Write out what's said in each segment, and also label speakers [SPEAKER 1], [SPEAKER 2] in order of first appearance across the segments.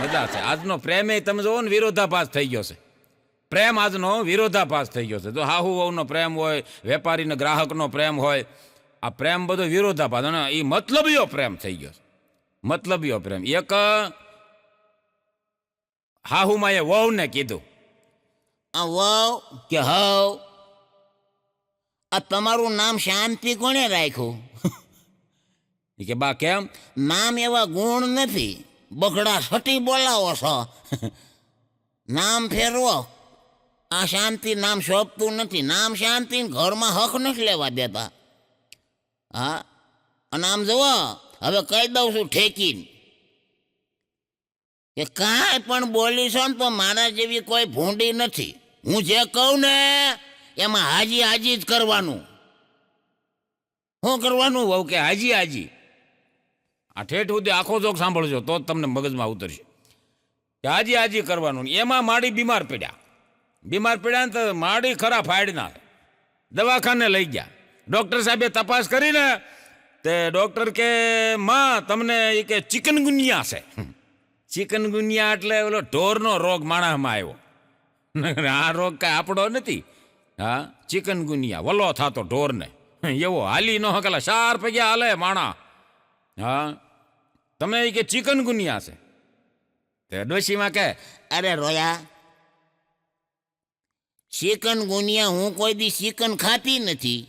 [SPEAKER 1] મજા છે. આજનો પ્રેમ એ તમે જોવો ને વિરોધાભાસ થઈ ગયો છે. પ્રેમ આજનો વિરોધાભાસ થઈ ગયો છે. તો હાહુ વહુનો પ્રેમ હોય, વેપારીને ગ્રાહકનો પ્રેમ હોય, આ પ્રેમ બધો વિરોધાભાસ, અને એ મતલબીઓ પ્રેમ થઈ ગયો છે. મતલબીઓ પ્રેમ. એક હાહુમાં એ વહુને કીધું,
[SPEAKER 2] આ વહુ કે હવ, આ તમારું નામ શાંતિ કોણે રાખ્યું?
[SPEAKER 1] એ કે બા કેમ?
[SPEAKER 2] નામ એવા ગુણ નથી, બગડા સટી બોલાવો છો. નામ ફેરવો. આ શાંતિ નામ શોભતું નથી. નામ શાંતિ ઘરમાં હક નથી લેવા દેતા. હા, અને આમ જુઓ, હવે કહી દઉં છું ઠેકીને કે કાંઈ પણ બોલીશો ને તો મારા જેવી કોઈ ભૂંડી નથી. હું જે કહું ને એમાં હાજી હાજી જ કરવાનું.
[SPEAKER 1] શું કરવાનું વહુ કે હાજી હાજી? આ ઠેઠ સુધી આખો જોક સાંભળજો તો જ તમને મગજમાં ઉતરશે કે હાજી હાજી કરવાનું. એમાં માડી બીમાર પડ્યા ને તો માડી ખરા ફાડના દવાખાને લઈ ગયા. ડૉક્ટર સાહેબે તપાસ કરીને તે ડૉક્ટર કે માં તમને એ કે ચિકનગુનિયા છે. ચિકનગુનિયા એટલે ઓલો ઢોરનો રોગ માણસમાં આવ્યો. આ રોગ કાંઈ આપણો નથી. હા, ચિકનગુનિયા વલો થતો ઢોરને, એવો હાલી ન હકેલા 4 પગ્યા હાલે માણા. હા, તમે એ કે ચિકનગુનિયા છે. તે ડોશીમાં કે
[SPEAKER 2] અરે રોયા, ચિકન ગુનિયા હું કોઈ દી ચિકન ખાતી નથી,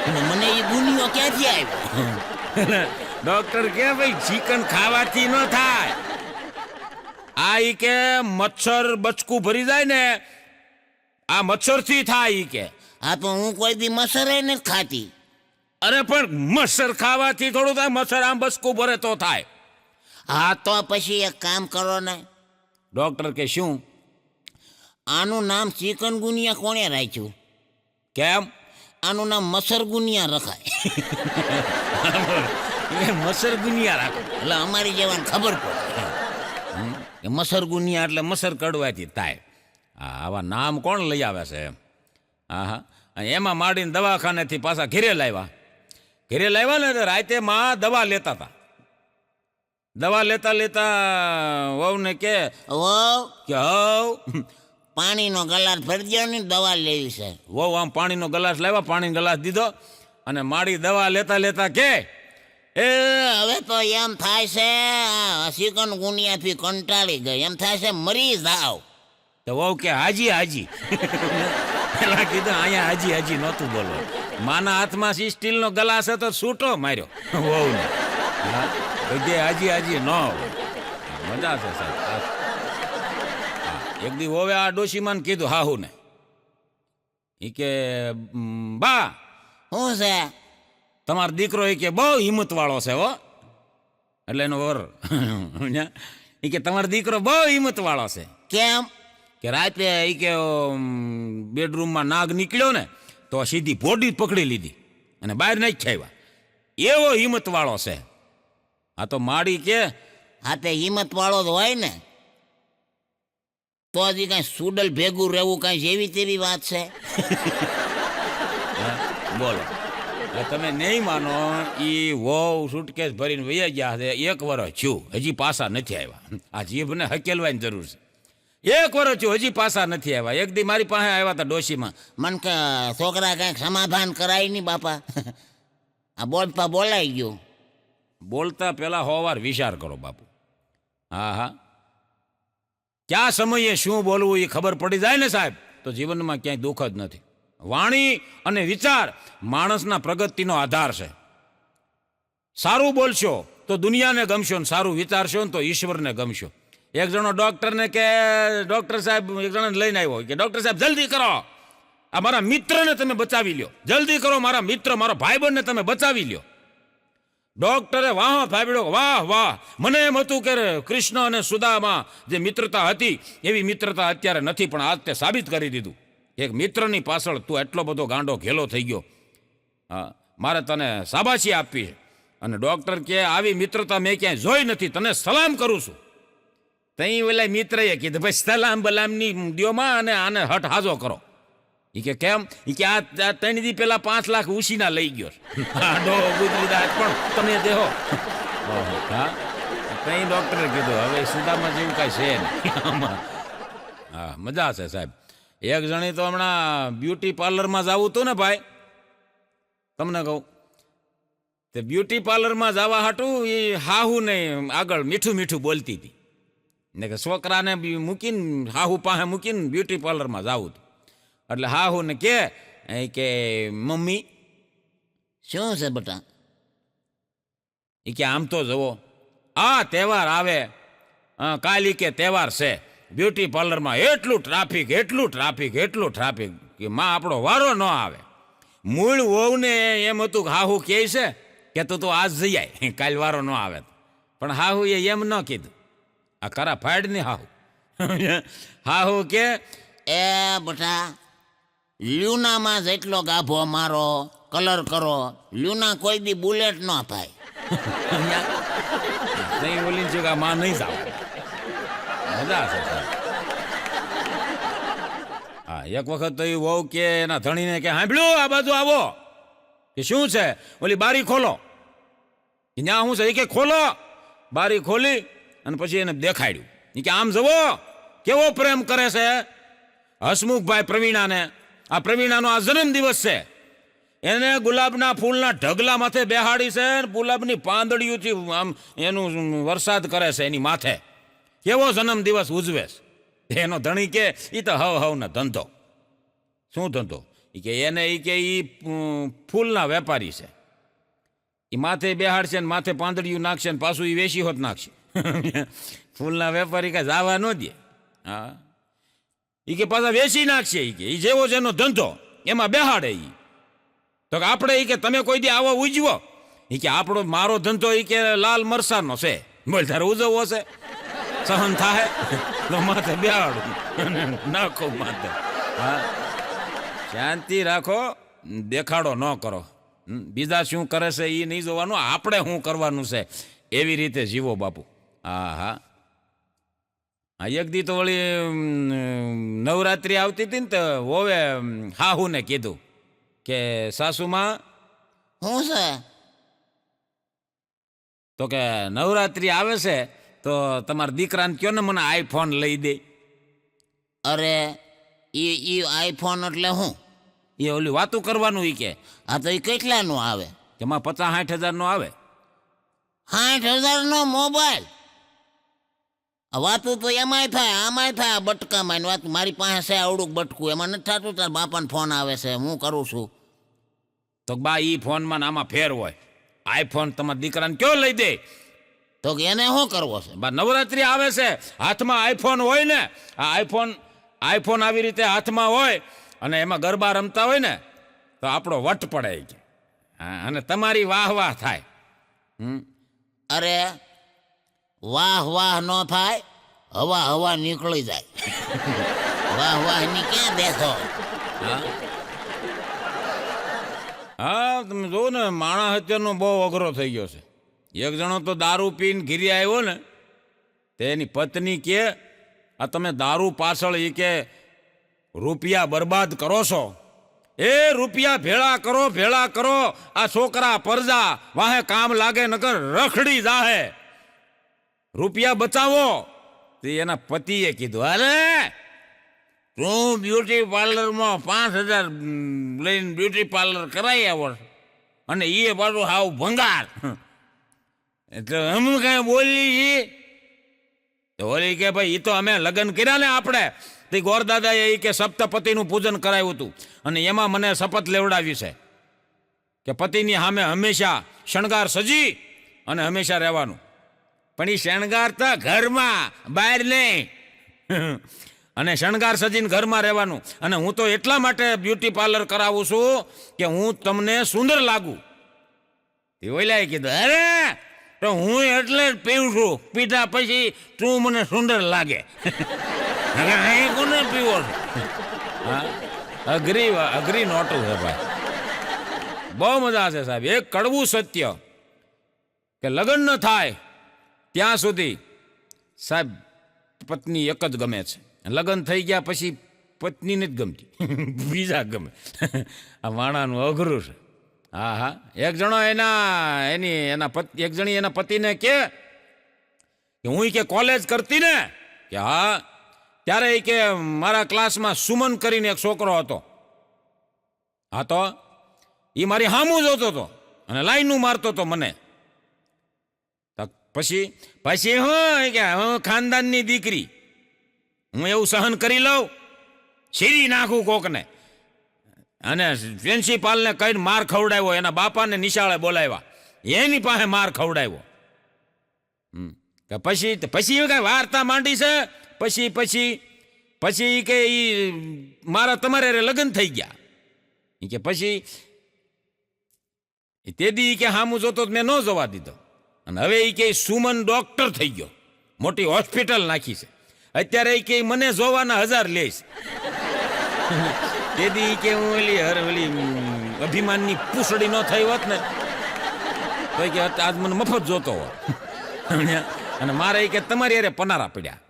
[SPEAKER 2] અને મને એ ગુનિયો ક્યાંથી આવ્યો?
[SPEAKER 1] ડોક્ટર કે ભાઈ ચિકન ખાવાથી ન થાય. આ ઈ કે મચ્છર બચકું ભરી જાય ને, આ મચ્છરથી થાય ઈ કે.
[SPEAKER 2] હા, તો હું કોઈ દી મસરે નથી ખાતી.
[SPEAKER 1] અરે પણ મચ્છર ખાવાથી થોડું થાય? મચ્છર આમ બચકું ભરે તો થાય.
[SPEAKER 2] હા, તો પછી એક કામ કરો ને.
[SPEAKER 1] ડોક્ટર કે શું?
[SPEAKER 2] આનું નામ ચિકન ગુનિયા કોણે રાખ્યું?
[SPEAKER 1] કેમ?
[SPEAKER 2] આનું નામ મસર ગુનિયા રખાય.
[SPEAKER 1] મસર ગુનિયા રાખો
[SPEAKER 2] એટલે અમારી જેવાને ખબર પડે
[SPEAKER 1] કે મસર ગુનિયા એટલે મસર કડવાથી થાય. આવા નામ કોણ લઈ આવે છે એમ? હા હા. એમાં માંડીને દવાખાનેથી પાછા ઘેરે લાવ્યા ને તો રાતે માં દવા લેતા હતા. દવા લેતા વહુને કે હવ
[SPEAKER 2] પાણીનો ગ્લાસ ભરી દો ને, દવા લેવી છે.
[SPEAKER 1] વહુ આમ પાણીનો ગ્લાસ લાવ્યા, પાણીનો ગ્લાસ દીધો, અને માડી દવા લેતા કે
[SPEAKER 2] એ હવે તો એમ થાય છે ચિકન ગુનિયાથી કંટાળી ગઈ, એમ થાય છે મરી જાવ.
[SPEAKER 1] તો વહુ કે હાજી પેલા કીધું અહીંયા હાજી નહોતું બોલવું. માના હાથમાં સ્ટીલનો ગ્લાસ હતો, છૂટો માર્યો વહુને. હાજી ન હોય. મજા છે સાહેબ. એક દી હોવે આ ડોશીમાન કીધું હાહુ ને, એ કે બા
[SPEAKER 2] શું છે?
[SPEAKER 1] તમારો દીકરો એ કે બહુ હિંમત વાળો છે હો. એટલે એનો વર એ કે તમારો દીકરો બહુ હિંમત વાળો છે.
[SPEAKER 2] કેમ?
[SPEAKER 1] કે રાતે એ કે બેડરૂમમાં નાગ નીકળ્યો ને તો સીધી બોડી પકડી લીધી અને બહાર નાખી આવ્યા. એવો હિંમત વાળો છે. આ તો માડી કે
[SPEAKER 2] હા, તે હિંમત વાળો જ હોય ને, તો હજી કાંઈ સુડલ ભેગું રહેવું કાંઈ જેવી તેવી વાત છે?
[SPEAKER 1] બોલો, તમે નહીં માનો, એ વહુ સુટકેસ ભરીને વૈયા ગયા છે. 1 વર્ષ છું, હજી પાછા નથી આવ્યા. આ જીભને હકેલવાની જરૂર છે. 1 વર્ષ છું, હજી પાછા નથી આવ્યા. એક દી મારી પાસે આવ્યા હતા ડોશીમાં.
[SPEAKER 2] મન કે છોકરા કાંઈક સમાધાન કરાય નહીં બાપા. આ બોલતા બોલાઈ ગયું.
[SPEAKER 1] બોલતા પહેલા 100 વાર વિચાર કરો બાપુ. હા, ક્યાં સમયે શું બોલવું એ ખબર પડી જાય ને સાહેબ, તો જીવનમાં ક્યાંય દુઃખ જ નથી. વાણી અને વિચાર માણસના પ્રગતિનો આધાર છે. સારું બોલશો તો દુનિયાને ગમશો, ને સારું વિચારશો ને તો ઈશ્વરને ગમશો. એક જણો ડૉક્ટરને કે ડૉક્ટર સાહેબ, એક જણાને લઈને આવ્યો કે ડૉક્ટર સાહેબ જલ્દી કરો, આ મારા મિત્રને તમે બચાવી લ્યો, જલ્દી કરો, મારા મિત્ર, મારા ભાઈબંધને તમે બચાવી લ્યો. ડોક્ટરે વાહ ફાફડ્યો, વાહ, મને એમ હતું કે કૃષ્ણ અને સુદામા જે મિત્રતા હતી એવી મિત્રતા અત્યારે નથી, પણ આજ તે સાબિત કરી દીધું. એક મિત્રની પાછળ તું એટલો બધો ગાંડો ઘેલો થઈ ગયો. હા, મારે તને શાબાશી આપવી છે. અને ડૉક્ટર કે આવી મિત્રતા મેં ક્યાંય જોઈ નથી, તને સલામ કરું છું. તઈ ઓલા મિત્રએ કીધું ભાઈ સલામ બલામની દ્યોમાં અને આને હટ હાજો કરો. એ કે કેમ? એ કે આ 3 દી પહેલા 5 લાખ ઉછીના લઈ ગયો. પણ તમે દેહો. હા, કઈ ડૉક્ટરે કીધું હવે સુદામાં જેવું કાંઈ છે નહીં આમાં. હા મજા છે સાહેબ. એક જણી તો હમણાં બ્યુટી પાર્લરમાં જવું હતું ને ભાઈ, તમને કહું તે બ્યુટી પાર્લરમાં જવા હાટું એ હાહુ ને આગળ મીઠું મીઠું બોલતી હતી ને કે છોકરાને બી મૂકીને હાહુ પાસે મૂકીને બ્યુટી પાર્લરમાં જવું હતું. એટલે હાહુ ને કે મમ્મી
[SPEAKER 2] શું છે બેટા?
[SPEAKER 1] એ કે આમ તો જુઓ આ તહેવાર આવે કાલી કે તહેવાર છે, બ્યુટી પાર્લરમાં એટલું ટ્રાફિક કે માં આપણો વારો ન આવે. મૂળ વહુને એમ હતું કે હાહુ કહે છે કે તું તો આજ જઈ આય કાલ વારો ન આવે, પણ હાહુ એમ ન કીધું. આ કરા ફાડ ની હાહુ કે
[SPEAKER 2] એ બેટા, લ્યુનામાં જેટલો ગાભો મારો કલર કરો, લ્યુના કોઈ દી બુલેટ ન થાય.
[SPEAKER 1] નહીં બોલીને છું કે આ માં નહીં જાવ. મજા છે સાહેબ. હા એક વખત તો એ વહુ કે એના ધણીને કે સાંભળ્યું આ બાજુ આવો, કે શું છે? ઓલી બારી ખોલો. ત્યાં શું છે? એ કે ખોલો. બારી ખોલી અને પછી એને દેખાડ્યું. એ કે આમ જવો કેવો પ્રેમ કરે છે હસમુખભાઈ પ્રવીણાને. આ પ્રવીણાનો આ જન્મદિવસ છે, એને ગુલાબના ફૂલના ઢગલા માથે બેહાડી છે, ગુલાબની પાંદડીઓથી આમ એનું વરસાદ કરે છે એની માથે. કેવો જન્મદિવસ ઉજવે છે. એનો ધણી કે એ તો હવનો ધંધો. શું ધંધો? એ કે એને એ ફૂલના વેપારી છે, એ માથે બેહાડશે ને માથે પાંદડીયું નાખશે ને પાછું એ વેચી હોત નાખશે. ફૂલના વેપારી કાંઈ જવા ન દે. હા એ કે પાછા વેચી નાખશે. એ કે એ જેવો જેનો ધંધો એમાં બેહાડે. એ તો કે આપણે એ કે તમે કોઈ દી આવો ઉજવો? એ કે આપણો મારો ધંધો એ કે લાલ મરસાનો છે. બોલ તારે ઉજવવો છે? સહન થાય તો માથે બેહાડું નાખો માથે. હા શાંતિ રાખો, દેખાડો ન કરો. બીજા શું કરે છે એ નહીં જોવાનું, આપણે શું કરવાનું છે એવી રીતે જીવો બાપુ. હા હા હા એક દી તો વળી નવરાત્રિ આવતી હતી ને તો હોવે હાહુને કીધું કે સાસુમાં
[SPEAKER 2] શું છે?
[SPEAKER 1] તો કે નવરાત્રિ આવે છે તો તમારા દીકરાને કયો ને મને આઈફોન લઈ દે.
[SPEAKER 2] અરે ઈ આઈફોન એટલે હું?
[SPEAKER 1] એ ઓલી વાતું કરવાનું. એ કે
[SPEAKER 2] આ તો એ કેટલાનું આવે?
[SPEAKER 1] એમાં 50-60 હજારનો આવે.
[SPEAKER 2] 60,000 નો મોબાઈલ? વાતું તો એમાંય થાય આમાંય થાય, બટકામાં વાત. મારી પાસે છે આવડું બટકું, એમાં નથી થતું. તાર બાપાને ફોન આવે છે, હું કરું છું.
[SPEAKER 1] તો બા ઈ ફોનમાં ને આમાં ફેર હોય. આઈફોન તમારા દીકરાને કયો લઈ દે?
[SPEAKER 2] તો કે એને શું કરવો છે?
[SPEAKER 1] બા નવરાત્રિ આવે છે, હાથમાં આઈફોન હોય ને, આ આઈફોન આવી રીતે હાથમાં હોય અને એમાં ગરબા રમતા હોય ને તો આપણો વટ પડે. અને તમારી વાહ વાહ થાય.
[SPEAKER 2] અરે વાહ વાહ ન થાય, હવા નીકળી જાય. વાહ ની ક્યાં દેખો.
[SPEAKER 1] હા તમે જોવો ને માણસ અત્યારનો બહુ અઘરો થઈ ગયો છે. એક જણો તો દારૂ પીને ઘીરી આવ્યો ને તે એની પત્ની કે આ તમે દારૂ પાછળ એ કે રૂપિયા બરબાદ કરો છો. એ રૂપિયા ભેળા કરો, આ છોકરા પરજા વાહે કામ લાગે નકર રખડી જાહે, રૂપિયા બચાવો. તે એના પતિએ કીધું અરે તું બ્યુટી પાર્લરમાં 5,000 લઈને બ્યુટી પાર્લર કરાવી આવો અને એ પાછું હાવ ભંગાર. એટલે અમે કઈ બોલી છીએ? ઓલી કે ભાઈ એ તો અમે લગ્ન કર્યા ને આપણે તે ગોરદાદાએ એ કે સપ્તપતિનું પૂજન કરાવ્યું હતું અને એમાં મને શપથ લેવડાવી છે કે પતિની સામે હંમેશા શણગાર સજી અને હંમેશા રહેવાનું. પણ એ શણગાર તો ઘરમાં, બહાર નહીં. અને શણગાર સજીને ઘરમાં રહેવાનું. અને હું તો એટલા માટે બ્યુટી પાર્લર કરાવું છું કે હું તમને સુંદર લાગુ. એ ઓલાએ કીધું અરે તો હું એટલે જ પીવું છું, પીધા પછી તું મને સુંદર લાગે. કોને પીવો છો? હા અઘરી નોટું છે ભાઈ. બહુ મજા છે સાહેબ. એક કડવું સત્ય કે લગ્ન ન થાય ત્યાં સુધી સાહેબ પત્ની એક જ ગમે છે. લગ્ન થઈ ગયા પછી પત્નીને જ ગમતી, બીજા ગમે. આ માણાનું અઘરું છે. હા એક જણો એક જણી એના પતિને કે કે હું કે કોલેજ કરતી ને કે હા ત્યારે ઈ કે મારા ક્લાસમાં સુમન કરીને એક છોકરો હતો. હા તો એ મારી હામું જોતો હતો અને લાઈનું મારતો હતો મને. પછી પછી હું કે હું ખાનદાનની દીકરી, હું એવું સહન કરી લઉં, શીરી નાખું કોકને. અને પ્રિન્સિપાલને કઈને માર ખવડાવ્યો, એના બાપાને નિશાળે બોલાવ્યા, એની પાસે માર ખવડાવ્યો. પછી પછી કઈ વાર્તા માંડી છે. પછી પછી પછી કે ઈ મારા તમારે લગ્ન થઈ ગયા. ઈ કે પછી તે દી કે હામું જોતો મેં ન જોવા દીધો. અને હવે એ કે સુમન ડોક્ટર થઈ ગયો, મોટી હોસ્પિટલ નાખી છે. અત્યારે એ કે મને જોવાના 1000 લઈશ. તે દી કે હું ઓલી અભિમાનની પૂછડી ન થઈ હોત ને તો કે આજ મને મફત જોતો હોત. અને મારે એ કે તમારી અરે પનારા પડ્યા,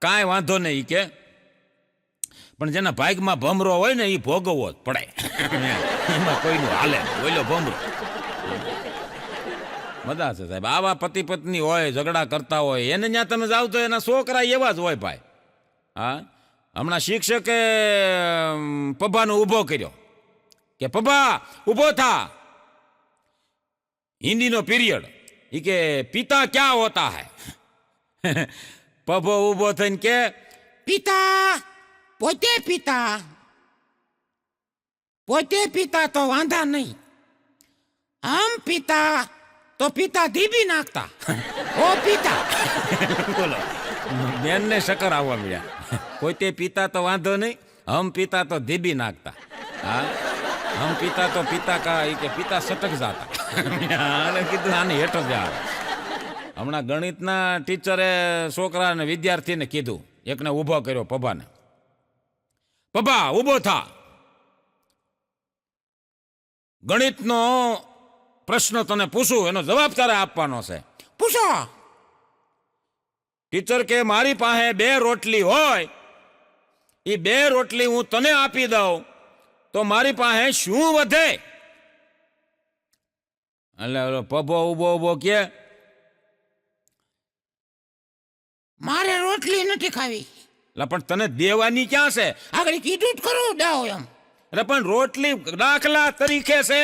[SPEAKER 1] કાંઈ વાંધો નહીં. ઈ કે પણ જેના ભાગમાં ભમરો હોય ને એ ભોગવવો જ પડે. એમાં કોઈનું હાલે ઓઈલો ભમરો. મજા છે સાહેબ. આવા પતિ પત્ની હોય, ઝઘડા કરતા હોય, એને ત્યાં તમે જાઓ તો એના છોકરા એવા જ હોય ભાઈ. હા, હમણાં શિક્ષકે પબ્બાનો ઊભો કર્યો કે પબ્બા ઊભો થા, હિન્દીનો પીરિયડ. એ કે પિતા ક્યાં હોતા હૈ? પબ્બો ઊભો થઈને કે પિતા પોતે પિતા, પોતે પિતા તો વાંધા નહીં, આમ પિતા તો પિતા ધીબી નાખતા. ઓ પિતા. બોલો, બેનને શક્કર આવવા મળ્યા. પોતે પિતા તો વાંધો નહીં, હમ પિતા તો ધીબી નાખતા. હા, હમ પિતા તો પિતા કા કે પિતા સટક જાતા. આને કીધું આને હેઠ જ આવે. હમણાં ગણિતના ટીચરે છોકરાને વિદ્યાર્થીને કીધું, એકને ઊભો કર્યો પબ્બાને, પબ્બા ઊભો થા, ગણિતનો પ્રશ્ન તને પૂછું, એનો જવાબ તારે આપવાનો છે, પૂછો. ટીચર કે મારી પાસે 2 રોટલી હોય, એ 2 રોટલી હું તને આપી દઉં તો મારી પાસે શું વધે? એટલે પબ્બો ઊભો ઊભો કે મારે રોટલી નથી ખાવી. એટલે પણ તને દેવાની ક્યાં છે? આગળ કીધું જ ખરું દાવ એમ. અરે પણ રોટલી દાખલા તરીકે છે,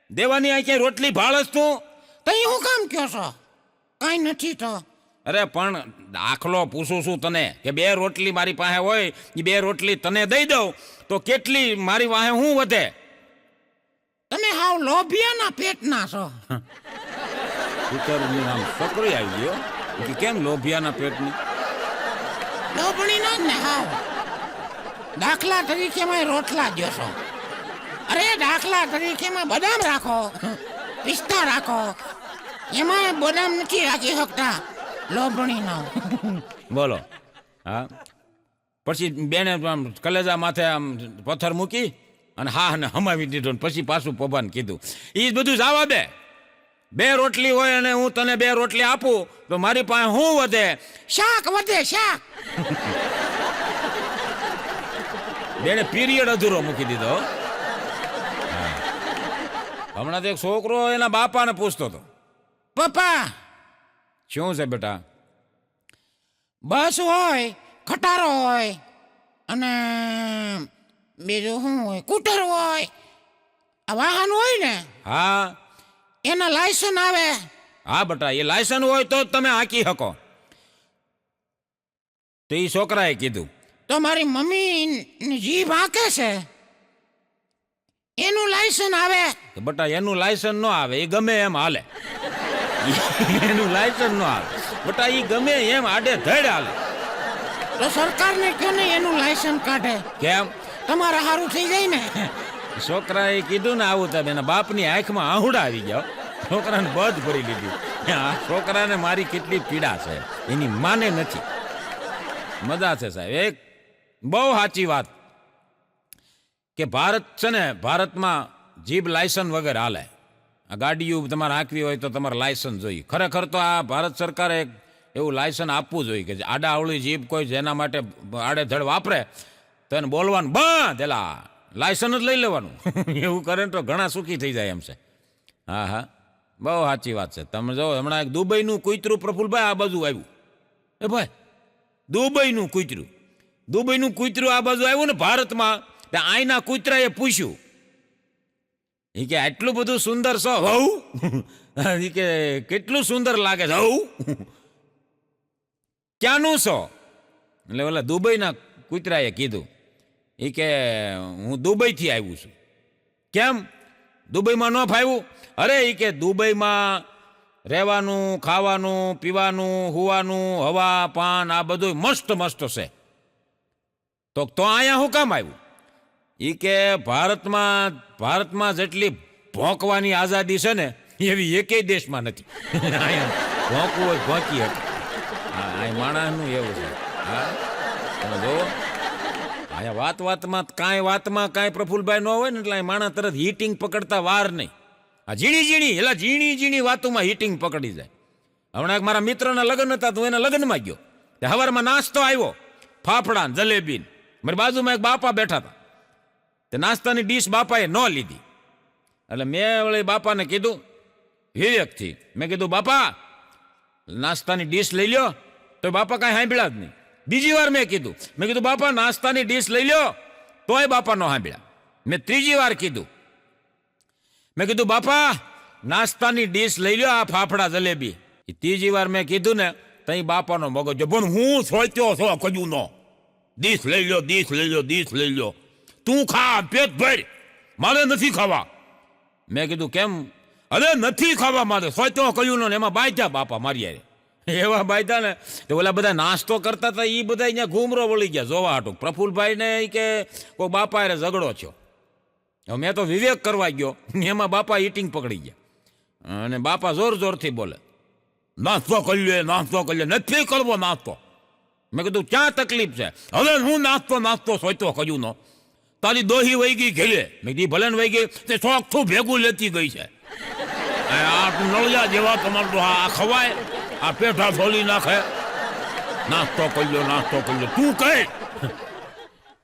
[SPEAKER 1] દેવાની આ ક્યાંય રોટલી ભાળસ તું? તો હું કામ કહો છો? કઈ નથી તો. અરે પણ દાખલો પૂછું છું તને કે 2 રોટલી મારી પાસે હોય, એ 2 રોટલી તને દઈ દઉં તો કેટલી મારી પાસે શું વધે? તમે હાવ લોભિયાના પેટના છો. ટીચરનું નામ સકરી આવી ગયો કે કેમ લોભિયાના પેટની? લોભણીના જ ને હાવ. દાખલા તરીકે માં રોટલા જોશો. અરે દાખલા તરીકે માં બદામ રાખો, પિસ્તા રાખો, એમાં બદામ નથી રાખી શકતા. લોભણી ના. બોલો. હા, પછી બેને કલેજા માથે આમ પથ્થર મૂકી અને હા ને હમાવી દીધો. પછી પાછું પબ્બાને કીધું, એ બધું જવા દે. 2 રોટલી હોય અને હું તને 2 રોટલી આપું તો મારી પાસે શું વધે? શાક વધે, શાક. બેને પીરિયડ અધૂરો મૂકી દીધો. હમણાં તો એક છોકરો એના બાપાને પૂછતો હતો, પપ્પા શું છે બેટા? બસ હોય, ખટારો હોય અને બીજું શું હોય, કૂટર હોય, આ વાહન હોય ને. હા, એના લાયસન્સ આવે. હા બેટા, એ લાયસન્સ હોય તો તમે હાંકી શકો. તો એ છોકરાએ કીધું, તો મારી મમ્મી જીભ હાંકે છે, એનું લાયસન્સ આવે? બેટા એનું લાયસન્સ ન આવે, એ ગમે એમ હાલે. એનું લાયસન્સ ન આવે બેટા, એ ગમે એમ આડે ધડ હાલે. તો સરકારને ક્યાં નહીં એનું લાયસન્સ કાઢે? કેમ? તમારે સારું થઈ જાય ને. છોકરાએ કીધું ને આવું તમે, એના બાપની આંખમાં આહુડા આવી ગયા. છોકરાને બધ ભરી લીધી. આ છોકરાને મારી કેટલી પીડા છે એની માને નથી. મજા છે સાહેબ. એક બહુ સાચી વાત કે ભારત છે ને, ભારતમાં જીભ લાયસન્સ વગર હાલે. આ ગાડીઓ તમારે હાંકવી હોય તો તમારે લાયસન્સ જોઈએ. ખરેખર તો આ ભારત સરકારે એવું લાયસન્સ આપવું જોઈએ કે આડા અવળી જીભ કોઈ જેના માટે આડેધડ વાપરે તો એને બોલવાનું બંધ, એલા લાયસન્સ જ લઈ લેવાનું. એવું કરે તો ઘણા સુખી થઈ જાય એમ છે. હા હા, બહુ સાચી વાત છે. તમે જો હમણાં એક દુબઈનું કૂતરું પ્રફુલભાઈ આ બાજુ આવ્યું. એ ભાઈ દુબઈનું કૂતરું આ બાજુ આવ્યું ને ભારતમાં. આઈના કૂતરાએ પૂછ્યું, એ કે આટલું બધું સુંદર છો હઉ? એ કે કેટલું સુંદર લાગે છે હઉ? ક્યાંનું છો? એટલે ઓલા દુબઈના કૂતરાએ કીધું, એ કે હું દુબઈથી આવ્યું છું. કેમ દુબઈમાં ન ફાવ્યું? અરે એ કે દુબઈમાં રહેવાનું, ખાવાનું, પીવાનું, હુવાનું, હવા પાન આ બધું મસ્ત મસ્ત છે. તો અહીંયા હું કામ આવ્યું? એ કે ભારતમાં જેટલી ભોંકવાની આઝાદી છે ને એવી એકેય દેશમાં નથી. અહીંયા ભોંકવું હોય ભોંકી શકે. હા, અહીં માણસનું એવું છે. હા, તમે જુઓ અહીંયા વાતમાં કાંઈ પ્રફુલભાઈ ન હોય ને એટલે અહીં માણસ તરત હીટિંગ પકડતા વાર નહીં. આ ઝીણી વાતોમાં હીટિંગ પકડી જાય. હમણાં એક મારા મિત્રના લગ્ન હતા તો એના લગ્નમાં ગયો. સવારમાં નાસ્તો આવ્યો, ફાફડા ને જલેબી. મારી બાજુમાં એક બાપા બેઠા હતા. તે નાસ્તાની ડીશ બાપાએ ન લીધી. એટલે મેં વળી બાપાને કીધું વિવેકથી, મેં કીધું બાપા નાસ્તાની ડીશ લઈ લ્યો. તો બાપા કાંઈ સાંભળ્યા જ નહીં. બીજી વાર મેં કીધું બાપા નાસ્તાની ડીશ લઈ લ્યો. તોય બાપા ન સાંભળ્યા. મેં ત્રીજી વાર કીધું, મેં કીધું બાપા નાસ્તાની ડીશ લઈ લ્યો, આ ફાફડા જલેબી. એ ત્રીજી વાર મેં કીધું ને તઈ બાપાનો મગજ પણ હું સોચ્યો છો કજું નો. ડીશ લઈ લ્યો તું ખા, પેટ ભર, મારે નથી ખાવા. મેં કીધું કેમ? અરે નથી ખાવા મારે, સોચ્યો કયું ને. એમાં બાયતા બાપા મારી યારે એવા બાયતા ને. તો ઓલા બધા નાસ્તો કરતા હતા એ બધા અહીંયા ઘૂમરો વળી ગયા જોવા હાટું. પ્રફુલભાઈ ને કે કોઈ બાપા યારે ઝઘડો થયો. હવે મેં તો વિવેક કરવા ગયો, એમાં બાપા હીટિંગ પકડી ગયા. અને બાપા જોરથી બોલે, નાસ્તો કરી લે, નથી કરવો નાસ્તો. મેં કીધું ક્યાં તકલીફ છે? હવે હું નાસ્તો સોચતો કજું નો. તારી દોહી વહી ગઈ ઘેલે. મેં કીધી ભલે ને વહી ગઈ, તે શોખથી ભેગું લેતી ગઈ છે. આ નળિયા જેવા તમારું આ ખવાય, આ પેઠા ફોલી નાખે. નાસ્તો કરી લો તું કહે.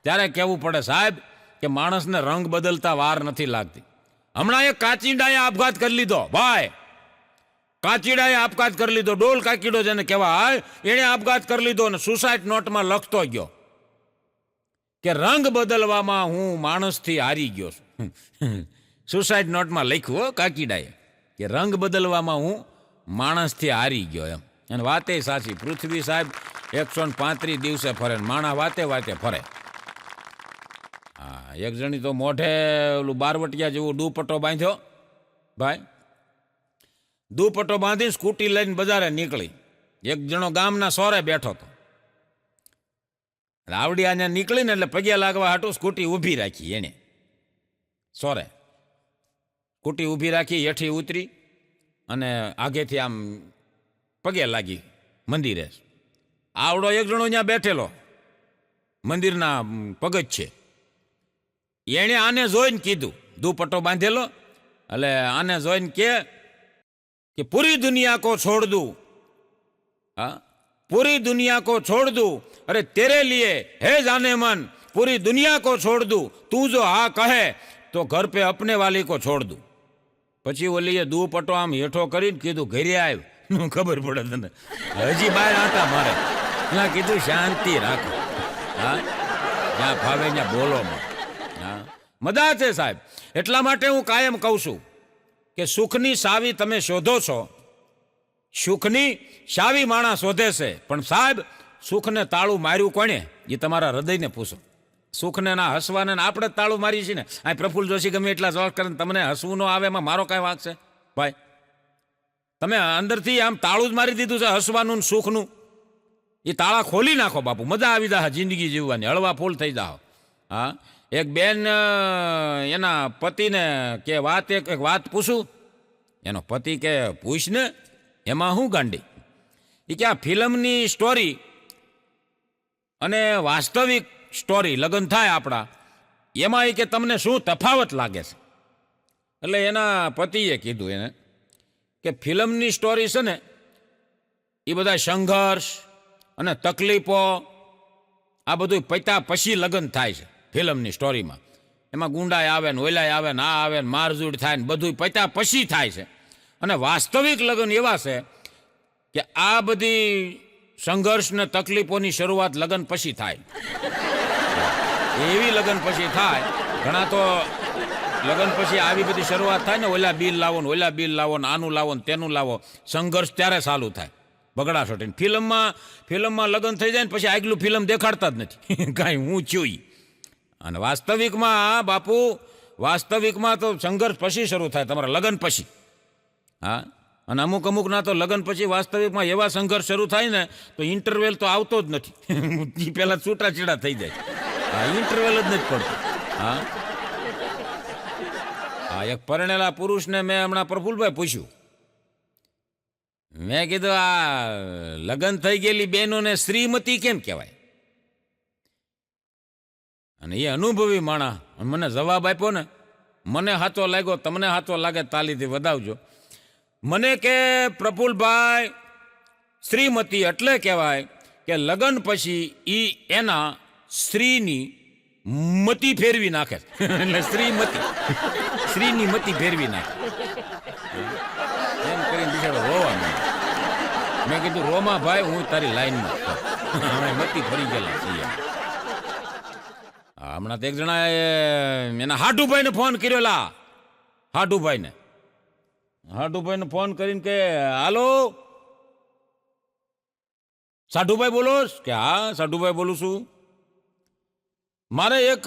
[SPEAKER 1] ત્યારે કહેવું પડે સાહેબ કે માણસને રંગ બદલતા વાર નથી લાગતી. હમણાં એક કાચીડાએ આપઘાત કરી લીધો ભાઈ. કાચીડાએ આપઘાત કરી લીધો. ડોલ કાકીડો જેને કહેવાય, એણે આપઘાત કરી લીધો અને સુસાઇડ નોટમાં લખતો ગયો કે રંગ બદલવામાં હું માણસથી હારી ગયો છું. સુસાઇડ નોટમાં લખ્યું કાકીડાએ કે રંગ બદલવામાં હું માણસથી હારી ગયો એમ. અને વાતે સાચી. પૃથ્વી સાહેબ 135 દિવસે ફરે, માણા વાતે ફરે. હા, એક જણી તો મોઢે ઓલું બારવટિયા જેવું દુપટ્ટો બાંધ્યો ભાઈ. દુપટ્ટો બાંધી સ્કૂટી લઈને બજારે નીકળી. એક જણો ગામના સોરે બેઠો હતો. આવડી આને નીકળીને એટલે પગે લાગવા હાટું સ્કૂટી ઊભી રાખી. એને સોરે સ્કૂટી ઊભી રાખી, હેઠી ઉતરી અને આગેથી આમ પગે લાગી મંદિરે. આવડો એક જણો ત્યાં બેઠેલો મંદિરના પગજ છે. એણે આને જોઈને કીધું, દુપટ્ટો બાંધેલો, એટલે આને જોઈને કે પૂરી દુનિયા કો છોડ દઉં. હા, पूरी दुनिया को छोड़ दूं, अरे तेरे लिए है जाने मन, पूरी दुनिया को छोड़ दूं, तू जो हाँ कहे तो घर पे अपने वाली को छोड़ दूं. પછી ઓલીએ દુપટ્ટો આમ હેઠો કરીને કીધું ઘરે આવ. ખબર પડે તને? હજી બહાર આટા મારે. ત્યાં કીધું શાંતિ રાખો. હા, જ્યાં ફાવે ત્યાં બોલો. હા, મજા છે સાહેબ. એટલા માટે હું કાયમ કહું છું કે સુખની સાવી તમે શોધો છો. સુખની સાવી માણસ શોધે છે, પણ સાહેબ સુખને તાળું માર્યું કોણે એ તમારા હૃદયને પૂછો. સુખને ના હસવાને આપણે તાળું મારીએ છીએ ને. આ પ્રફુલ્લ જોશી ગમે એટલા જવાબ કરે તમને હસવું ન આવે, એમાં મારો કાંઈ વાંક છે ભાઈ? તમે અંદરથી આમ તાળું જ મારી દીધું છે હસવાનું સુખનું. એ તાળા ખોલી નાખો બાપુ, મજા આવી જાય જિંદગી જીવવાની, હળવા ફૂલ થઈ જાઓ. હા, એક બેન એના પતિને કે એક વાત પૂછું. એનો પતિ કે પૂછ ને, એમાં શું ગાંડી? એ કે આ ફિલ્મની સ્ટોરી અને વાસ્તવિક સ્ટોરી લગ્ન થાય આપણા, એમાં એ કે તમને શું તફાવત લાગે છે? એટલે એના પતિએ કીધું એને કે ફિલ્મની સ્ટોરી છે ને એ બધા સંઘર્ષ અને તકલીફો આ બધું પત્યા પછી લગ્ન થાય છે ફિલ્મની સ્ટોરીમાં. એમાં ગુંડાય આવે ને ઓલાય આવે ને આ આવે ને મારઝૂડ થાય ને બધું પત્યા પછી થાય છે. અને વાસ્તવિક લગ્ન એવા છે કે આ બધી સંઘર્ષ ને તકલીફોની શરૂઆત લગ્ન પછી થાય. એવી લગ્ન પછી થાય. ઘણા તો લગ્ન પછી આવી બધી શરૂઆત થાય ને, ઓલા બિલ લાવો ને ઓલા બિલ લાવો ને આનું લાવો ને તેનું લાવો, સંઘર્ષ ત્યારે ચાલુ થાય બગડાસોટી. ફિલ્મમાં લગ્ન થઈ જાય ને પછી આગલું ફિલ્મ દેખાડતા જ નથી કાંઈ હું છું. અને વાસ્તવિકમાં બાપુ, વાસ્તવિકમાં તો સંઘર્ષ પછી શરૂ થાય, તમારા લગ્ન પછી. હા, અને અમુક ના તો લગ્ન પછી વાસ્તવિકમાં એવા સંઘર્ષ શરૂ થાય ને તો ઇન્ટરવેલ તો આવતો જ નથી. પહેલાં છૂટાછેડા થઈ જાય. હા, ઇન્ટરવેલ જ નથી પડતું. હા હા, એક પરણેલા પુરુષને મેં હમણાં પ્રફુલભાઈ પૂછ્યું, મેં કીધું આ લગ્ન થઈ ગયેલી બહેનોને શ્રીમતી કેમ કહેવાય? અને એ અનુભવી માણા મને જવાબ આપ્યો ને, મને સાચો લાગ્યો, તમને સાચો લાગે તાલીથી વધાવજો. મને કે પ્રફુલભાઈ, શ્રીમતી એટલે કહેવાય કે લગ્ન પછી એ એના સ્ત્રીની મતી ફેરવી નાખે. એટલે સ્ત્રીની મતી ફેરવી નાખે. એમ કરીને બિચારો રોવા માંડ્યો. મેં કીધું રોમા ભાઈ, હું તારી લાઈનમાં અમે મતી ફરી ગયેલા છીએ. હમણાં તો એક જણા એના હાટુભાઈને ફોન કર્યો. હાટુભાઈને ફોન કરીને કે હાલો સાઢુભાઈ બોલો? કે હા સાઢુભાઈ બોલું છું. મારે એક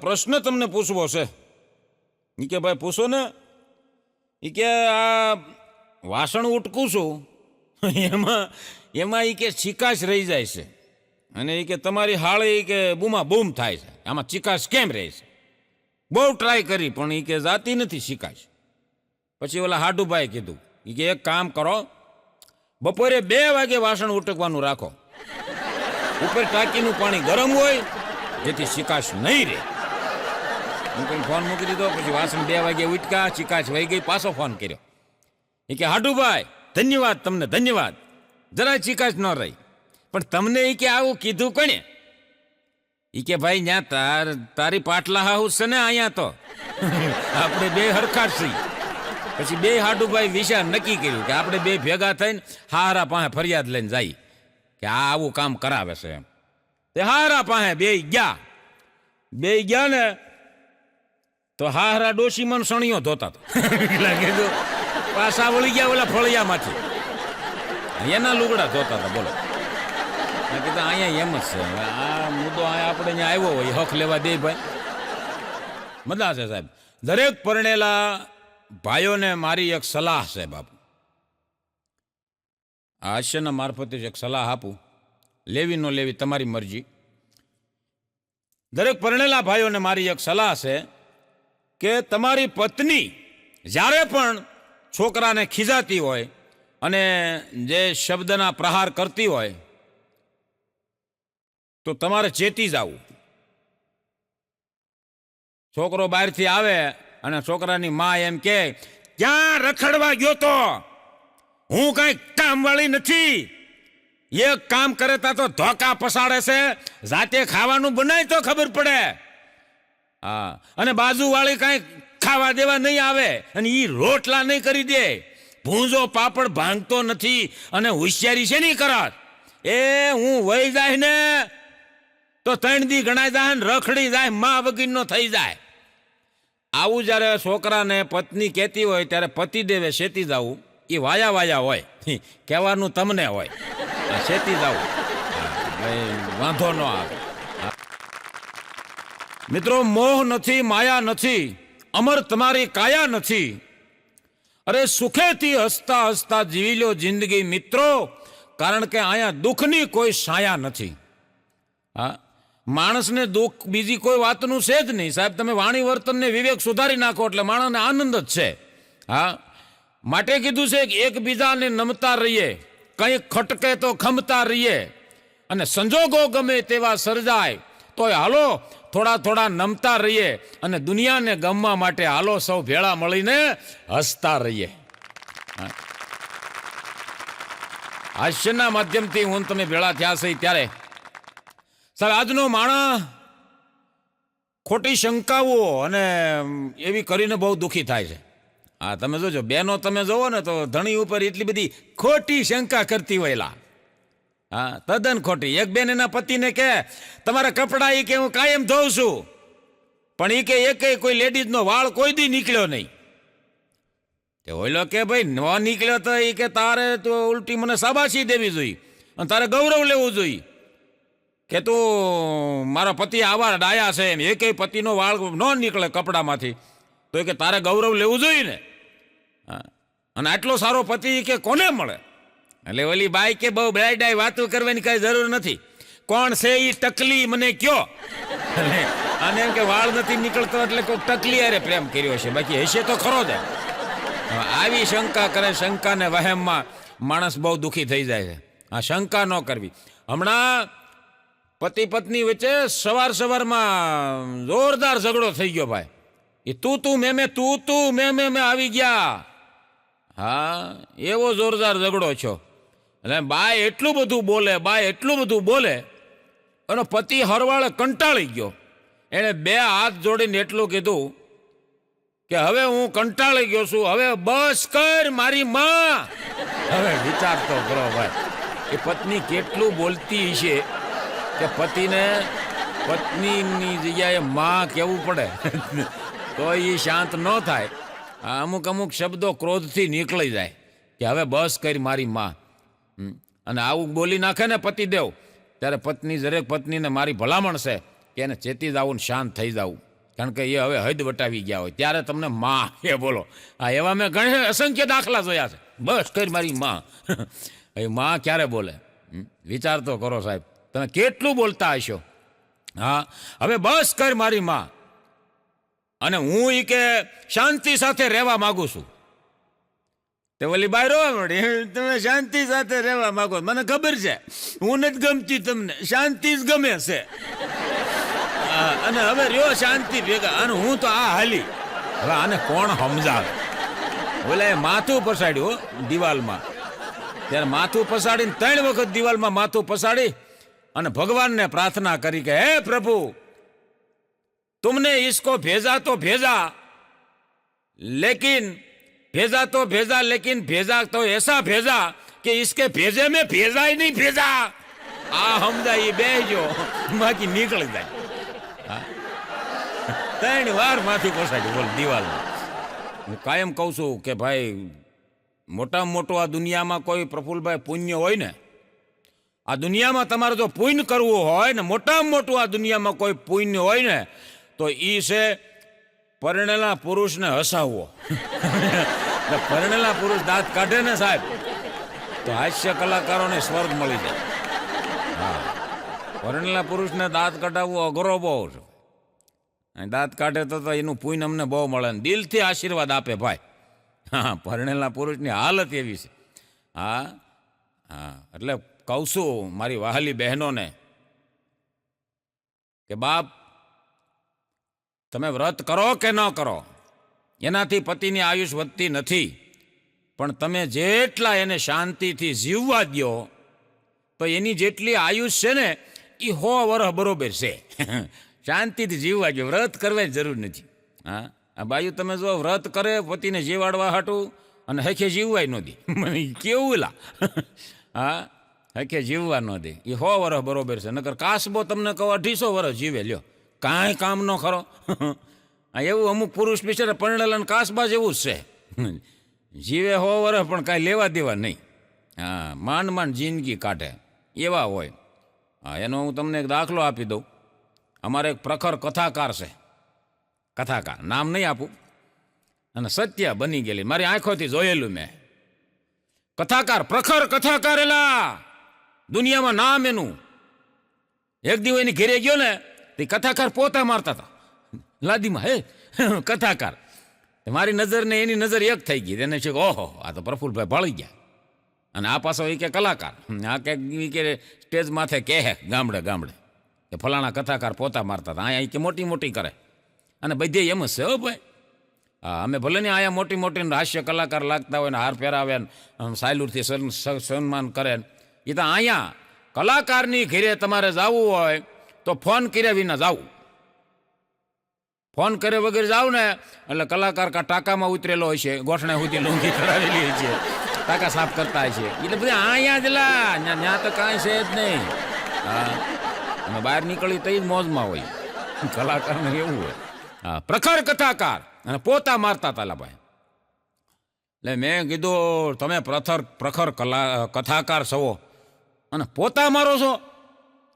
[SPEAKER 1] પ્રશ્ન તમને પૂછવો છે. એ કે ભાઈ પૂછો ને. એ કે આ વાસણ ઉટકું છું એમાં એ કે ચિકાશ રહી જાય છે, અને એ કે તમારી હાળી કે બૂમા બૂમ થાય છે, આમાં ચિકાશ કેમ રહે છે? બહુ ટ્રાય કરી પણ એ કે જાતી નથી ચિકાશ. પછી ઓલા હાડુભાઈ કીધું, એ કે એક કામ કરો, બપોરે 2 વાગે વાસણ ઉટકવાનું રાખો. ઉપર ટાંકીનું પાણી ગરમ હોય જેથી ચિકાશ નહીં રહે. હું કંઈ ફોન મૂકી દીધો. પછી વાસણ 2 વાગે ઉટકા, ચિકાશ વહી ગઈ. પાછો ફોન કર્યો. એ કે હાડુભાઈ ધન્યવાદ, તમને ધન્યવાદ, જરા ચિકાશ ન રહી. પણ તમને એ કે આવું કીધું કોને? એ કે ભાઈ ત્યાં તારી પાટલા હાઉસ છે ને, અહીંયા તો આપણે 2 હરખા છીએ. પછી 2 હાડુભાઈ વિચાર નક્કી કર્યું કે આપણે 2 ભેગા થઈને હારા પાસે ફરિયાદ લઈને જાય કે આ આવું કામ કરાવે છે એમ. તે હારા પાસે 2 ગયા ને તો હારા ડોશી મન સણિયો ધોતા હતા. કીધું પાછા વળી ગયા ઓલા ફળિયામાંથી, એના લુગડા ધોતા હતા. બોલો, મેં કીધું અહીંયા એમ જ છે. આ મુદ્દો અહીંયા આપણે અહીંયા આવ્યો હોય, હક લેવા દે ભાઈ. મજા છે સાહેબ. દરેક પરણેલા ભાઈઓને મારી એક સલાહ છે બાપુ. આ હાસ્યના મારફતે એક સલાહ આપું, લેવી ન લેવી તમારી મરજી. દરેક પરણેલા ભાઈઓને મારી એક સલાહ છે કે તમારી પત્ની જ્યારે પણ છોકરાને ખીજાતી હોય અને જે શબ્દના પ્રહાર કરતી હોય તો તમારે ચેતી જવું. છોકરો બહારથી આવે અને છોકરાની મા એમ કે ક્યાં રખડવા ગયો તો, હું કઈ કામવાળી નથી, એક કામ કરે તા તો ધોકા પસાડે છે, જાતે ખાવાનું બનાય તો ખબર પડે. હા, અને બાજુવાળી કઈ ખાવા દેવા નહીં આવે અને ઈ રોટલા નહીં કરી દે. ભૂંજો પાપડ ભાંગતો નથી અને હોશિયારી છે નહીં કરત. એ હું વહી જાય ને તો 3 દી ગણાય જાય ને રખડી જાય, મા વગીરનો થઈ જાય. આવું જ્યારે છોકરાને પત્ની કહેતી હોય ત્યારે પતિદેવે શેતી જવું. એ વાયા હોય, કહેવાનું તમને હોય, શેતી જવું, વાંધો ન આવે. મિત્રો, મોહ નથી, માયા નથી, અમર તમારી કાયા નથી. અરે સુખેથી હસતા હસતા જીવી લો જિંદગી મિત્રો, કારણ કે અહીંયા દુઃખની કોઈ છાયા નથી. હા, માણસને દુઃખ બીજી કોઈ વાતનું છે જ નહીં સાહેબ. તમે વાણી વર્તનને વિવેક સુધારી નાખો એટલે માણસને આનંદ જ છે. હા, માટે કીધું છે કે એકબીજાને નમતા રહીએ, કંઈક ખટકે તો ખમતા રહીએ, અને સંજોગો ગમે તેવા સર્જાય તોય હાલો થોડા નમતા રહીએ, અને દુનિયાને ગમવા માટે હાલો સૌ ભેળા મળીને હસતા રહીએ. હાસ્યના માધ્યમથી હું તમે ભેળા થયા છે ત્યારે સાહેબ આજનો માણસ ખોટી શંકાઓ અને એવી કરીને બહુ દુઃખી થાય છે. હા તમે જોજો બેનો તમે જોવો ને તો ધણી ઉપર એટલી બધી ખોટી શંકા કરતી હોયલા. હા તદ્દન ખોટી. એક બેન એના પતિને કે તમારા કપડાં એ કે હું કાયમ ધોઉં છું, પણ એ કે એક કોઈ લેડીઝનો વાળ કોઈ દી નીકળ્યો નહીં. તે ઓઈલો કે ભાઈ ન નીકળ્યો તો એ કે તારે તો ઉલટી મને શાબાશી દેવી જોઈએ અને તારે ગૌરવ લેવું જોઈએ કે તું મારા પતિ આવા ડાયા છે એમ એક પતિનો વાળ ન નીકળે કપડામાંથી તો એ કે તારે ગૌરવ લેવું જોઈએ ને. હા અને આટલો સારો પતિ કે કોને મળે? એટલે ઓલી બાઈ કે બહુ ડાય વાતો કરવાની કાંઈ જરૂર નથી, કોણ છે એ ટકલી મને કયો. અને એમ કે વાળ નથી નીકળતો એટલે કોઈ ટકલી અરે પ્રેમ કર્યો છે, બાકી હશે તો ખરો જ. આવી શંકા કરે, શંકાને વહેમમાં માણસ બહુ દુઃખી થઈ જાય છે. આ શંકા ન કરવી. હમણાં પતિ પત્ની વચ્ચે સવારમાં જોરદાર ઝઘડો થઈ ગયો ભાઈ. એ તું મેં આવી ગયા. હા એવો જોરદાર ઝઘડો છો. એટલે બાય એટલું બધું બોલે અને પતિ હરવાળે કંટાળી ગયો. એણે બે હાથ જોડીને એટલું કીધું કે હવે હું કંટાળી ગયો છું, હવે બસ કર મારી માં. હવે વિચાર તો કરો ભાઈ, એ પત્ની કેટલું બોલતી છે કે પત્નીની જગ્યાએ માં કહેવું પડે તો એ શાંત ન થાય. અમુક શબ્દો ક્રોધથી નીકળી જાય કે હવે બસ કરી મારી માં. અને આવું બોલી નાખે ને પતિદેવ, ત્યારે દરેક પત્નીને મારી ભલામણ છે કે એને ચેતી જવું ને શાંત થઈ જવું, કારણ કે એ હવે હદ વટાવી ગયા હોય ત્યારે તમને માં એ બોલો. હા એવા મેં ઘણા અસંખ્ય દાખલા જોયા છે. બસ કરી મારી માં. એ માં ક્યારે બોલે? વિચાર તો કરો સાહેબ, તમે કેટલું બોલતા હશો. હા હવે બસ કર મારી માં, અને હું એ કે શાંતિ સાથે રહેવા માંગુ છું. તે ઓલી બાઈ રોવા મળી, તમે શાંતિ સાથે રહેવા માંગો, મને ખબર છે હું નથી ગમતી તમને, શાંતિ જ ગમે છે. અને હવે રહ્યો શાંતિ ભેગા, અને હું તો આ હાલી. હવે આને કોણ સમજાવે? ઓલા એ માથું પસાડ્યું દિવાલમાં, ત્યારે માથું પસાડીને 3 વખત દિવાલમાં માથું પસાડી અને ભગવાનને પ્રાર્થના કરી કે હે પ્રભુ, तुमने इसको भेजा तो भेजा लेकिन भेजा तो ऐसा भेजा कि इसके भेजे में भेजा ही नहीं भेजा. आ समझा ये बेજો બાકી નીકળી જાય. 3 વાર માથું પસાડ્યું બોલ દિવાલમાં. હું કાયમ કહું છું કે ભાઈ મોટામાં મોટું આ દુનિયામાં કોઈ પ્રફુલભાઈ પુણ્ય હોય ને, આ દુનિયામાં તમારે જો પુણ્ય કરવું હોય ને, મોટામાં મોટું આ દુનિયામાં કોઈ પુણ્ય હોય ને તો ઈ છે પરણેલા પુરુષને હસાવવો. પરણેલા પુરુષ દાંત કાઢે ને સાહેબ તો હાસ્ય કલાકારોને સ્વર્ગ મળી જાય. હા પરણેલા પુરુષને દાંત કઢાવવો અઘરો બહુ છે. દાંત કાઢે તો એનું પુણ્ય અમને બહુ મળે ને દિલથી આશીર્વાદ આપે ભાઈ. હા પરણેલા પુરુષની હાલત એવી છે. હા હા એટલે કહું છું મારી વહાલી બહેનોને કે બાપ, તમે વ્રત કરો કે ન કરો એનાથી પતિની આયુષ વધતી નથી, પણ તમે જેટલા એને શાંતિથી જીવવા દો તો એની જેટલી આયુષ છે ને એ 100 વર્ષ બરોબર છે. શાંતિથી જીવવા દો, વ્રત કરવાની જરૂર નથી. હા આ બાયુ તમે જો વ્રત કરે પતિને જીવાડવા હાટું અને હખે જીવવાય ન દે, મને કેવું લા. હા હખે જીવવા ન દે, એ 100 વર્ષ બરોબર છે. નકર કાસબો તમને કહો 250 વર્ષ જીવે લ્યો, કાંઈ કામ ન ખરો. એવું અમુક પુરુષ બિચારા પરણેલા કાસબા જેવું જ છે, જીવે 100 વર્ષ પણ કાંઈ લેવા દેવા નહીં. હા માંડ જિંદગી કાઢે એવા હોય. હા એનો હું તમને એક દાખલો આપી દઉં. અમારે એક પ્રખર કથાકાર છે, કથાકાર નામ નહીં આપું, અને સત્ય બની ગયેલી મારી આંખોથી જોયેલું મેં. કથાકાર, પ્રખર કથાકાર, એલા દુનિયામાં નામ એનું. એક દિવસ એની ઘેરે ગયો ને તે કથાકાર પોતા મારતા હતા લાદીમાં. હે કથાકાર, મારી નજર ને એની નજર એક થઈ ગઈ. એને છે ઓહો આ તો પ્રફુલભાઈ ભળી ગયા. અને આ પાછો એ કે કલાકાર, આ કે સ્ટેજ માથે કહે ગામડે કે ફલાણા કથાકાર પોતા મારતા હતા. અહીંયા કે મોટી કરે, અને બધે એમ જ છે હો ભાઈ. હા અમે ભલે ને અહીંયા મોટી હાસ્ય કલાકાર લાગતા હોય ને હાર પહેરાવે ને સાયલુરથી સન્માન કરે, એ તો અહીંયા કલાકારની ઘેરે તમારે જવું હોય તો ફોન કર્યા વિના જવું. ફોન કરે વગેરે જાવ ને એટલે કલાકાર કા ટાંકામાં ઉતરેલો હોય છે, ગોઠણા સુધી લુંગી કરાવેલી હોય છે, ટાંકા સાફ કરતા હોય છે, એટલે બધા અહીંયા જ લા ત્યાં તો કાંઈ છે જ નહીં. હા, અને બહાર નીકળી તો જ મોજમાં હોય, કલાકારને એવું હોય. હા, પ્રખર કથાકાર અને પોતા મારતા હતા લા ભાઈ. એટલે મેં કીધું તમે પ્રખર કથાકાર છો અને પોતા મારો છો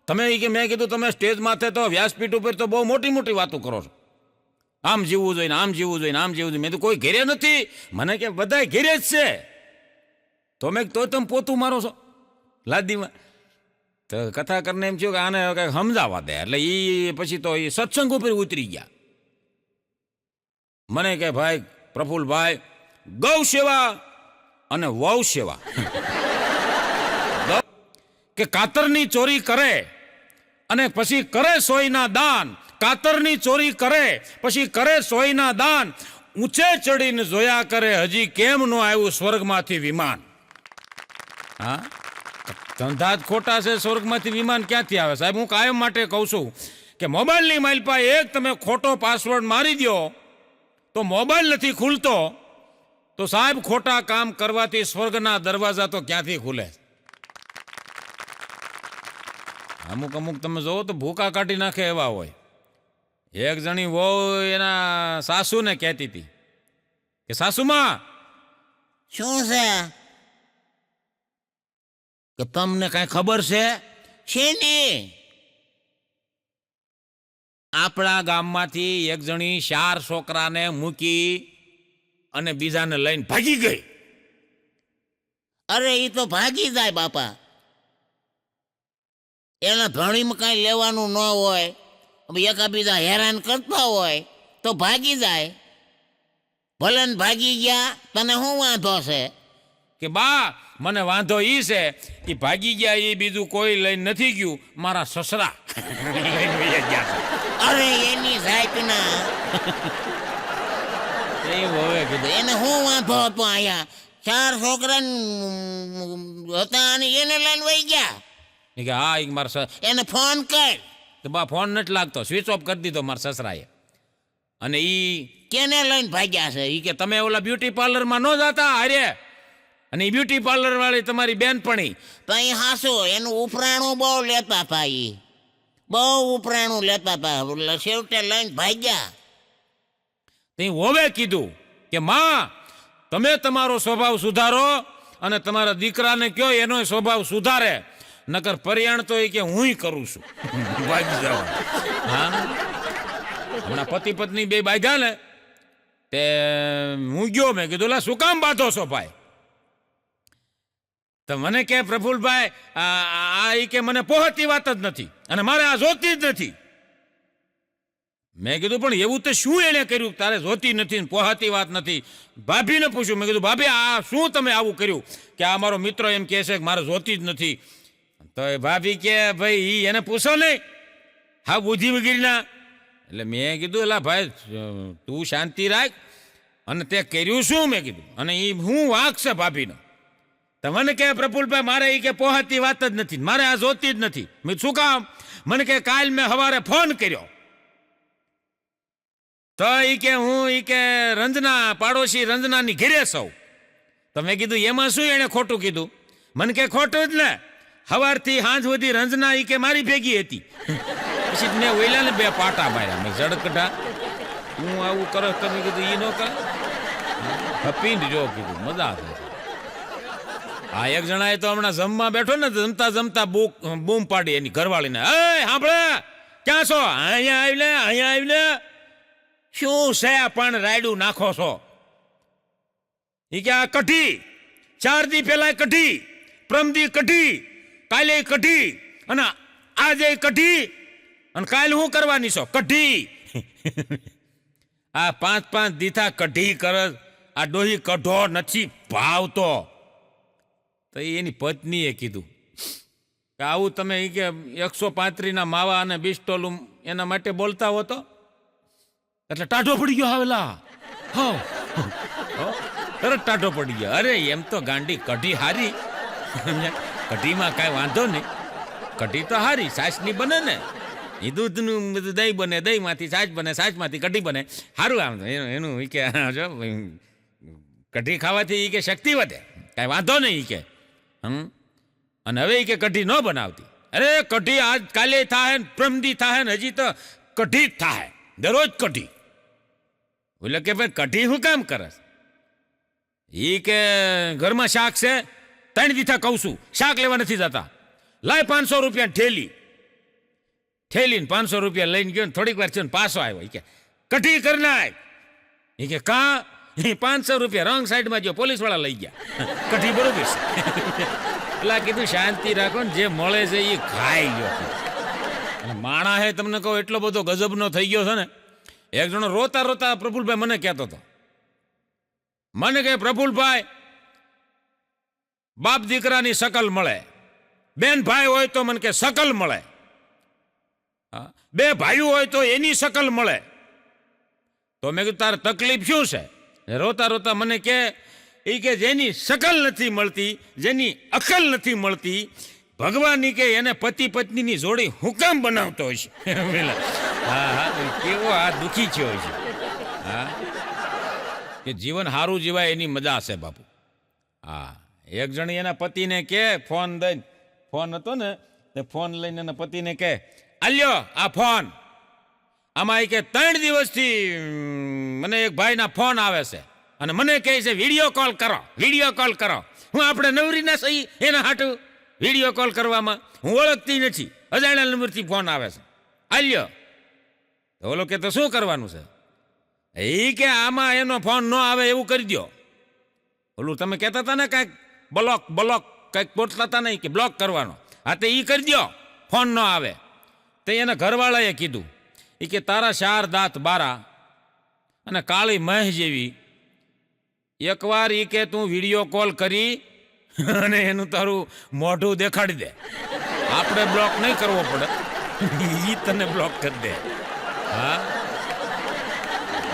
[SPEAKER 1] તમે? કે મેં કીધું તમે સ્ટેજ માથે તો વ્યાસપીઠ ઉપર તો બહુ મોટી મોટી વાતો કરો છો, આમ જીવવું જોઈએ, આમ જીવવું જોઈએ, આમ જીવવું જોઈએ. મેં તો કોઈ ઘેરે નથી. મને કે બધા ઘેરે જ છે. તો મેં તો તમે પોતું મારો છો લાદીમાં? તો કથાકારને એમ થયું કે આને કંઈક સમજાવવા દે. એટલે એ પછી તો એ સત્સંગ ઉપર ઉતરી ગયા. મને કે ભાઈ પ્રફુલભાઈ, ગૌ સેવા અને વહુ સેવા કે કાતરની ચોરી કરે અને પછી કરે સોયના દાન, કાતરની ચોરી કરે પછી કરે સોયના દાન, ઊંચે ચડીને જોયા કરે હજી કેમ નો આવ્યું સ્વર્ગમાંથી વિમાન. હા, ધંધા જ ખોટા છે, સ્વર્ગમાંથી વિમાન ક્યાંથી આવે? સાહેબ, હું કાયમ માટે કહું છું કે મોબાઈલની માઇલપા એક તમે ખોટો પાસવર્ડ મારી દો તો મોબાઈલ નથી ખુલતો, તો સાહેબ ખોટા કામ કરવાથી સ્વર્ગના દરવાજા તો ક્યાંથી ખુલે? અમુક અમુક તમે જોવો તો ભૂકા કાઢી નાખે એવા હોય. એક જણી વહુ એના સાસુને કહેતી હતી કે સાસુમાં
[SPEAKER 2] શું છે?
[SPEAKER 1] કે તમને કાંઈ ખબર છે?
[SPEAKER 2] શેની?
[SPEAKER 1] આપણા ગામમાંથી એક જણી 4 છોકરાને મૂકી અને બીજાને લઈને ભાગી ગઈ.
[SPEAKER 2] અરે એ તો ભાગી જાય બાપા, એના ધણીમાં કાંઈ લેવાનું ન હોય, એકાબીજા હેરાન કરતા હોય તો ભાગી જાય. ભલે ને ભાગી ગયા, તને શું વાંધો છે?
[SPEAKER 1] કે બા, મને વાંધો ઈ છે કે ભાગી ગયા એ બીજું કોઈ લઈને નથી ગયું, મારા સસરા લઈને વયા ગયા છે.
[SPEAKER 2] અરે એની જાતના
[SPEAKER 1] એવું હવે કીધું.
[SPEAKER 2] એને શું વાંધો હતો? અહીંયા 4 છોકરા હતા અને એને લઈને વહી ગયા.
[SPEAKER 1] એ કે હા, એક મારા
[SPEAKER 2] એને ફોન કર.
[SPEAKER 1] તો બા ફોન નથી લાગતો, સ્વિચ ઓફ કરી દીધો મારા સસરાએ. અને ઈ
[SPEAKER 2] કેને લઈને ભાગ્યા છે?
[SPEAKER 1] ઈ કે તમે ઓલા બ્યુટી પાર્લરમાં ન જતા હારે, અને એ બ્યુટી પાર્લર વાળી તમારી બેનપણી
[SPEAKER 2] તો અહીં હાસુ એનું ઉપરાણું બહુ લેતા હતા, ઈ બહુ ઉપરાણું લેતા હતા, એટલે છેવટે લઈને ભાગ્યા.
[SPEAKER 1] તે હોવે કીધું કે માં, તમે તમારો સ્વભાવ સુધારો અને તમારા દીકરાને કયો એનો સ્વભાવ સુધારે, નકર પરિયાણ તો એ કે હું કરું છું. ભાગી જાવ. હા, હમણાં પતિ પત્ની બે બાંધ્યા ને તે હું ગયો. મેં કીધું લા શું કામ બાંધો છો ભાઈ? તો મને કે પ્રફુલભાઈ આ ઈ કે મને પોહતી વાત જ નથી અને મારે આ જોતી જ નથી. મેં કીધું પણ એવું તો શું એને કર્યું તારે જોતી નથી ને પોહાતી વાત નથી? ભાભીને પૂછ્યું. મેં કીધું ભાભી આ શું તમે આવું કર્યું? કે આ મારો મિત્ર એમ કહે છે કે મારે જોતી જ નથી. તો એ ભાભી કે ભાઈ એને પૂછો નહીં, હા બુદ્ધિ વગેરેના. એટલે મેં કીધું એલા ભાઈ તું શાંતિ રાખ, અને તે કર્યું શું? મેં કીધું અને એ હું વાંક છે ભાભીનો. તો મને કે પ્રફુલભાઈ મારે એ કે પોહાતી વાત જ નથી, મારે આ જોતી જ નથી. મેં શું કામ? મને કે કાલ મેં સવારે ફોન કર્યો તો ઈ કે હું ઈ કે રંજના પાડોશી રંજનાની ઘેરે સૌ. તો મેં કીધું એમાં શું એને ખોટું કીધું? મને કે ખોટું જ ને, સવારથી સાંજ સુધી રંજના ઈ કે મારી ભેગી હતી. પછી મેં ઓઈલાને 2 પાટા માર્યા. મેં ઝડકટા હું આવું કરો તમે કીધું ઈ ન કરે, હપીને જો કીધું મજા આવે. આ એક જણાએ તો હમણાં જમવા બેઠો ને, જમતા જમતા બૂમ પાડી એની ઘરવાળીને, એ સાંભળે ક્યાં છો? અહીંયા આવી લે, અહીંયા આવી લે. શું છે પણ રાયડું નાખો છો? એ કે આ કઢી 4 દી પહેલા કઢી, પ્રમદી કઢી, કાલે કઢી, અને આજે કઢી, અને કાલે શું કરવાની છો? કઢી. આ 5-5 દીથા કઢી કરે. આ ડોહી કઢો નથી ભાવતો. તો એની પત્નીએ કીધું કે આવું તમે એ કે 135ના માવા અને બિસ્ટોલું એના માટે બોલતા હો તો? એટલે ટાઢો પડી ગયો. આવેલા તરત ટાઢો પડી ગયો. અરે એમ તો ગાંડી કઢી હારી, કઢીમાં કાંઈ વાંધો નહીં, કઢી તો હારી, સાસની બને ને. એ દૂધનું બધું દહીં બને, દહીંમાંથી છાશ બને, છાશમાંથી કઢી બને. સારું આમ એનું ઈ કે જો કઢી ખાવાથી ઈ કે શક્તિ વધે, કાંઈ વાંધો નહીં ઈ કે. અને હવે ઈ કે કઢી ન બનાવતી. અરે કઢી આજ કાલે થાય ને પ્રમદી થાય ને હજી તો કઢી જ થાય, દરરોજ કઢી. એટલે કે ભાઈ કઢી હું કામ કરસ? ઈ કે ઘરમાં શાક છે, 3 દીથા કહું છું શાક લેવા નથી જતા, લાય 500 રૂપિયા ઠેલીને 500 રૂપિયા લઈને ગયો ને થોડીક વાર છે ને પાછો આવ્યો. ઈ કે કઢી કરી નાખ. ઈ કે કા? 500 રૂપિયા રોંગ સાઈડમાં જો પોલીસ વાળા લઈ ગયા. કઢી બરોબર છે. એટલે કીધું શાંતિ રાખો ને, જે મળે છે એ ખાઈ ગયો. અને માણા હે તમને કહું એટલો બધો ગજબનો થઈ ગયો છે ને. એક જણો રોતા રોતા પ્રફુલભાઈ મને કહેતો હતો, મને કહે પ્રફુલભાઈ બાપ દીકરાની શકલ મળે, બેન ભાઈ હોય તો મને કે શકલ મળે, 2 ભાઈઓ હોય તો એની શકલ મળે. તો મેં કીધું તારે તકલીફ શું છે? રોતા રોતા મને કે એ કે જેની શકલ નથી મળતી, જેની અકલ નથી મળતી, ભગવાન કે એને પતિ પત્નીની જોડી હુકમ બનાવતો હોય છે. હા કેવો આ દુઃખી છે હોય છે. હા કે જીવન સારું જીવાય એની મજા છે બાપુ. હા એક જણી એના પતિને કે ફોન દઈને, ફોન હતો ને તે ફોન લઈને એના પતિને કે આલ્યો આ ફોન, આમાં કે 3 દિવસથી મને એક ભાઈના ફોન આવે છે અને મને કહે છે વિડીયો કોલ કરો, વિડીયો કોલ કરો. હું આપણે નવરી ના સહી એના હાટું વિડીયો કોલ કરવામાં, હું ઓળખતી નથી, અજાણ્યા નંબરથી ફોન આવે છે, આલ્યો. ઓલો કે તો શું કરવાનું છે? એ કે આમાં એનો ફોન ન આવે એવું કરી દો. ઓલું તમે કહેતા હતા ને કાંઈક બ્લોક કંઈક બોલતા હતા ને કે બ્લોક કરવાનો, હા તો એ કરી દો, ફોન ન આવે. તો એના ઘરવાળાએ કીધું એ કે તારા 4 દાંત બારા અને કાળી મહેશ જેવી, એકવાર એ કે તું વિડીયો કોલ કરી અને એનું તારું મોઢું દેખાડી દે, આપણે બ્લોક નહીં કરવો પડે, એ તને બ્લોક કરી દે. હા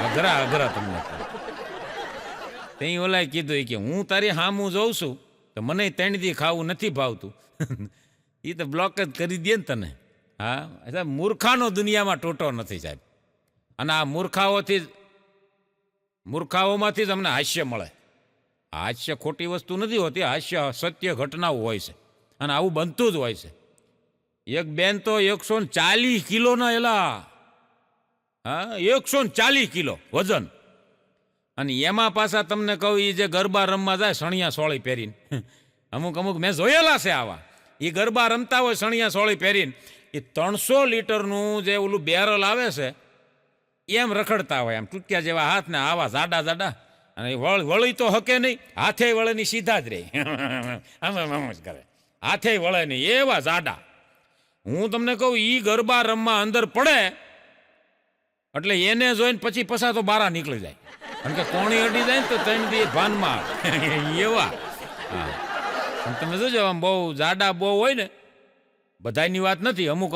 [SPEAKER 1] અઘરા તમને. ત્યાં ઓલાએ કીધું કે હું તારી હામું જોઉં છું તો મને 3 દી ખાવું નથી ભાવતું, એ તો બ્લોક જ કરી દે ને તને. હા સાહેબ મૂર્ખાનો દુનિયામાં ટોટો નથી સાહેબ. અને આ મૂર્ખાઓમાંથી જ અમને હાસ્ય મળે. હાસ્ય ખોટી વસ્તુ નથી હોતી, હાસ્ય સત્ય ઘટનાઓ હોય છે અને આવું બનતું જ હોય છે. એક બેન તો 140 કિલોના એલા, હા 140 કિલો વજન. અને એમાં પાછા તમને કહું એ જે ગરબા રમવા જાય સણિયા સોળી પહેરીને, અમુક મેં જોયેલા છે આવા, એ ગરબા રમતા હોય સણિયા સોળી પહેરીને, એ 300 લીટરનું જે ઓલું બેરલ આવે છે એમ રખડતા હોય, આમ ટૂટક્યા જેવા હાથ ને આવા જાડા, અને વળી તો હકે નહીં, હાથે વળે નહીં, સીધા જ રહે, આમ જ કરે, હાથે વળે નહીં, એવા જાડા. હું તમને કહું એ ગરબા રમવા અંદર પડે એટલે એને જોઈને પછી પછા તો બારા નીકળી જાય, કારણ કે કોણી અડી જાય ને તો 3 દી ભાનમાં એવા. હા તમે જોજો આમ બહુ જાડા બહુ હોય ને, બધાની વાત નથી, અમુક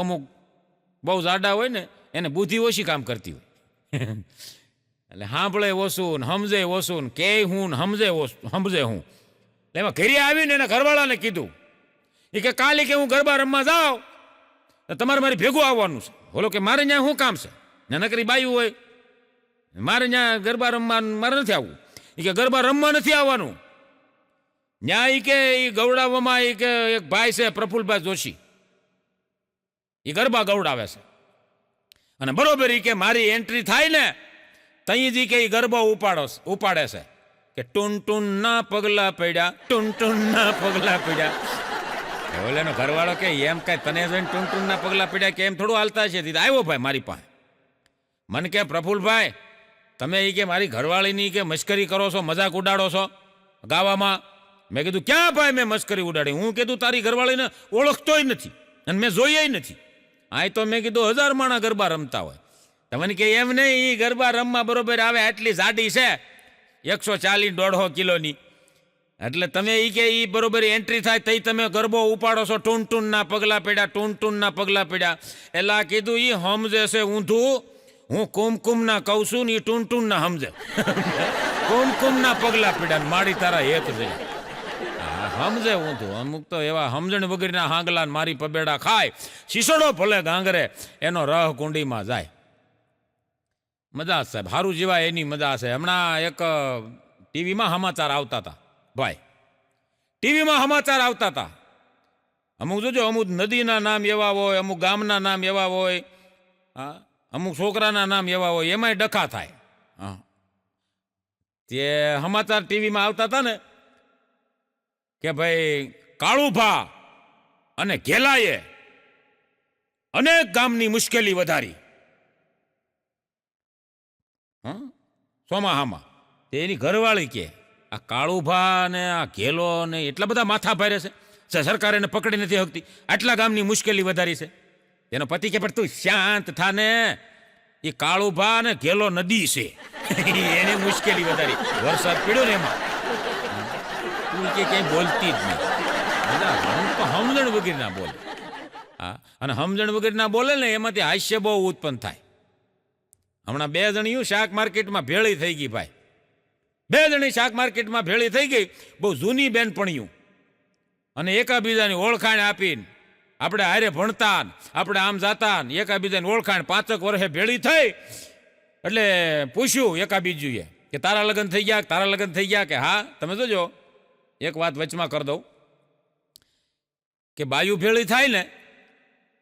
[SPEAKER 1] બહુ જાડા હોય ને એને બુદ્ધિ ઓછી કામ કરતી હોય. એટલે સાંભળે ઓછું, સમજે ઓછું, કે હું સમજે હું. એમાં ઘરે આવીને એના ઘરવાળાને કીધું એ કે કાલે કે હું ગરબા રમવા જાઉં તો તમારે મારી ભેગું આવવાનું છે. બોલો કે મારે ત્યાં શું કામ છે? નકરી બાયું હોય, મારે ત્યાં ગરબા રમવા મારે નથી આવવું. એ કે ગરબા રમવા નથી આવવાનું, ત્યાં એ કે એ ગૌડાવવામાં એ કે એક ભાઈ છે પ્રફુલભાઈ જોશી, એ ગરબા ગૌડાવે છે અને બરોબર એ કે મારી એન્ટ્રી થાય ને તઈ જ કે એ ગરબા ઉપાડે છે કે ટૂન ના પગલા પડ્યા, ટૂન ના પગલા પડ્યા. ઓલેનો ઘરવાળો કે એમ કઈ તને જોઈને ટૂન ના પગલા પડ્યા કે એમ થોડું હાલતા છે? આવ્યો ભાઈ મારી પાસે, મને કે પ્રફુલભાઈ તમે એ કે મારી ઘરવાળીની કે મશ્કરી કરો છો, મજાક ઉડાડો છો ગાવામાં. મેં કીધું ક્યાં ભાઈ મેં મશ્કરી ઉડાડી? હું કીધું તારી ઘરવાળીને ઓળખતોય નથી અને મેં જોઈએ નથી. આ તો મેં કીધું 1000 માણા ગરબા રમતા હોય. તમને કે એમ નહીં, એ ગરબા રમવા બરોબર આવે, આટલી જાડી છે 140-150 કિલોની, એટલે તમે એ કે એ બરોબર એન્ટ્રી થાય તઈ તમે ગરબો ઉપાડો છો, ટૂન ના પગલા પડ્યા, ટૂન ના પગલા પડ્યા. એલા કીધું એ સમજે છે ઊંધું, હું કુમકુમ ના કહું છું ને એ ટૂન ના સમજે. કુમકુમ ના પગલા પડ્યા માડી તારા હેત છે. સમજે હું તું અમુક તો એવા સમજણ વગરના હાંગલા ને મારી પબેડા ખાય શીશડો ભલે ગાંગરે એનો રહ કુંડીમાં જાય. મજા સાહેબ સારું જીવાય એની મજા છે. હમણાં એક ટીવીમાં સમાચાર આવતા હતા ભાઈ, ટીવીમાં સમાચાર આવતા હતા. અમુક જોજો અમુક નદીના નામ એવા હોય, અમુક ગામના નામ એવા હોય, હા અમુક છોકરાના નામ એવા હોય, એમાંય ડખા થાય. હા તે સમાચાર ટીવીમાં આવતા હતા ને કે ભાઈ કાળુભા અને ઘેલાએ અનેક ગામની મુશ્કેલી વધારી. હા સોમાહામાં તે એની ઘરવાળી કે આ કાળુભા ને આ ઘેલો ને એટલા બધા માથા ભારે છે, સરકાર એને પકડી નથી શકતી, આટલા ગામની મુશ્કેલી વધારી છે. એનો પતિ કે પણ તું શાંત થાને, એ કાળુભા ને ઘેલો નદી છે એને મુશ્કેલી વધારી, વરસાદ પડ્યો ને એમાં તું કે ક્યાંય બોલતી જ નહીં. સમજણ વગર ના બોલે. હા અને સમજણ વગર ના બોલે ને એમાંથી હાસ્ય બહુ ઉત્પન્ન થાય. હમણાં 2 જણીયું શાક માર્કેટમાં ભેળી થઈ ગઈ ભાઈ, 2 જણી શાક માર્કેટમાં ભેળી થઈ ગઈ, બહુ જૂની બેનપણીયું, અને એકાબીજાની ઓળખાણ આપીને આપણે હારે ભણતા આપણે આમ જાતા એકાબીજાની ઓળખાણ 5 વર્ષે ભેળી થઈ એટલે પૂછ્યું એકાબીજુએ કે તારા લગ્ન થઈ ગયા, તારા લગ્ન થઈ ગયા? કે હા. તમે જોજો એક વાત વચમાં કરી દઉં કે બાયુ ભેળી થાય ને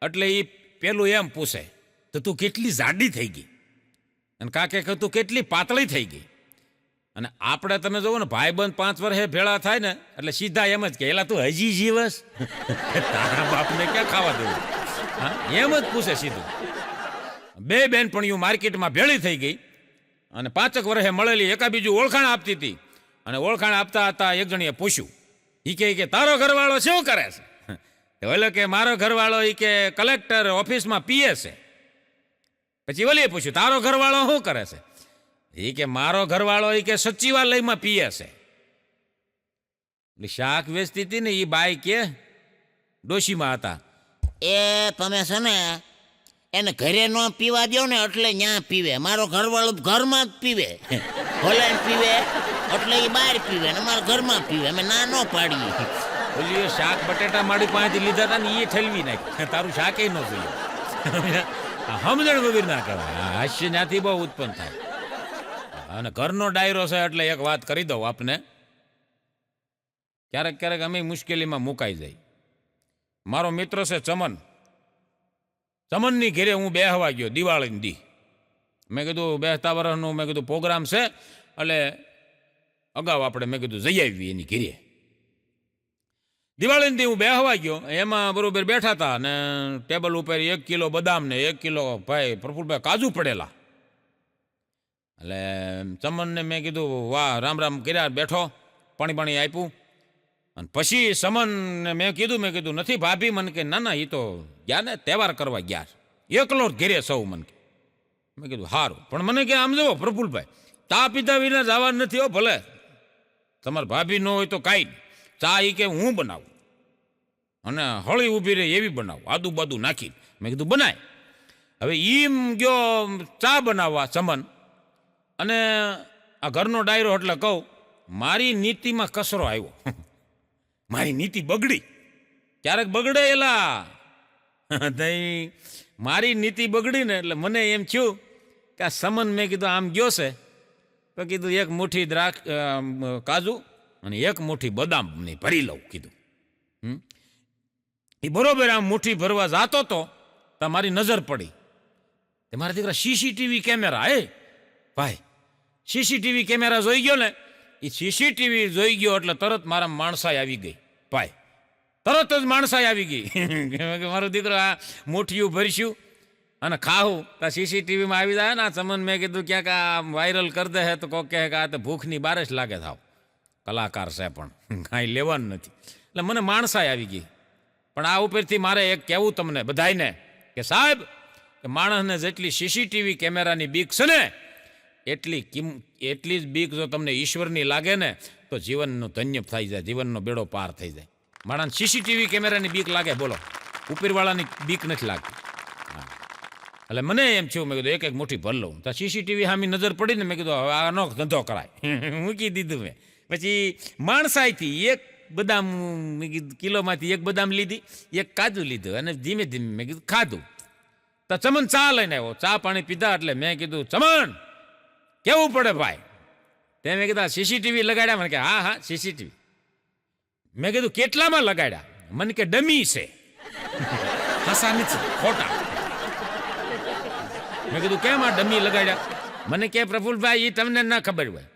[SPEAKER 1] એટલે એ પેલું એમ પૂછે તો તું કેટલી જાડી થઈ ગઈ, અને કાકે કે તું કેટલી પાતળી થઈ ગઈ. અને આપણે તમે જોવો ને ભાઈબંધ 5 વર્ષે ભેળા થાય ને એટલે સીધા એમ જ કે એલા તું હજી જીવસ, તારા બાપને ક્યાં ખાવા દેવું? હા એમ જ પૂછે સીધું. 2 બેનપણીઓ માર્કેટમાં ભેળી થઈ ગઈ અને 5 વર્ષે મળેલી એકાબીજું ઓળખાણ આપતી હતી, અને ઓળખાણ આપતા હતા એક જણીએ પૂછ્યું, એ કે તારો ઘરવાળો શું કરે છે? ઓલો કે મારો ઘરવાળો એ કે કલેક્ટર ઓફિસમાં પીએ છે. પછી ઓલીએ પૂછ્યું તારો ઘરવાળો શું કરે છે? એ કે મારો ઘરવાળો એ કે સચિવાલયમાં પીએ છે. એટલે શાક વેચતી હતી ને એ બાઈ કે ડોશીમાં હતા.
[SPEAKER 2] એ તમે છે ને એને ઘરે ન પીવા દો ને એટલે ન્યા પીવે. મારો ઘરવાળો ઘરમાં જ પીવે, ભલે પીવે એટલે એ બહાર પીવે ને મારા ઘરમાં પીવે. અમે ના ન પાડીએ.
[SPEAKER 1] ઓલી શાક બટેટા મારી પાસેથી લીધા હતા ને એ ઠલવી નાખી, તારું શાક ન જોઈએ. સમજણ વગર ના કહેવાય. હાસ્ય ત્યાંથી બહુ ઉત્પન્ન થાય. અને ઘરનો ડાયરો છે એટલે એક વાત કરી દઉં આપને, ક્યારેક ક્યારેક અમે મુશ્કેલીમાં મુકાઈ જાય. મારો મિત્ર છે ચમન, ચમનની ઘેરે હું બેહવા ગયો દિવાળીની દી. મેં કીધું બેસતા વર્ષનું મેં કીધું પ્રોગ્રામ છે એટલે અગાઉ આપણે મેં કીધું જઈ આવી એની ઘેરે. દિવાળીની દી હું બેહવા ગયો, એમાં બરોબર બેઠા હતા અને ટેબલ ઉપર 1 કિલો બદામ ને 1 કિલો ભાઈ પ્રફુલભાઈ કાજુ પડેલા. એટલે ચમનને મેં કીધું વાહ રામ રામ કર્યા, બેઠો પાણી આપ્યું. અને પછી સમનને મેં કીધું નથી ભાભી? મને કે ના એ તો ગયા ને તહેવાર કરવા ગયા, એકલો ઘેરે સૌ. મને કે મેં કીધું સારું, પણ મને કે આમ જુઓ પ્રફુલભાઈ, ચા પીધા વિના જવાનું નથી હો. ભલે તમારે ભાભી ન હોય તો કાંઈ નહીં, ચા એ કે હું બનાવું અને હળી ઊભી રહે એવી બનાવું, આદુ બાદુ નાખી. મેં કીધું બનાય. હવે એમ ગયો ચા બનાવવા ચમન, અને આ ઘરનો ડાયરો એટલે કહું મારી નીતિમાં કચરો આવ્યો. મારી નીતિ બગડી. ક્યારેક બગડે એલા મારી નીતિ બગડી ને એટલે મને એમ થયું કે આ સમન મેં કીધું આમ ગયો છે તો કીધું 1 મુઠ્ઠી કાજુ અને 1 મુઠ્ઠી બદામ ને ભરી લઉં. કીધું એ બરોબર આમ મુઠ્ઠી ભરવા જાતો તો મારી નજર પડી. તે મારા દીકરા સીસીટીવી કેમેરા, ભાઈ સીસીટીવી કેમેરા જોઈ ગયો ને, એ સીસીટીવી જોઈ ગયો એટલે તરત મારા માણસાઈ આવી ગઈ ભાઈ, તરત જ માણસાઈ આવી ગઈ. મારો દીકરો આ મુઠ્ઠીયું ભરશું અને ખાવું તો સીસીટીવીમાં આવી જાય ને. આ ચમન મેં કીધું ક્યાંક આ વાયરલ કરી દે તો કોક કહે કે આ તો ભૂખની બાર જ લાગે થાવ, કલાકાર છે પણ કાંઈ લેવાનું નથી. એટલે મને માણસાઈ આવી ગઈ. પણ આ ઉપરથી મારે એક કહેવું તમને બધાયને કે સાહેબ કે માણસને જેટલી સીસીટીવી કેમેરાની બીક છે ને એટલી જ બીક જો તમને ઈશ્વરની લાગે ને તો જીવનનું ધન્ય થઈ જાય, જીવનનો બેડો પાર થઈ જાય. માણસ સીસીટીવી કેમેરાની બીક લાગે, બોલો ઉપરવાળાની બીક નથી લાગતી. એટલે મને એમ થયું, મેં કીધું 1 મુઠ્ઠી ભર લઉં. તો સીસીટીવી સામે નજર પડી ને મેં કીધું હવે આનો ધંધો કરાય. મૂકી દીધું મેં. પછી માણસાઈથી 1 બદામ મેં કીધું કિલોમાંથી એક બદામ લીધી, એક કાજુ લીધું અને ધીમે ધીમે મેં કીધું ખાધું. તો ચમન ચા લઈને આવ્યો. ચા પાણી પીધા એટલે મેં કીધું, ચમન કેવું પડે ભાઈ? તે મેં કીધું સીસીટીવી લગાડ્યા? મને કે હા હા સીસીટીવી. મેં કીધું કેટલામાં લગાડ્યા? મને કે ડમી છે. હસા નથી, ખોટા. મેં કીધું કેમ આ ડમી લગાડ્યા? મને કે પ્રફુલભાઈ એ તમને ના ખબર હોય,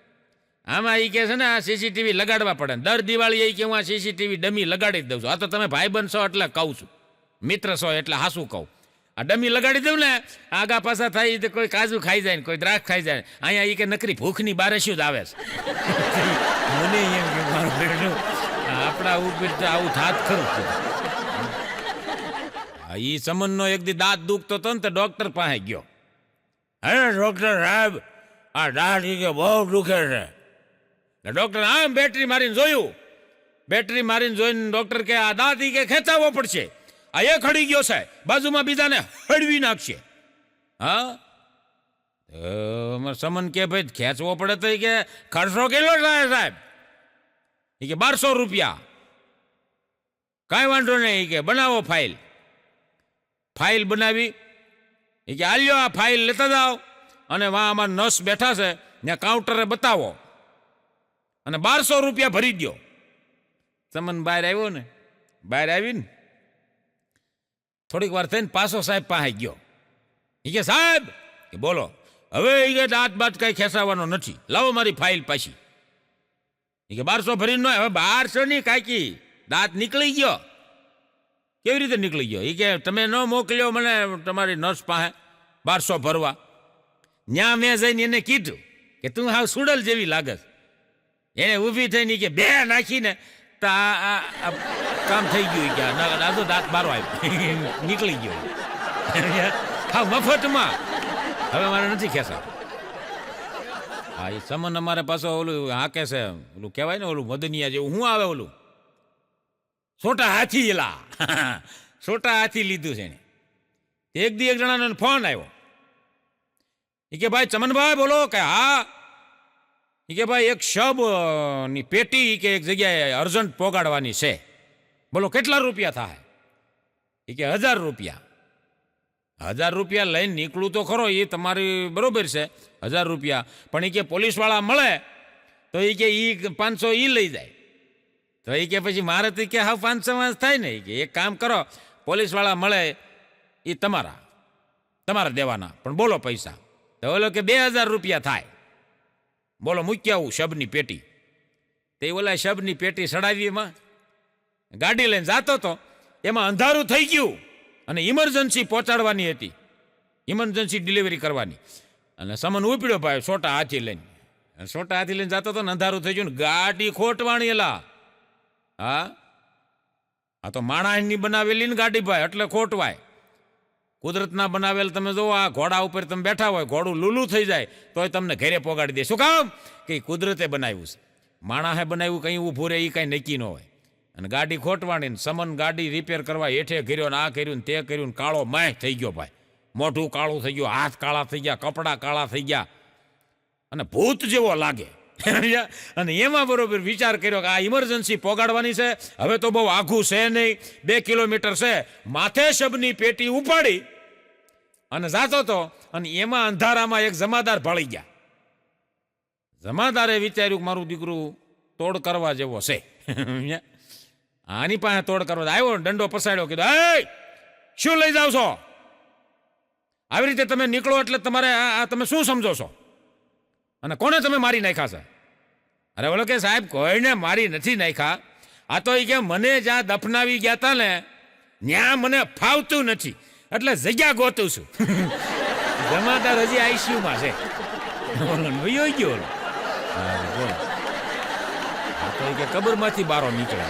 [SPEAKER 1] આમાં એ કે છે ને આ સીસીટીવી લગાડવા પડે. દર દિવાળી એ કે હું આ સીસીટીવી ડમી લગાડી જ દઉં છું. આ તો તમે ભાઈબંધ છો એટલે કહું છું, મિત્ર છો એટલે હાસું કહું. આ ડમી લગાડી દઉં ને આગા પાછા થાય તો કોઈ કાજુ ખાઈ જાય ને કોઈ દ્રાક્ષ ખાઈ જાય. અહીંયા એ કે નકરી ભૂખની બારસ્યું જ આવે છે. મને એમ કે મારું બેટું આપણા ઉપર તો આવું થાત ખરું. એ સમનનો એક દી દાંત દુખતો હતો ને તો ડોક્ટર પાસે ગયો. અરે ડોક્ટર સાહેબ આ દાંત કે બહુ દુખે છે. ડોક્ટર આમ બેટરી મારીને જોયું. બેટરી મારીને જોઈને ડોક્ટર કે આ દાંત કે ખેંચાવવો પડશે. આ એક હળી ગયો છે, બાજુમાં બીજાને હળવી નાખશે. હા સમન કે ભાઈ ખેંચવો પડે તો કે ખર્ચો કેટલો થાય સાહેબ? એ કે 1200 રૂપિયા. કાંઈ વાંધો નહીં કે બનાવો ફાઇલ. ફાઇલ બનાવી એ કે આલ્યો આ ફાઇલ લેતા જાઓ અને વાં અમારા નર્સ બેઠા છે ત્યાં કાઉન્ટરે બતાવો અને 1200 રૂપિયા ભરી દો. ચમન બહાર આવ્યો ને, બહાર આવીને થોડીક વાર થઈને પાછો સાહેબ પાસે ગયો. એ કે સાહેબ કે બોલો. હવે એ કે દાંત બાત કઈ ખેંચાવાનો નથી, લાવો મારી ફાઇલ પાછી. એ કે 1200 ભરીને હવે 1200 ની કાકી દાંત નીકળી ગયો. કેવી રીતે નીકળી ગયો? એ કે તમે ન મોકલ્યો મને તમારી નર્સ પાસે 1200 ભરવા. ત્યાં મેં જઈને એને કીધું કે તું હાવ સુડલ જેવી લાગે. એને ઊભી થઈને કે બે નાખીને તો આ કામ થઈ ગયું. કે દાદો દાંત બારો આવ્યો નીકળી ગયો. હા મફતમાં હવે મારે નથી ખેંચા. હા એ સમન અમારે પાછો ઓલું હાકે છે, ઓલું કહેવાય ને ઓલું મદનિયા જેવું શું આવે ઓલું છોટા હાથી. એલા છોટા હાથી લીધું છે એને. એક દી એક જણાનો ફોન આવ્યો. એ કે ભાઈ ચમનભાઈ બોલો. કે હા. એ કે ભાઈ એક શબની પેટી કે એક જગ્યાએ અર્જન્ટ પોગાડવાની છે, બોલો કેટલા રૂપિયા થાય? એ કે 1000 રૂપિયા. 1000 રૂપિયા લઈને નીકળું તો ખરો, એ તમારી બરોબર છે 1000 રૂપિયા, પણ એ કે પોલીસવાળા મળે તો એ કે 500 એ લઈ જાય. તો એ કે પછી મારે તો કે હા 500 થાય ને. કે એક કામ કરો, પોલીસવાળા મળે એ તમારા દેવાના, પણ બોલો પૈસા. તો બોલો કે 2000 રૂપિયા થાય. બોલો મૂકી આવું શબની પેટી. તે ઓલા શબની પેટી સડાવી એમાં ગાડી લઈને જતો હતો. એમાં અંધારું થઈ ગયું અને ઇમરજન્સી પહોંચાડવાની હતી, ઇમરજન્સી ડિલિવરી કરવાની. અને સમન ઉપડ્યો ભાઈ છોટા હાથી લઈને. છોટા હાથી લઈને જતો હતો ને અંધારું થઈ ગયું ને ગાડી ખોટવાણી. એલા હા આ તો માણસની બનાવેલી ને ગાડી ભાઈ, એટલે ખોટવાય. કુદરતના બનાવેલ તમે જુઓ, આ ઘોડા ઉપર તમે બેઠા હોય, ઘોડું લૂલું થઈ જાય તોય તમને ઘરે પોગાડી દે. શું કામ? કે કુદરતે બનાવ્યું છે. માણસે બનાવ્યું કંઈ ઊભું રહે એ કાંઈ નક્કી ન હોય. અને ગાડી ખોટવાણી. સમન ગાડી રિપેર કરવા હેઠે કર્યો ને આ કર્યું ને તે કર્યું ને કાળો માય થઈ ગયો ભાઈ. મોઢું કાળું થઈ ગયું, હાથ કાળા થઈ ગયા, કપડાં કાળા થઈ ગયા અને ભૂત જેવો લાગે. અને એમાં બરોબર વિચાર કર્યો કે આ ઇમરજન્સી પોગાડવાની છે, હવે તો બહુ આઘું છે નહીં, 2 કિલોમીટર છે. માથે શબની પેટી ઉપાડી અને જાતો તો અને એમાં અંધારામાં એક જમાદાર ભાળી ગયા. જમાદારે વિચાર્યું કે મારું દીકરું તોડ કરવા જેવો છે. આની પાસે તોડ કરવા આવ્યો, દંડો પસાડ્યો, કીધું એ શું લઈ જાવ છો? આવી રીતે તમે નીકળો એટલે તમારે તમે શું સમજો છો? અને કોને તમે મારી નાખ્યા છે? અરે બોલો કે સાહેબ કોઈને મારી નથી નાખ્યા. આ તો એ કે મને જ્યાં દફનાવી ગયા હતા ને ત્યાં મને ફાવતું નથી એટલે જગ્યા ગોતું છું. જમાદાર હજી આઈસીયુમાં છે. વયો ગયો બોલો. આ તો એ કે કબરમાંથી બારો નીકળે.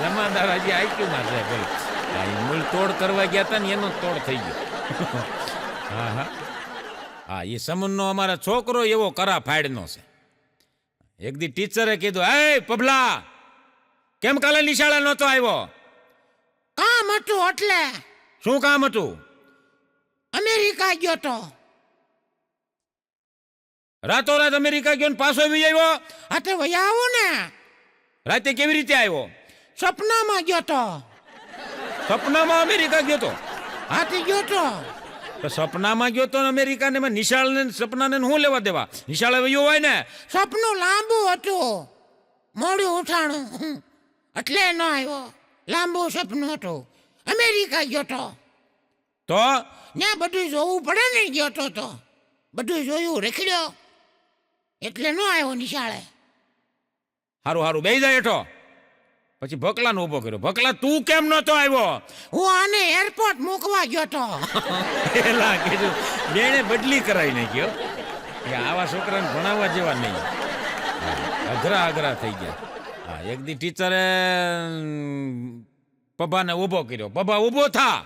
[SPEAKER 1] જમાદાર હજી આઈસીયુમાં છે. બોલો મૂળ તોડ કરવા ગયા હતા ને એનો તોડ થઈ ગયો. હા હા હા એ સમનનો અમારા છોકરો એવો કરા ફાડનો છે. એક દી ટીચરે કીધું, એ પબલા કેમ કાલે નિશાળે નહોતો આવ્યો?
[SPEAKER 3] કામ હતું એટલે.
[SPEAKER 1] શું કામ હતું?
[SPEAKER 3] અમેરિકા ગયો તો.
[SPEAKER 1] રાતોરાત અમેરિકા ગયો ને પાછો આવી આવ્યો?
[SPEAKER 3] હા તે વયા આવો ને.
[SPEAKER 1] રાતે કેવી રીતે આવ્યો?
[SPEAKER 3] સપનામાં ગયો તો.
[SPEAKER 1] સપનામાં અમેરિકા ગયો તો?
[SPEAKER 3] હાથી ગયો તો.
[SPEAKER 1] તો સપનામાં ગયો તો ને અમેરિકા ને નિશાળને સપનાને શું લેવા દેવા? નિશાળે વયો હોય ને.
[SPEAKER 3] સપનું લાંબુ હતું, મોડું ઉઠાણું એટલે ન આવ્યો. લાંબુ સપનું હતું. અમેરિકા ગયો તો.
[SPEAKER 1] તો
[SPEAKER 3] ત્યાં બધું જોવું પડે ને, ગયો તો બધું જોયું, રેખડ્યો એટલે ન આવ્યો નિશાળે.
[SPEAKER 1] હારું હારું બેહી જાય હેઠો. પછી ભકલાને ઊભો કર્યો. ભકલા તું કેમ નતો આવ્યો?
[SPEAKER 3] હું આને એરપોર્ટ મૂકવા ગયો તો.
[SPEAKER 1] એલા કીધું બેને બદલી કરાવી નાખ્યો કે આવા છોકરાને ભણાવવા જેવા નહીં. અઘરા અઘરા થઈ ગયા. હા, એક દી ટીચરે પપ્પાને ઊભો કર્યો. પપ્પા ઊભો થા,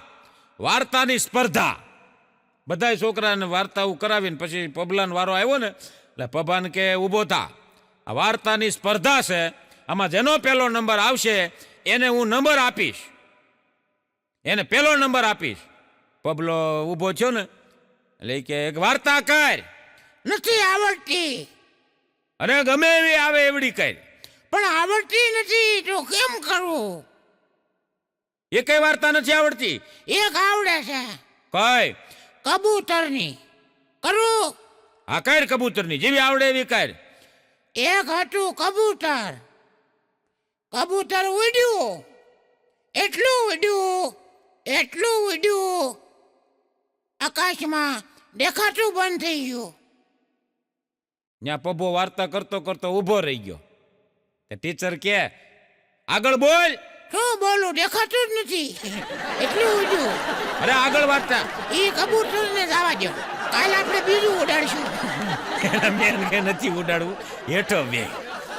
[SPEAKER 1] વાર્તાની સ્પર્ધા. બધાય છોકરાને વાર્તાઓ કરાવીને પછી પબલાનો વારો આવ્યો ને એટલે પપ્પાને કે ઊભો થા, આ વાર્તાની સ્પર્ધા છે, આમાં જેનો પહેલો નંબર આવશે એને હું નંબર આપીશ, એને પહેલો નંબર આપીશ. પબલો ઊભો થયો ને એટલે ઈ કે એક વાર્તા કર.
[SPEAKER 3] નથી આવડતી.
[SPEAKER 1] અને ગમે એવી આવે એવડી કર.
[SPEAKER 3] પણ આવડતી નથી તો કેમ કરું?
[SPEAKER 1] એ કઈ વાર્તા નથી આવડતી?
[SPEAKER 3] એક આવડે છે,
[SPEAKER 1] કઈ?
[SPEAKER 3] કબૂતરની. કરું?
[SPEAKER 1] આ કર કબૂતરની, જેવી આવડે એવી કર.
[SPEAKER 3] એક હતું કબૂતર. કબૂતર ઉડ્યું, એટલું ઉડ્યું, એટલું ઉડ્યું, આકાશમાં દેખાતું બંધ થઈ ગયું.
[SPEAKER 1] ત્યાં પબ્બો વાર્તા કરતો કરતો ઊભો રહી ગયો. તે ટીચર કે આગળ બોલ.
[SPEAKER 3] શું બોલું? દેખાતું જ નથી, એટલું ઉડ્યું.
[SPEAKER 1] અરે આગળ વાર્તા.
[SPEAKER 3] એ કબૂતરને જવા દો, કાલે આપણે બીજું ઉડાડશું.
[SPEAKER 1] મેન કે નથી ઉડાડવું, હેઠો બે.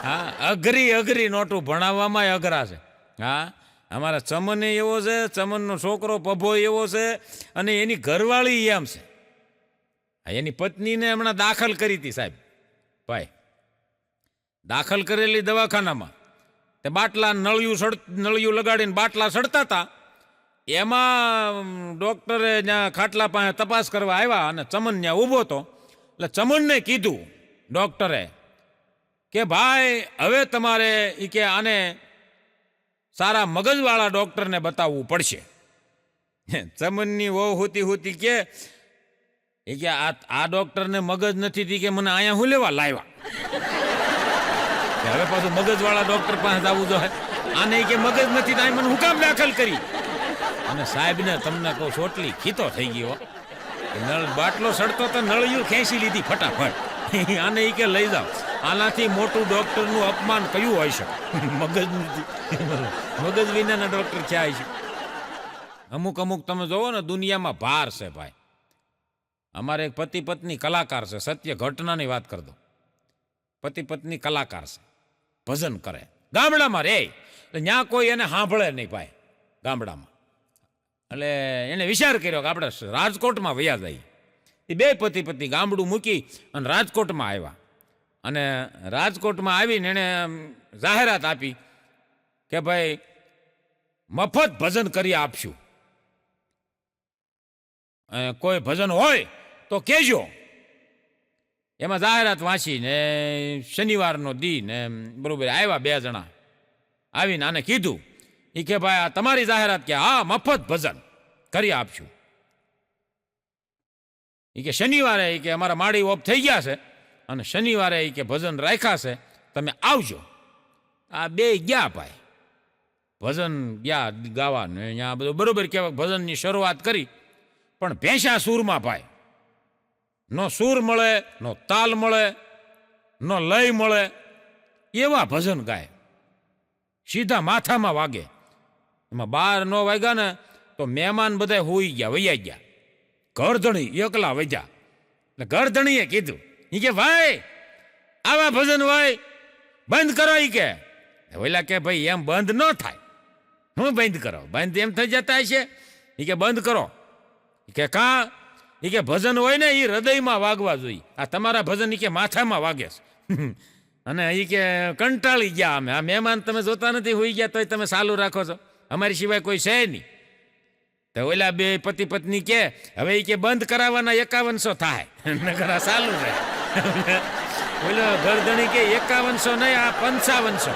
[SPEAKER 1] હા, અઘરી અઘરી નોટું ભણાવવામાં અઘરા છે. હા, અમારા ચમન એવો છે, ચમનનો છોકરો પભો એવો છે, અને એની ઘરવાળી એમ છે. એની પત્નીને હમણાં દાખલ કરી હતી સાહેબ ભાઈ, દાખલ કરેલી દવાખાનામાં. તે બાટલા નળિયું લગાડીને બાટલા સડતા હતા. એમાં ડૉક્ટરે ત્યાં ખાટલા પાસે તપાસ કરવા આવ્યા અને ચમન ત્યાં ઊભો હતો. એટલે ચમનને કીધું ડૉક્ટરે કે ભાઈ હવે તમારે એ કે આને સારા મગજવાળા ડૉક્ટરને બતાવવું પડશે. ચમનની વહુ હોતી કે એ કે આ ડૉક્ટરને મગજ નથી થી કે મને અહીંયા હું લેવા લાવ્યા. હવે પાછું મગજવાળા ડૉક્ટર પાસે જવું જોઈએ. આને કે મગજ નથી તો અહીં મને હું કામ દાખલ કરી? અને સાહેબને તમને કહું ચોટલી ખીતો થઈ ગયો. નળ બાટલો સડતો તો નળિયું ખેંચી લીધી ફટાફટ. આને ઈ કે લઈ જાઓ. આનાથી મોટું ડૉક્ટરનું અપમાન કયું હોય છે? મગજ નથી, મગજ વિનાના ડૉક્ટર ક્યાં છે? અમુક તમે જોવો ને દુનિયામાં ભાર છે ભાઈ. અમારે એક પતિ પત્ની કલાકાર છે, સત્ય ઘટનાની વાત કરી દો. પતિ પત્ની કલાકાર છે, ભજન કરે, ગામડામાં રે. ત્યાં કોઈ એને સાંભળે નહીં ભાઈ ગામડામાં. એટલે એને વિચાર કર્યો કે આપણે રાજકોટમાં વયા જઈએ. એ બે પતિ પત્ની ગામડું મૂકી અને રાજકોટમાં આવ્યા. અને રાજકોટમાં આવીને એણે જાહેરાત આપી કે ભાઈ મફત ભજન કરી આપશું, કોઈ ભજન હોય તો કહેજો. એમાં જાહેરાત વાંચીને શનિવારનો દી ને બરોબર આવ્યા બે જણા. આવીને આને કીધું એ કે ભાઈ આ તમારી જાહેરાત કે હા મફત ભજન કરી આપશું. એ કે શનિવારે એ કે અમારા માળી ઓફ થઈ ગયા છે અને શનિવારે એ કે ભજન રાખ્યા છે, તમે આવજો. આ બે ગયા ભાઈ, ભજન ગયા ગાવા ને અહીંયા બધું બરોબર કહેવાય ભજનની શરૂઆત કરી. પણ ભેંસા સૂરમાં ભાઈ, નો સૂર મળે, નો તાલ મળે, નો લય મળે, એવા ભજન ગાય. સીધા માથામાં વાગે. એમાં 12 નો વાગ્યા ને તો મહેમાન બધા હોઈ ગયા, વૈયા ગયા. ઘરધણી એકલા વૈજા. એટલે ઘરધણીએ કીધું એ કે ભાઈ આવા ભજન હોય બંધ કરો. એ કે ઓલા કે ભાઈ એમ બંધ ન થાય. હું બંધ કરો? બંધ એમ થઈ જતા હશે. એ કે બંધ કરો. કે કાં? એ કે ભજન હોય ને એ હૃદયમાં વાગવા જોઈએ. આ તમારા ભજન એ કે માથામાં વાગે છે. અને એ કે કંટાળી ગયા અમે. આ મહેમાન તમે જોતા નથી હોઈ ગયા તોય તમે ચાલુ રાખો છો, અમારી સિવાય કોઈ છે નહીં. તો ઓલા બે પતિ પત્ની કે હવે એ કે બંધ કરાવવાના 5100 થાય, નકર આ ચાલુ રહે. ઓલો ઘરધણી કે 5100 નહીં, આ 5500.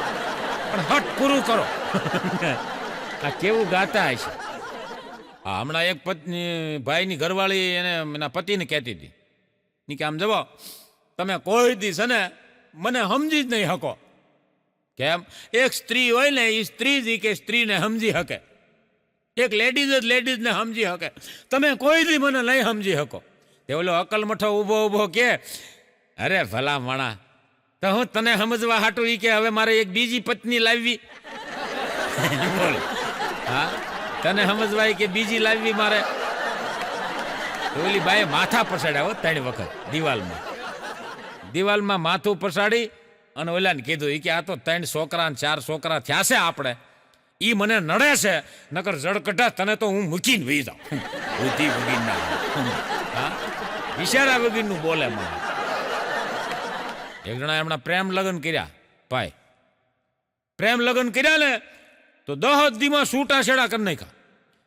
[SPEAKER 1] પણ હટ પૂરું કરો. આ કેવું ગાતા હશે. હા, હમણાં એક પત્ની ભાઈની ઘરવાળી એને એના પતિને કહેતી હતી ની કે આમ જવો તમે કોઈ દિવસ ને મને સમજી જ નહીં શકો. કેમ? એક સ્ત્રી હોય ને એ સ્ત્રી જ કે સ્ત્રીને સમજી શકે, એક લેડીઝ જ લેડીઝને સમજી શકે. તમે કોઈ દી મને નહીં સમજી શકો. તે ઓલો અકલમઠો ઊભો ઊભો કે અરે ભલા માણા, તો હું તને સમજવા હાટું ઈ કે હવે મારે એક બીજી પત્ની લાવવી. બોલ, હા, તને સમજવા કે બીજી લાવવી મારે. તો ઓલી બાએ માથા પસાડ્યા 3 વખત દિવાલમાં માથું પસાડી અને ઓલાને કીધું ઈ કે આ તો 3 છોકરા ને 4 છોકરા થયા છે આપણે, ઈ મને નડે છે, નકર જડકઢા તને તો હું મૂકીને વહી જાઉં. બુદ્ધિ વગીરના, હા, ઈશારા વગીરનું બોલે મને. એક જણા એમના પ્રેમ લગ્ન કર્યા ભાઈ, પ્રેમ લગ્ન કર્યા ને તો 10 દીમાં છૂટાછેડા કરી નાખ્યા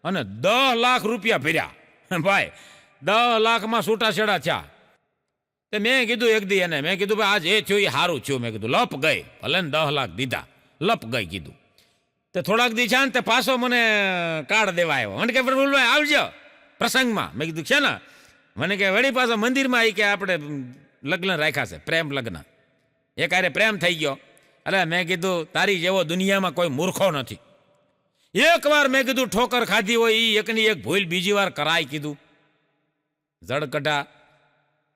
[SPEAKER 1] અને 10 લાખ રૂપિયા ભર્યા ભાઈ. 10 લાખમાં છૂટાછેડા થયા. તે મેં કીધું એક દી એને, મેં કીધું ભાઈ આજ એ થયું એ સારું થયું. મેં કીધું લપ ગઈ, ભલે ને 10 લાખ દીધા, લપ ગઈ કીધું. તે થોડાક દી છે ને તે પાછો મને કાર્ડ દેવા આવ્યો. મને કે પ્રફુલભાઈ આવજો પ્રસંગમાં. મેં કીધું છે ને? મને કે વળી પાછો મંદિરમાં આવી કે આપણે લગ્ન રાખ્યા છે, પ્રેમ લગ્ન. એક આરે પ્રેમ થઈ ગયો. અરે મેં કીધું તારી જેવો દુનિયામાં કોઈ મૂર્ખો નથી. એક વાર મેં કીધું ઠોકર ખાધી હોય એ એકની એક ભૂલ બીજી વાર કરાય કીધું. જડકઢા.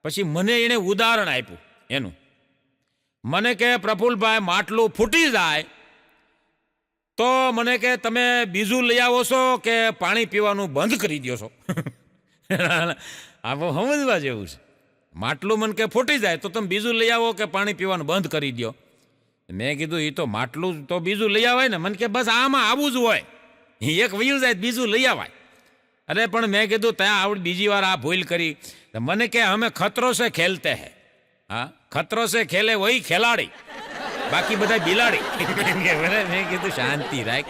[SPEAKER 1] પછી મને એને ઉદાહરણ આપ્યું એનું. મને કે પ્રફુલભાઈ માટલું ફૂટી જાય તો મને કે તમે બીજું લઈ આવો છો કે પાણી પીવાનું બંધ કરી દો છો. આ સમજવા જેવું છે. માટલું મને કે ફૂટી જાય તો તમે બીજું લઈ આવો કે પાણી પીવાનું બંધ કરી દો. મેં કીધું એ તો માટલું તો બીજું લઈ આવાય ને. મને કે બસ આમાં આવું જ હોય, એક વયું જાય બીજું લઈ આવાય. અરે પણ મેં કીધું ત્યાં આવડી બીજી વાર આ ભૂલ કરી. મને કે હમે ખતરો સે ખેલતે હૈ. હા, ખતરો સે ખેલે વહી ખેલાડી, બાકી બધા બિલાડી. મેં કીધું શાંતિ રાખ,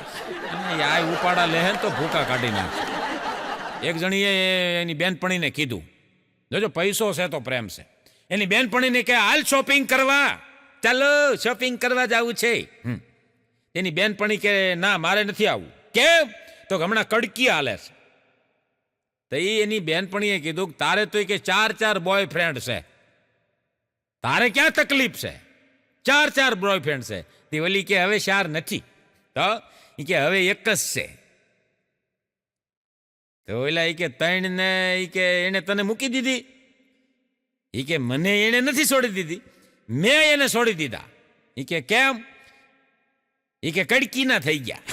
[SPEAKER 1] આ ઉપાડા લે તો ભૂકા કાઢી નાખે. એક જણીએ એની બેનપણીને કીધું, જોજો પૈસો છે તો પ્રેમ છે. એની બેનપણીને કે હાલ શોપિંગ કરવા, ચાલો શોપિંગ કરવા જવું છે. એની બેનપણી કે ના મારે નથી આવવું. કેમ? તો હમણાં કડકી હાલે છે. તો એની બેનપણીએ કીધું તારે તો કે 4 બોયફ્રેન્ડ છે, તારે ક્યાં તકલીફ છે? 4 બોયફ્રેન્ડ છે. તે ઓલી કે હવે 4 નથી, તો એ કે હવે એક જ છે. તો ઓલા કે 3 ને કે એને તને મૂકી દીધી. એ કે મને એને નથી છોડી દીધી, મેં એને છોડી દીધા. એ કે કેમ? એ કે કડકીના થઈ ગયા.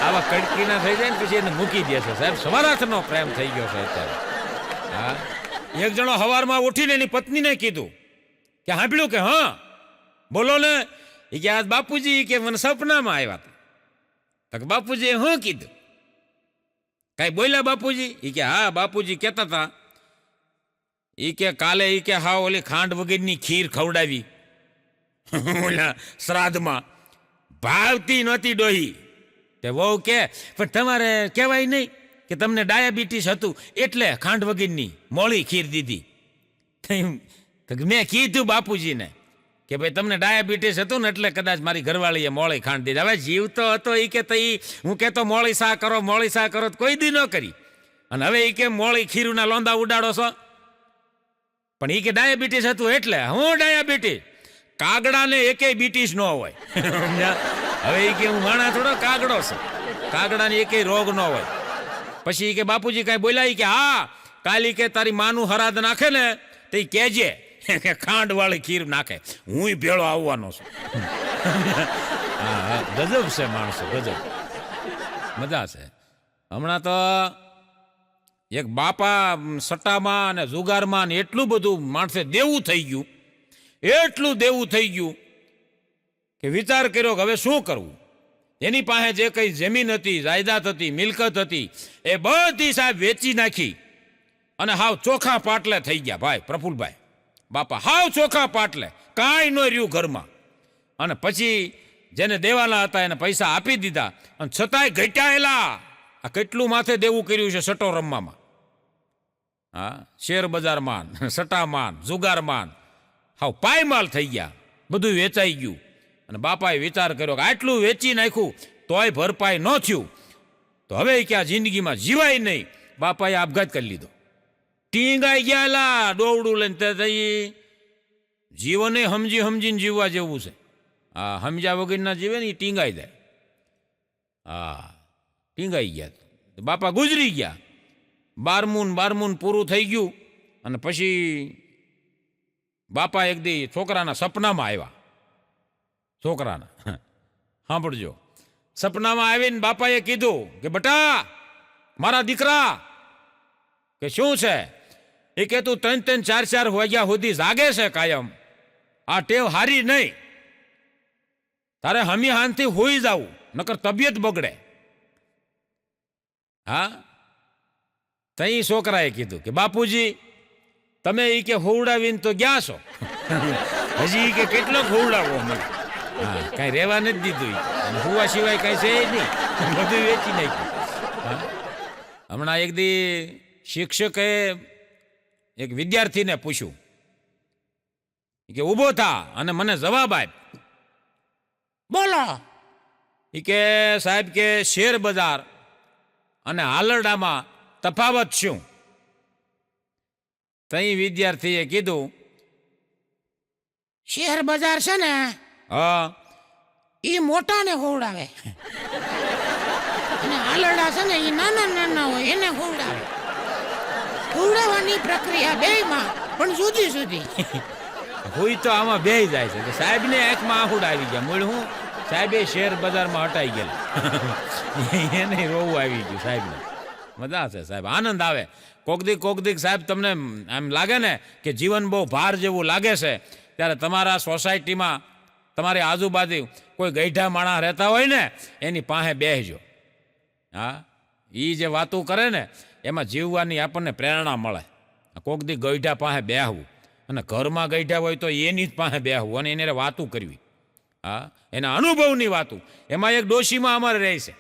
[SPEAKER 1] આવા કડકીના થઈ જાય ને પછી એને મૂકી દે છે. સાહેબ સવારાથનો પ્રેમ થઈ ગયો છે અત્યારે. હા, એક જણો સવારમાં ઉઠીને એની પત્નીને કીધું કે સાંભળ્યું કે હા બોલો ને. એ કે આજ બાપુજી કે મને સપનામાં આવ્યા હતા. તો બાપુજીએ શું કીધું? કઈ બોલ્યા બાપુજી? એ કે હા બાપુજી કહેતા હતા એ કે કાલે એ કે હા ઓલી ખાંડ વગેરેની ખીર ખવડાવી ઓલા શ્રાદ્ધમાં, ભાવતી નહોતી ડોહી. તે વહુ કે પણ તમારે કહેવાય નહીં કે તમને ડાયાબિટીસ હતું એટલે ખાંડ વગેરેની મોળી ખીર દીધી. મેં કીધું બાપુજીને કે ભાઈ તમને ડાયાબિટીસ હતું ને એટલે કદાચ મારી ઘરવાળીએ મોળી ખાંડ દીધી. હવે જીવતો હતો એ કે તો હું કહેતો મોળી શા કરો મોળી શા કરો કોઈ દી ન કરી. અને હવે એ કે મોળી ખીરુના લોંદા ઉડાડો છો. પણ એ કે ડાયાબિટીસ હતું એટલે. હું ડાયાબિટીસ? કાગડાને એકેય બીટીસ ન હોય. હવે એ કે હું માણા થોડો કાગડો છે, કાગડાને એકેય રોગ ન હોય. પછી એ કે બાપુજી કાંઈ બોલ્યા? કે હા કાલી કે તારી માનું હરાદ નાખે ને તો એ કહેજે કે ખાંડ વાળી ખીર નાખે, હું ભેળો આવવાનો છું. હા, ગજબ છે માણસો, ગજબ મજા છે. હમણાં તો એક બાપા સટ્ટામાં અને જુગારમાં ને એટલું બધું માણસે દેવું થઈ ગયું, એટલું દેવું થઈ ગયું કે વિચાર કર્યો કે હવે શું કરવું. એની પાસે જે કંઈ જમીન હતી, જાયદાદ હતી, મિલકત હતી એ બધી સાહેબ વેચી નાખી અને હાવ ચોખા પાટલે થઈ ગયા. ભાઈ પ્રફુલભાઈ બાપા હાવ ચોખા પાટલે, કાંઈ ન રહ્યું ઘરમાં. અને પછી જેને દેવાના હતા એને પૈસા આપી દીધા અને છતાંય ઘટાયેલા. આ કેટલું માથે દેવું કર્યું છે સટ્ટો રમવામાં. હા, શેર બજારમાં, સટ્ટામાં, જુગારમાં હાવ પાયમાલ થઈ ગયા. બધું વેચાઈ ગયું. અને બાપાએ વિચાર કર્યો કે આટલું વેચી નાખ્યું તોય ભરપાઈ ન થયું તો હવે કે આ જિંદગીમાં જીવાય નહીં. બાપાએ આપઘાત કરી લીધો. ટીંગાઈ ગયા લા દોવડું લઈને તે જીવને સમજીને જીવવા જેવું છે. હા, સમજ્યા વગરના જીવે ને એ ટીંગાઈ જાય. હા, ટીંગાઈ ગયા. બાપા ગુજરી ગયા. 12મું પૂરું થઈ ગયું અને પછી બાપા એક દી છોકરાના સપનામાં આવ્યા. છોકરાના સાંભળજો, સપનામાં આવીને બાપાએ કીધું કે બટા મારા દીકરા કે શું છે? એ કે તું 3-3, 4-4 વાગ્યા સુધી જાગે છે કાયમ. આ ટેવ હારી નહીં. તારે હમી હાનથી હોઈ જાવું, નકર તબિયત બગડે. હા, તઈ છોકરાએ કીધું કે બાપુજી તમે એ કે હોવડાવીને તો ગયા છો, હજી કે કેટલોક હોવડાવો મને. હા, કાંઈ રહેવા નથી દીધું. અને હુવા સિવાય કાંઈ છે નહીં, બધું વેચી નાખ્યું. હમણાં એક દી શિક્ષકે એક વિદ્યાર્થીને પૂછ્યું કે ઊભો થા અને મને જવાબ આપ.
[SPEAKER 3] બોલો.
[SPEAKER 1] એ કે સાહેબ કે શેર બજાર અને હાલરડામાં તફાવત શું? તઈ વિદ્યાર્થીએ કીધું
[SPEAKER 3] શેર બજાર છે ને
[SPEAKER 1] હા
[SPEAKER 3] એ મોટાને ખવડાવે અને હાલરડા છે ને એ નાના હોય એને ખવડાવે. ખવડાવવાની પ્રક્રિયા બેયમાં પણ જુદી જુદી.
[SPEAKER 1] હોય તો આમાં બેહી જાય છે. સાહેબને આંખમાં આહુડ આવી ગયા. મૂળ હું સાહેબે શેર બજારમાં હટાઈ ગયેલા. એને રોવું આવી ગયું સાહેબને. મજા છે સાહેબ, આનંદ આવે. કોક દીક સાહેબ તમને એમ લાગે ને કે જીવન બહુ ભાર જેવું લાગે છે, ત્યારે તમારા સોસાયટીમાં તમારી આજુબાજુ કોઈ ગઈઢા માણસ રહેતા હોય ને એની પાસે બેસજો. હા, એ જે વાતો કરે ને એમાં જીવવાની આપણને પ્રેરણા મળે. કોક દી ગઈઢા પાસે બેહવું, અને ઘરમાં ગઈઢા હોય તો એની જ પાસે બેહવું અને એને વાતું કરવી. હા, એના અનુભવની વાતું. એમાં એક ડોશીમાં અમારે રહે છે.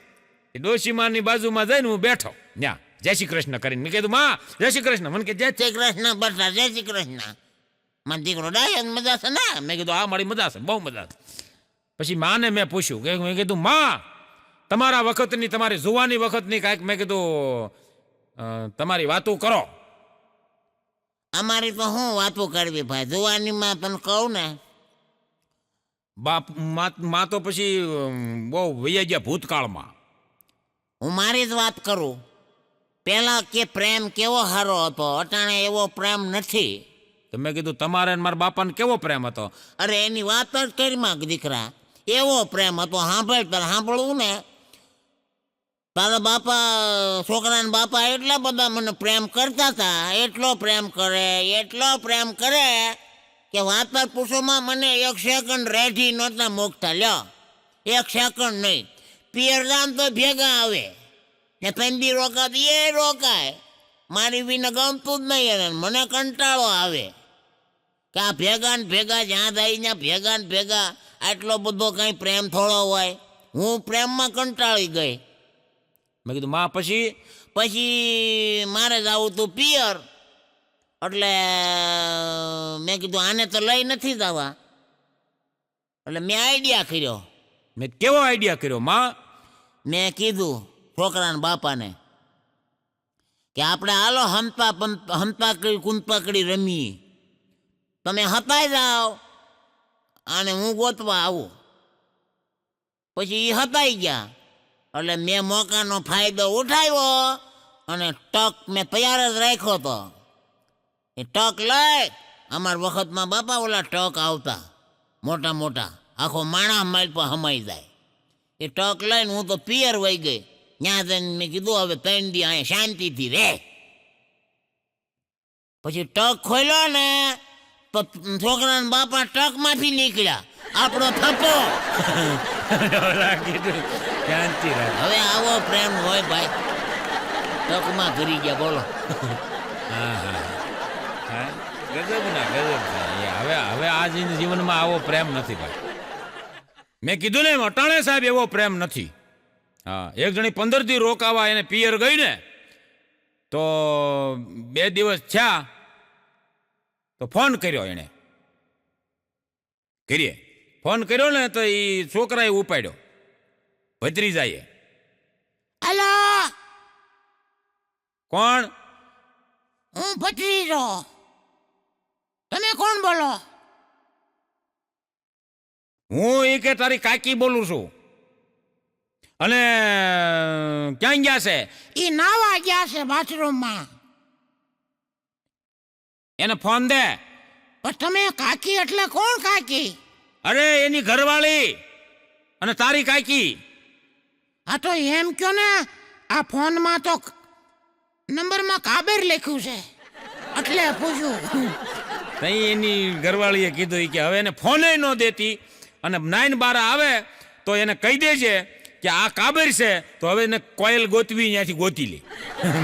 [SPEAKER 1] એ ડોશીમાની બાજુમાં જઈને હું બેઠો ત્યાં જય શ્રી કૃષ્ણ કરીને. મેં કીધું માં જય શ્રી કૃષ્ણ. મને કે જય
[SPEAKER 2] જય શ્રી કૃષ્ણ બટા, જય શ્રી કૃષ્ણ. મારો દીકરો ડાયો મજા છે ને?
[SPEAKER 1] મેં કીધું આ મારી મજા છે, બહુ મજા છે. પછી માને મેં પૂછ્યું કે મેં કીધું માં તમારા વખતની, તમારી જુવાની વખતની કાંઈક મેં કીધું તમારી વાતું કરો.
[SPEAKER 2] અમારી તો શું વાતો કરવી ભાઈ, જુવાનીમાં તને કહું ને.
[SPEAKER 1] બાપ માં તો પછી બહુ વૈયા ગયા ભૂતકાળમાં.
[SPEAKER 2] હું મારી જ વાત કરું. પેલા કે પ્રેમ કેવો સારો હતો, અટાણે એવો પ્રેમ નથી.
[SPEAKER 1] તો મેં કીધું તમારે ને મારા બાપાને કેવો પ્રેમ હતો?
[SPEAKER 2] અરે એની વાત જ કરી માં દીકરા, એવો પ્રેમ હતો. સાંભળવું ને, તારા બાપા, છોકરાના બાપા એટલા બધા મને પ્રેમ કરતા હતા, એટલો પ્રેમ કરે કે વાત જ પૂછોમાં. મને 1 સેકન્ડ રેઢી નહોતા મોકતા. લ્યો, 1 સેકન્ડ નહીં. પિયરદાન તો ભેગા આવે ને, પેન્ડી રોકાય. મારી વિને ગમતું જ નહીં એને. મને કંટાળો આવે કે આ ભેગા ને ભેગા જ્યાં થાય ત્યાં ભેગા ને ભેગા. આટલો બધો કાંઈ પ્રેમ થોડો હોય. હું પ્રેમમાં કંટાળી ગઈ.
[SPEAKER 1] મેં કીધું માં પછી
[SPEAKER 2] મારે જવું તું પિયર. એટલે મેં કીધું આને તો લઈ નથી જવા. એટલે મેં આઈડિયા કર્યો.
[SPEAKER 1] મેં કેવો આઈડિયા કર્યો માં?
[SPEAKER 2] મેં કીધું છોકરાના બાપાને કે આપણે હાલો હંતાકડી કુંતાકડી રમીએ. તમે હતાઈ જાઓ અને હું ગોતવા આવું. પછી એ હતાઈ ગયા. એટલે મેં મોકાનો ફાયદો ઉઠાવ્યો અને ટક મેં તૈયાર જ રાખ્યો હતો. એ ટક લઈ, અમારા વખતમાં બાપા ઓલા ટક આવતા મોટા મોટા, આખો માણસ માઇલ પર હમાઈ જાય. એ ટક લઈને હું તો પિયર વહી ગઈ. ત્યાં જઈને મેં કીધું હવે 3 દી અહીંયા શાંતિથી રે. પછી ટક ખોલ્યો ને તો છોકરાના બાપા ટકમાંથી નીકળ્યા. આપણો થપ્પો. હવે આવો પ્રેમ હોય ભાઈ, ટકમાં ઘરી ગયા. બોલો.
[SPEAKER 1] ગજબ ના ગજબ. હવે આ જીવનમાં આવો પ્રેમ નથી ભાઈ. મેં કીધું ને અટાણે સાહેબ એવો પ્રેમ નથી. હા, એક જણી 15 દી રોકાવા એને પિયર ગઈ ને, તો 2 દિવસ થયા તો ફોન કર્યો એને. ફોન કર્યો ને તો એ છોકરાએ ઉપાડ્યો, ભત્રીજાએ.
[SPEAKER 3] હલો,
[SPEAKER 1] કોણ?
[SPEAKER 3] હું ભત્રીજો. તમે કોણ બોલો?
[SPEAKER 1] હું એ કે તારી કાકી બોલું છું. અને ક્યાં ગયા છે?
[SPEAKER 3] ઈ નાવા ગયા છે બાથરૂમમાં.
[SPEAKER 1] એને ફોન દે.
[SPEAKER 3] પણ તમે કાકી એટલે કોણ કાકી?
[SPEAKER 1] અરે એની ઘરવાળી અને તારી કાકી.
[SPEAKER 3] આ તો એમ કયો ને, આ ફોનમાં તો નંબરમાં કાબેર લખ્યું છે એટલે પૂછ્યું.
[SPEAKER 1] તઈ એની ઘરવાળીએ કીધું ઈ કે હવે એને ફોને ન દેતી અને 9-12 આવે તો એને કહી દેજે કે આ કાબર છે, તો હવે એને કોયલ ગોતવી ત્યાંથી ગોતી લે.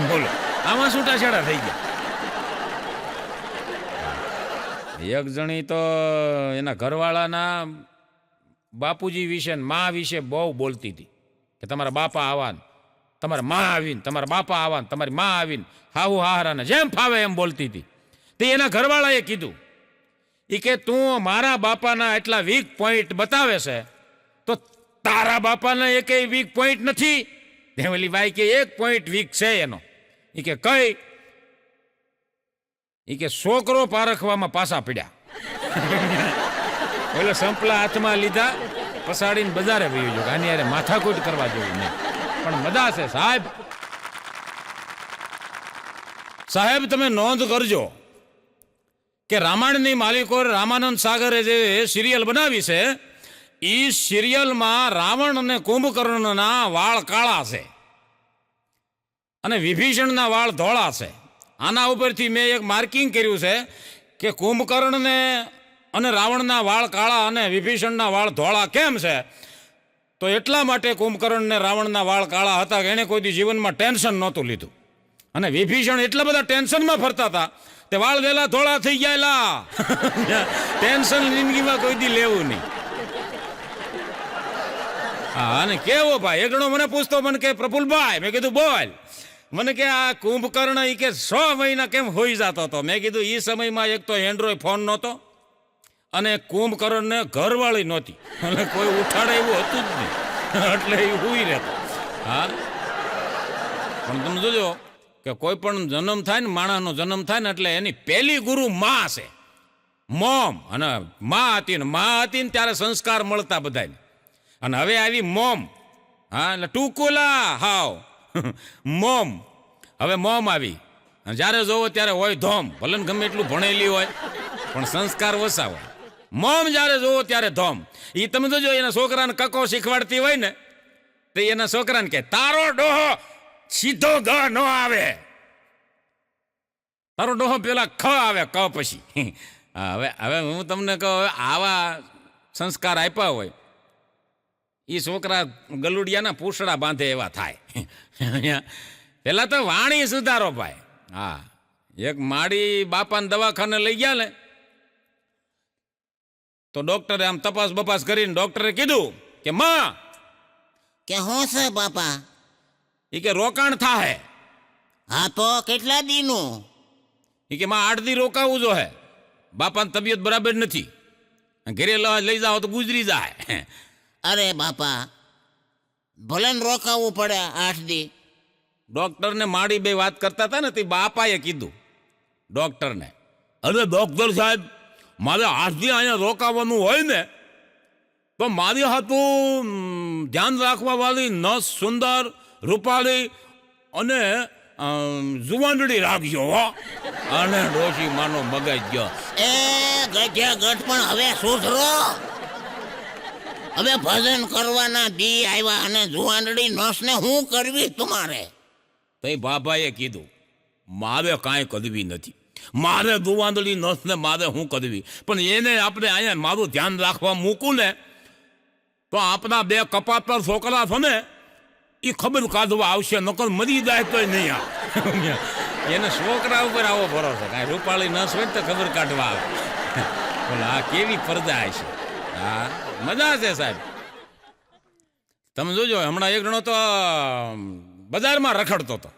[SPEAKER 1] બોલો, આમાં છૂટાછેડા થઈ ગયા. એક જણી તો એના ઘરવાળાના બાપુજી વિશે ને મા વિશે બહુ બોલતી હતી કે તમારા બાપા આવાન, તમારા મા આવીને, તમારા બાપા આવાન, તમારી મા આવીને, હાહુ હાહરાને જેમ ફાવે એમ બોલતી હતી. તે એના ઘરવાળાએ કીધું એ કે તું મારા બાપાના એટલા વીક પોઈન્ટ બતાવે છે તો તારા બાપાના એકેય વીક પોઈન્ટ નથી. ઓલી બાઈ કે એક પોઈન્ટ વીક છે એનો. એ કે કઈ? એ કે છોકરો પારખવામાં પાછા પડ્યા. ઓલો સંપલા હાથમાં લીધા, પસાડીને બજારે વહી ગયો. આની યારે માથાકૂટ કરવા જેવું નહીં. પણ મજા છે સાહેબ. સાહેબ તમે નોંધ કરજો કે રામાયણની માલિકો રામાનંદ સાગરે જે સિરિયલ બનાવી છે એ સિરિયલમાં રાવણ અને કુંભકર્ણના વાળ કાળા છે અને વિભીષણના વાળ ધોળા છે. આના ઉપરથી મેં એક માર્કિંગ કર્યું છે કે કુંભકર્ણને અને રાવણના વાળ કાળા અને વિભીષણના વાળ ધોળા કેમ છે? તો એટલા માટે કુંભકર્ણને રાવણના વાળ કાળા હતા કે એણે કોઈ દી જીવનમાં ટેન્શન નહોતું લીધું. અને વિભીષણ એટલા બધા ટેન્શનમાં ફરતા હતા તે વાળ વેલા ધોળા થઈ ગયેલા. ટેન્શન જિંદગીમાં કોઈ દી લેવું નહીં. હા, અને કેવો ભાઈ એકડો મને પૂછતો, મને કે પ્રફુલભાઈ, મેં કીધું બોલ. મને કે આ કુંભકર્ણ ઈ કે 6 મહિના કેમ હોઈ જતો હતો? મેં કીધું એ સમયમાં એક તો એન્ડ્રોઈડ ફોન નહોતો અને કુંભકર્ણને ઘરવાળી નહોતી એટલે કોઈ ઉઠાડે એવું હતું જ નહીં, એટલે એ હુઈ રહેતો. હા, પણ તમે જોજો કે કોઈ પણ જન્મ થાય ને, માણસનો જન્મ થાય ને એટલે એની પહેલી ગુરુ માં છે, મોમ. અને માં હતી ને ત્યારે સંસ્કાર મળતા બધાને. અને હવે આવી મોમ. હા, એટલે ટૂંકુલા હાવ મોમ. હવે મોમ આવી અને જ્યારે જોવો ત્યારે હોય ધોમ. ભલે ગમે એટલું ભણેલી હોય પણ સંસ્કાર ઓછા હોય. મોમ જ્યારે જોવો ત્યારે ધોમ. એ તમે જોજો એના છોકરાને કકો શીખવાડતી હોય ને તો એના છોકરાને કે તારો ડોહો સીધો ગ ન આવે, તારો ડોહો પેલા ખ આવે, ક પછી. હવે હું તમને કહું, આવા સંસ્કાર આપ્યા હોય એ છોકરા ગલુડિયાના પૂછડા બાંધે એવા થાય. પેલા તો વાણી સુધારો ભાઈ. હા, એક માડી બાપાને દવાખાને લઈ ગયા ને તો ડોક્ટરે આમ તપાસ બપાસ કરીને ડોક્ટરે કીધું કે માં
[SPEAKER 2] કે હું છે બાપા?
[SPEAKER 1] એ કે રોકાણ થાય.
[SPEAKER 2] હા, તો કેટલા દીનું?
[SPEAKER 1] એ કે માં 8 દી રોકાવું જો હે, બાપાની તબિયત બરાબર નથી, ઘરે લઈ જાઓ તો ગુજરી જાય.
[SPEAKER 2] અરે બાપા, ભલે ને રોકાવું પડે 8 દી.
[SPEAKER 1] ડોક્ટરને માડી બે વાત કરતા હતા ને તે બાપાએ કીધું ડોક્ટરને, અરે ડોક્ટર સાહેબ, મારે 8 દી અહીંયા રોકાવાનું હોય ને તો મારી હાથું ધ્યાન રાખવા વાળી નસ સુંદર રૂપાળી અને જુવાનડી રાખજો હો. અને ડોશી માનો મગજ ગયો.
[SPEAKER 2] એ ગઢ્યા ગઢ, પણ હવે સુધરો. હવે ભજન કરવાના દી આવ્યા અને જુવાનડી નસને શું કરવી તમારે?
[SPEAKER 1] તઈ બાબાએ કીધું મારે કાંઈ કરવી નથી, મારે જુવાનડી નસને મારે શું કરવી, પણ એને આપણે અહીંયા મારું ધ્યાન રાખવા મૂકું ને તો આપણા 2 કપાત પર છોકરા છે ને એ ખબર કાઢવા આવશે, નકર મરી જાય તો નહીં આવે. એને છોકરા ઉપર આવો ભરોસો, કાંઈ રૂપાળી નસ હોય તો ખબર કાઢવા આવે. બોલો, આ કેવી પરદા છે. હા, મજા છે સાહેબ. તમે જોજો, હમણાં એક જણો તો બજારમાં રખડતો હતો.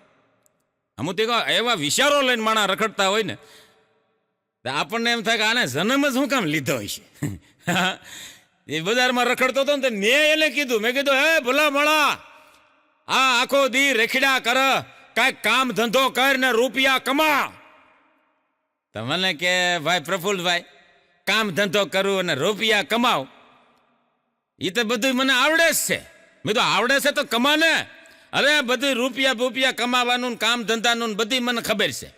[SPEAKER 1] અમુક એવા વિચારો લઈને માણસ રખડતા હોય ને આપણને એમ થાય કે આને જન્મ જ શું કામ લીધો હોય છે. એ બજારમાં રખડતો હતો ને તો મેં એને કીધું, મેં કીધું હે ભલા મળા, આ આખો દી રેખડા કર, કાંઈક કામ ધંધો કર ને રૂપિયા કમા. તો મને કે ભાઈ પ્રફુલ્લભાઈ, કામ ધંધો કરું અને રૂપિયા કમાવ, એ તો બધું મને આવડે જ છે. મેં તો આવડે છે તો કમા ને. અરે બધું રૂપિયા કમાવાનું કામ ધંધાનું બધી મને ખબર છે.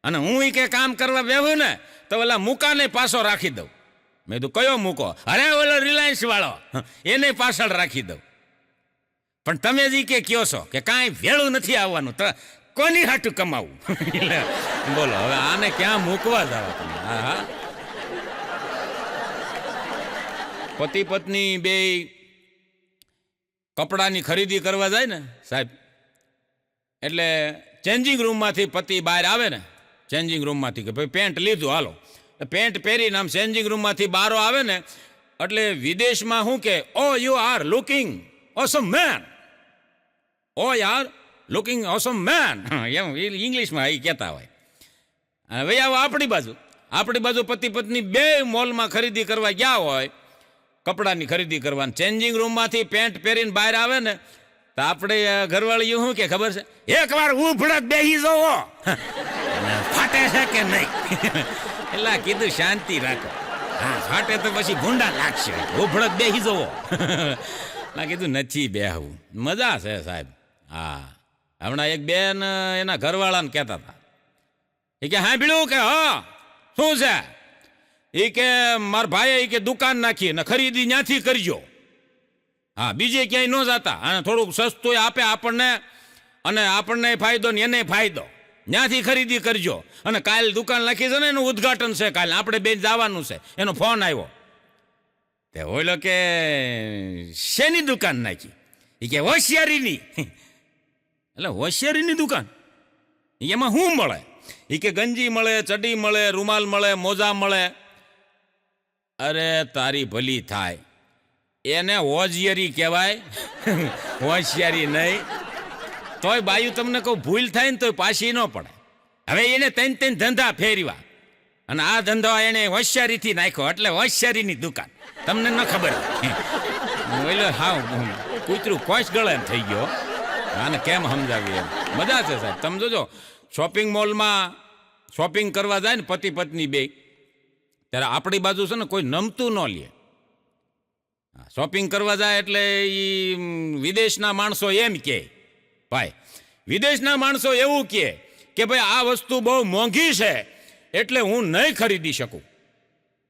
[SPEAKER 1] અને હું કે કામ કરવા બેહું ને તો ઓલા મૂકાને પાછો રાખી દઉં. મેં કીધું કયો મૂકો? અરે ઓલો રિલાયન્સ વાળો, એને પાછળ રાખી દઉં. પણ તમે જ કે કયો છો કે કાંઈ ભેળું નથી આવવાનું, તો કોની હાટું કમાવું? બોલો હવે આને ક્યાં મૂકવા જવા તમે? હા હા, પતિ પત્ની બે કપડાની ખરીદી કરવા જાય ને સાહેબ, એટલે ચેન્જિંગ રૂમમાંથી પતિ બહાર આવે ને, ચેન્જિંગ રૂમમાંથી કે ભાઈ પેન્ટ લીધું હાલો, પેન્ટ પહેરીને આમ ચેન્જિંગ રૂમમાંથી બહાર આવે ને, એટલે વિદેશમાં શું કે, oh you are looking awesome man, oh યાર લુકિંગ ઓસમ મેન, એમ ઇંગ્લિશમાં એ કહેતા હોય. હવે આવો આપણી બાજુ પતિ પત્ની બે મોલમાં ખરીદી કરવા ગયા હોય, કપડાની ખરીદી કરવાની, ચેન્જિંગ રૂમમાંથી પેન્ટ પહેરીને બહાર આવે ને તો આપણે ઘરવાળીઓ શું કે ખબર છે, એકવાર ઉભડક બેસી જવો, ફાટે છે કે નહીં. એટલે કીધું શાંતિ રાખો, હા ફાટે તો પછી ભૂંડા લાગશે, ઉભડક બેસી જવો. એટલે કીધું નથી બેહવું, મજા છે સાહેબ. હા, હમણાં એક બેન એના ઘરવાળાને કહેતા હતા, એ કે હા બીડું કે હા શું છે, એ કે મારા ભાઈએ કે દુકાન નાખી ને ખરીદી ત્યાંથી કરજો, હા બીજે ક્યાંય ન જતા, અને થોડુંક સસ્તું આપે આપણને, અને આપણને ફાયદો ને એને ફાયદો, ત્યાંથી ખરીદી કરજો. અને કાલ દુકાન નાખી છે ને એનું ઉદ્ઘાટન છે, કાલે આપણે બેન જવાનું છે. એનો ફોન આવ્યો, તે ઓલો કે શેની દુકાન નાખી? એ કે હોશિયારીની. એટલે હોશિયારીની દુકાન, એમાં શું મળે? એ કે ગંજી મળે, ચડી મળે, રૂમાલ મળે, મોજા મળે. અરે તારી ભલી થાય, એને હોશિયારી કહેવાય, હોશિયારી નહીં. તોય બાયું તમને કહું ભૂલ થાય ને તોય પાછી ન પડે. હવે એને ત્રણ ધંધા ફેરવા, અને આ ધંધો એને હોશિયારીથી નાખ્યો, એટલે હોશિયારીની દુકાન. તમને ન ખબર એટલે હા કૂતરું કોશ ગળે થઈ ગયો. આને કેમ સમજાવી? એમ મજા છે સાહેબ. તમે જોજો શોપિંગ મોલમાં શોપિંગ કરવા જાય ને પતિ પત્ની બે, ત્યારે આપણી બાજુ છે ને કોઈ નમતું ન લે. શોપિંગ કરવા જાય એટલે એ વિદેશના માણસો એમ કહે, ભાઈ વિદેશના માણસો એવું કહે કે ભાઈ આ વસ્તુ બહુ મોંઘી છે એટલે હું નહીં ખરીદી શકું,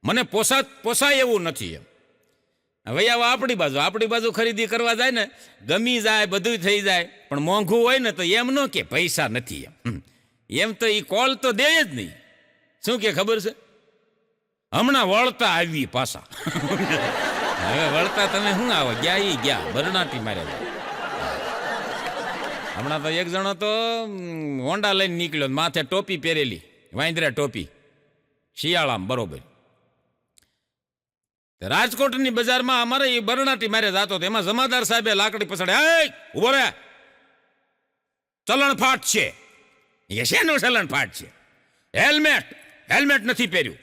[SPEAKER 1] મને પોસાય એવું નથી. એમ હવે આવો આપણી બાજુ ખરીદી કરવા જાય ને ગમી જાય, બધું થઈ જાય, પણ મોંઘું હોય ને તો એમ ન કે પૈસા નથી. એમ તો એ કોલ તો દે જ નહીં. શું કે ખબર છે, હમણાં વળતા આવી પાછા. હવે વળતા તમે શું આવો, ગયા બરણાટી મારે. હમણાં તો એક જણો તો હોન્ડા લઈને નીકળ્યો, માથે ટોપી પહેરેલી, વાંદરા ટોપી, શિયાળામાં બરોબર. રાજકોટની બજારમાં અમારે એ બરણાટી મારે જતો હતો, એમાં જમાદાર સાહેબે લાકડી પછાડે, ઉભો રે, ચલણ ફાટ છે. એ શેનું ચલણ ફાટ છે? હેલ્મેટ નથી પહેર્યું,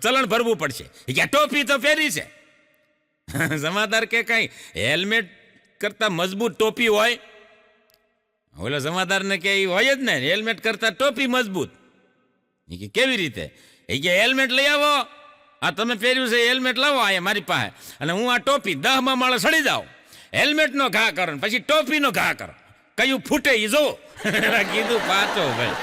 [SPEAKER 1] ચલણ ભરવું પડશે. કે ટોપી તો પહેરી છે. જમાદાર કે કઈ હેલ્મેટ કરતા મજબૂત ટોપી હોય? ઓલો જમાદારને કે હોય જ ને, હેલ્મેટ કરતા ટોપી મજબૂત. એ કે કેવી રીતે? એ કે હેલ્મેટ લઈ આવો, આ તમે પહેર્યું છે હેલ્મેટ લાવો અહીંયા મારી પાસે, અને હું આ ટોપી 10મા માળે ચડી જાઉં, હેલ્મેટનો ઘા કરો પછી ટોપીનો ઘા કરો, કયું ફૂટે એ જો. કીધું પાછો ભાઈ.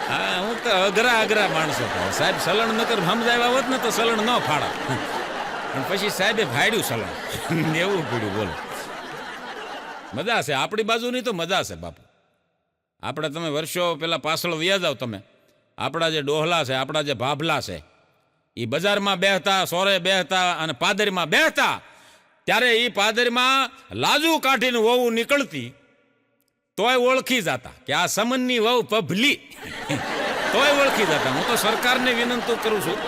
[SPEAKER 1] હા હું તો અઘરા માણસો સાહેબ, સલણ નકર સમજાવ્યા હોત ને તો સલણ ન ફાડા. અને પછી સાહેબે ફાડ્યું સલણ, એવું પીડ્યું. બોલો મજા છે આપણી બાજુની, તો મજા છે બાપુ. આપણે તમે વર્ષો પહેલાં પાછળ વ્યા જાવ તમે, આપણા જે ડોહલા છે, આપણા જે ભાભલા છે, એ બજારમાં બેહતા, સોરે બેહતા અને પાદરમાં બેહતા, ત્યારે એ પાદરમાં લાજુ કાઢીને વહુ નીકળતી તોય ઓળખી જતા કે આ સમનની વહુ પભલી, તોય ઓળખી જતા. હું તો સરકારને વિનંતી કરું છું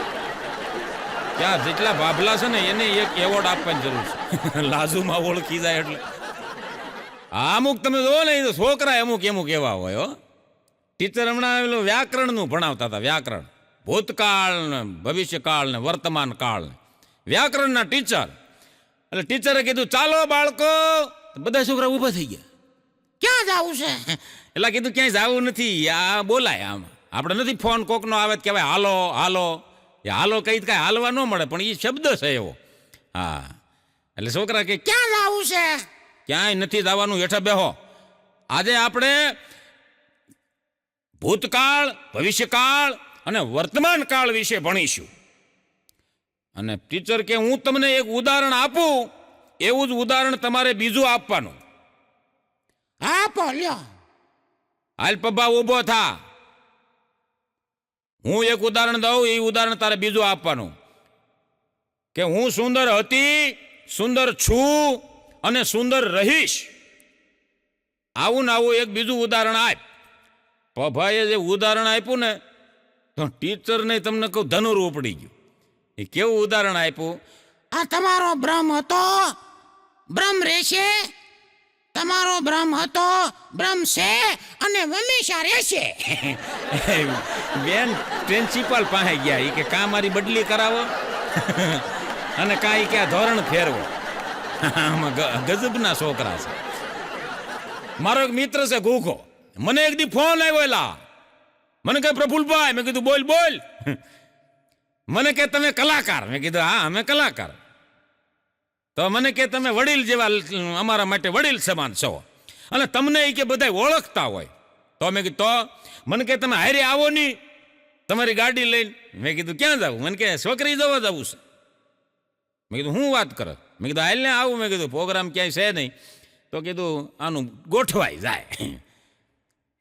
[SPEAKER 1] કે આ જેટલા ભાભલા છે ને એને એક એવોર્ડ આપવાની જરૂર છે, લાજુમાં ઓળખી જાય એટલે. અમુક તમે જોવો ને, છોકરા અમુક એવા હોય હો. ટીચર હમણાં વ્યાકરણનું ભણાવતા હતા, વ્યાકરણ ભૂતકાળ ને ભવિષ્યકાળ ને વર્તમાન કાળ ને, વ્યાકરણના ટીચર. એટલે ટીચરે કીધું ચાલો બાળકો, બધા છોકરા ઊભા થઈ ગયા.
[SPEAKER 3] ક્યાં જાવું છે?
[SPEAKER 1] એટલે કીધું ક્યાંય જવું નથી, આ બોલાય આમ. આપણે નથી ફોન કોકનો આવે તો કહેવાય હાલો હાલો, એ હાલો કઈ કાંઈ હાલવા ન મળે, પણ એ શબ્દ છે એવો. હા, એટલે છોકરા કે
[SPEAKER 3] ક્યાં જાવું છે?
[SPEAKER 1] ક્યાંય નથી જવાનું, હેઠા બેહો. આજે આપણે ભૂતકાળ, ભવિષ્યકાળ અને વર્તમાન કાળ વિશે ભણીશું. અને ટીચર કે હું તમને એક ઉદાહરણ આપું, એવું જ ઉદાહરણ તમારે બીજું આપવાનું.
[SPEAKER 3] હા પોલ્યો.
[SPEAKER 1] હાલ પપ્પા ઊભો થા, હું એક ઉદાહરણ દઉં, એ ઉદાહરણ તારે બીજું આપવાનું. કે હું સુંદર હતી, સુંદર છું અને સુંદર રહીશ. આવું ને આવું એક બીજું ઉદાહરણ આપ. પપ્પાએ જે ઉદાહરણ આપ્યું ને, તો ટીચરને તમને કહું ધનુર ઉપડી ગયું. એ કેવું ઉદાહરણ આપ્યું?
[SPEAKER 3] આ તમારો બ્રહ્મ હતો, બ્રહ્મ રહેશે. તમારો બ્રહ્મ હતો, બ્રહ્મ છે અને હંમેશા રહેશે.
[SPEAKER 1] બેન પ્રિન્સિપાલ પાસે ગયા, એ કે કાં મારી બદલી કરાવો અને કાંઈ કે આ ધોરણ ફેરવો. આમાં ગજબના છોકરા છે. મારો એક મિત્ર છે ગુખો, મને એક દી ફોન આવ્યો. એલા મને કહે પ્રફુલભાઈ, મેં કીધું બોલ બોલ. મને કે તમે કલાકાર, મેં કીધું હા અમે કલાકાર. તો મને કે તમે વડીલ જેવા, અમારા માટે વડીલ સમાન છો, અને તમને એ કે બધા ઓળખતા હોય. તો મેં કીધું તો મને કે તમે હારે આવો નહીં તમારી ગાડી લઈને. મેં કીધું ક્યાં જવું? મને કે છોકરી જોવા જવું છે. મેં કીધું હું વાત કરે? મેં કીધું હાલ ને આવું. મેં કીધું પ્રોગ્રામ ક્યાંય છે નહીં. તો કીધું આનું ગોઠવાઈ જાય.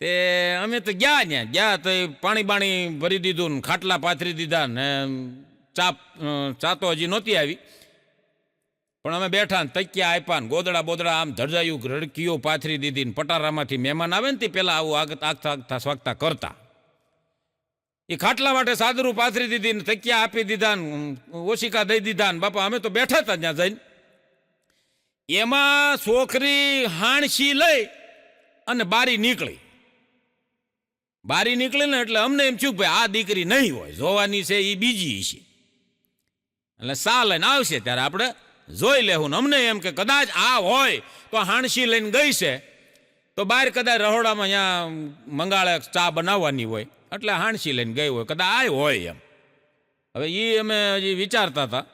[SPEAKER 1] તે અમે તો ગયા તો પાણી બાણી ભરી દીધું ને ખાટલા પાથરી દીધા ને ચા તો હજી નહોતી આવી, પણ અમે બેઠા ને તકિયા આપ્યા ને ગોદડા બોદડા આમ ધરજાયું રડકીઓ પાથરી દીધી ને પટારામાંથી મહેમાન આવે ને તે પેલા આવું આગતા સ્વાગતા કરતા. એ ખાટલા માટે સાદરું પાથરી દીધી ને તકિયા આપી દીધા ને ઓશિકા દઈ દીધા ને બાપા અમે તો બેઠા હતા ત્યાં જઈને. એમાં છોકરી હાણસી લઈ અને બારી નીકળી. બારી નીકળી ને એટલે અમને એમ થયું ભાઈ આ દીકરી નહીં હોય, જોવાની છે એ બીજી છે, એટલે સા લઈને આવશે ત્યારે આપણે જોઈ લેવું. ને અમને એમ કે કદાચ આ હોય તો હાણસી લઈને ગઈ છે, તો બહાર કદાચ રહોડામાં અહીંયા મંગાળે ચા બનાવવાની હોય એટલે હાણસી લઈને ગઈ હોય, કદાચ આ હોય એમ. હવે એ અમે હજી વિચારતા હતા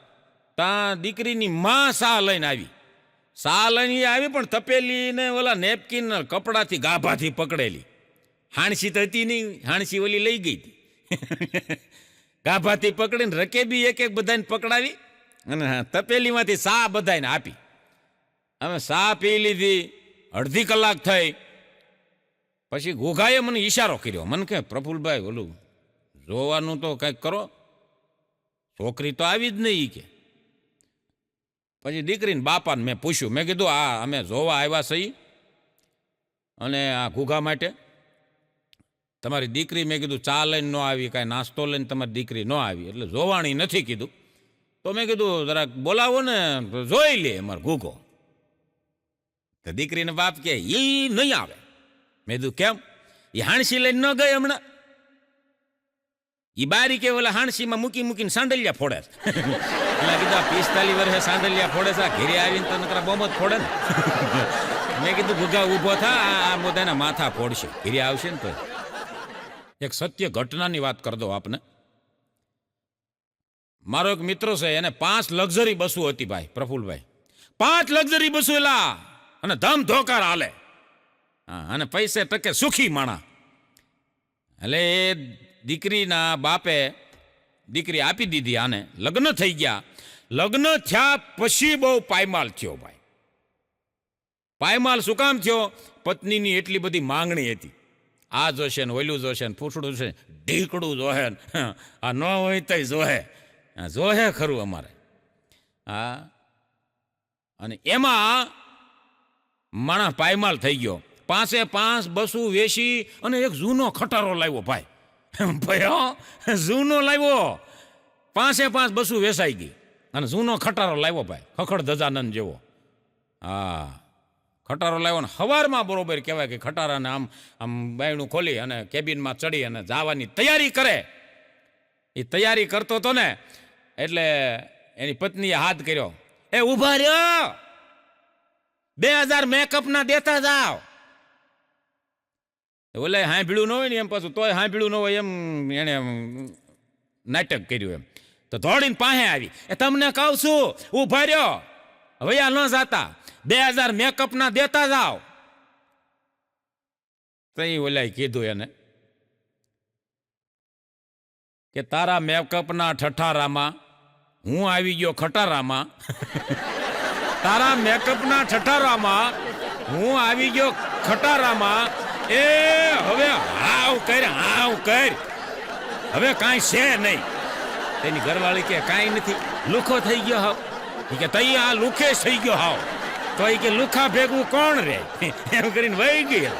[SPEAKER 1] ત્યાં દીકરીની માં સા લઈને આવી. સા લઈને આવી પણ તપેલીને ઓલા નેપકિન કપડાથી ગાભાથી પકડેલી. હાણસી તો હતી નહીં, હાણસી ઓલી લઈ ગઈ હતી. ગાભાથી પકડીને રકેબી એક એક બધાને પકડાવી અને તપેલીમાંથી સા બધાને આપી. અમે સા પી લીધી. અડધી કલાક થઈ પછી ઘોઘાએ મને ઈશારો કર્યો. મને કે પ્રફુલભાઈ ઓલું જોવાનું તો કંઈક કરો, છોકરી તો આવી જ નહીં કે. પછી દીકરીને બાપાને મેં પૂછ્યું. મેં કીધું આ અમે જોવા આવ્યા છીએ અને આ ઘોઘા માટે તમારી દીકરી, મેં કીધું ચા લઈને ન આવી, કાંઈ નાસ્તો લઈને તમારી દીકરી ન આવી, એટલે જોવાણી નથી કીધું. તો મેં કીધું જરાક બોલાવો ને જોઈ લે અમારો ઘોઘો. તો દીકરીને બાપ કે એ નહીં આવે. મેં કીધું કેમ? એ હાણસી લઈને ન ગઈ હમણાં. એ બારી કે ઓલા હાણસીમાં મૂકીને સાંડલિયા ફોડે. એટલે કીધું 45 વર્ષે સાંડલિયા ફોડે છે, ઘેરે આવીને તો નકરા બોમ્બ જ ફોડે ને. મેં કીધું ઘોઘા ઊભો થા, આ બધાના માથા ફોડશે, ઘેરે આવશે ને તો. એક સત્ય ઘટનાની વાત કરી દો આપને. મારો એક મિત્ર છે, એને 5 લક્ઝરી બસો હતી ભાઈ પ્રફુલભાઈ. 5 લક્ઝરી બસો એલા, અને ધમ ધોકાર હાલે. હા, અને પૈસે ટકે સુખી માણા. એટલે એ દીકરીના બાપે દીકરી આપી દીધી આને. લગ્ન થઈ ગયા. લગ્ન થયા પછી બહુ પાયમાલ થયો ભાઈ. પાયમાલ શું કામ થયો? પત્નીની એટલી બધી માંગણી હતી. આ જોશે ને ઓલું જોશે ને ફૂસડું છે, ઢીકડું જોહે ને આ ન હોય તો જોહે. જોહે ખરું અમારે. હા, અને એમાં માણસ પાયમાલ થઈ ગયો. 5 બસો વેચી અને એક જૂનો ખટારો લાવ્યો ભાઈ. ભાઈ જૂનો લાવ્યો. 5 બસો વેચાઈ ગઈ અને જૂનો ખટારો લાવ્યો ભાઈ, ખખડ ધજાનંદ જેવો. હા, ખટારો લાવ્યો ને સવારમાં બરોબર કહેવાય કે ખટારાને આમ બાયણું ખોલી અને કેબિનમાં ચડી અને જવાની તૈયારી કરે. એ તૈયારી કરતો હતો ને એટલે એની પત્નીએ હાથ કર્યો. એ ઉભા રહ્યો, 2000 મેકઅપના દેતા જાઓ. ઓલે હાંભળ્યું ન હોય ને એમ પાછું તોય હાંભળ્યું ન હોય એમ એને નાટક કર્યું એમ. તો દોડીને પાસે આવી, એ તમને કહું છું ઉભા રહ્યો, વયા ન જાતા, 2000 મેકઅપના દેતા જાઓ. તઈ ઓલાએ કીધું એને કે તારા મેકઅપના ઠઠારામાં હું આવી ગયો ખટારામાં. તારા મેકઅપના ઠઠારામાં હું આવી ગયો ખટારામાં. એ હવે હાવ કર, હવે કાંઈ છે નહીં. તેની ઘરવાળી કે કાંઈ નથી, લુખો થઈ ગયો હાવ. કે તઈ આ લુખે થઈ ગયો હાવ. તો એ કે લુખા ભેગું કોણ રે, એમ કરીને વહી ગઈ.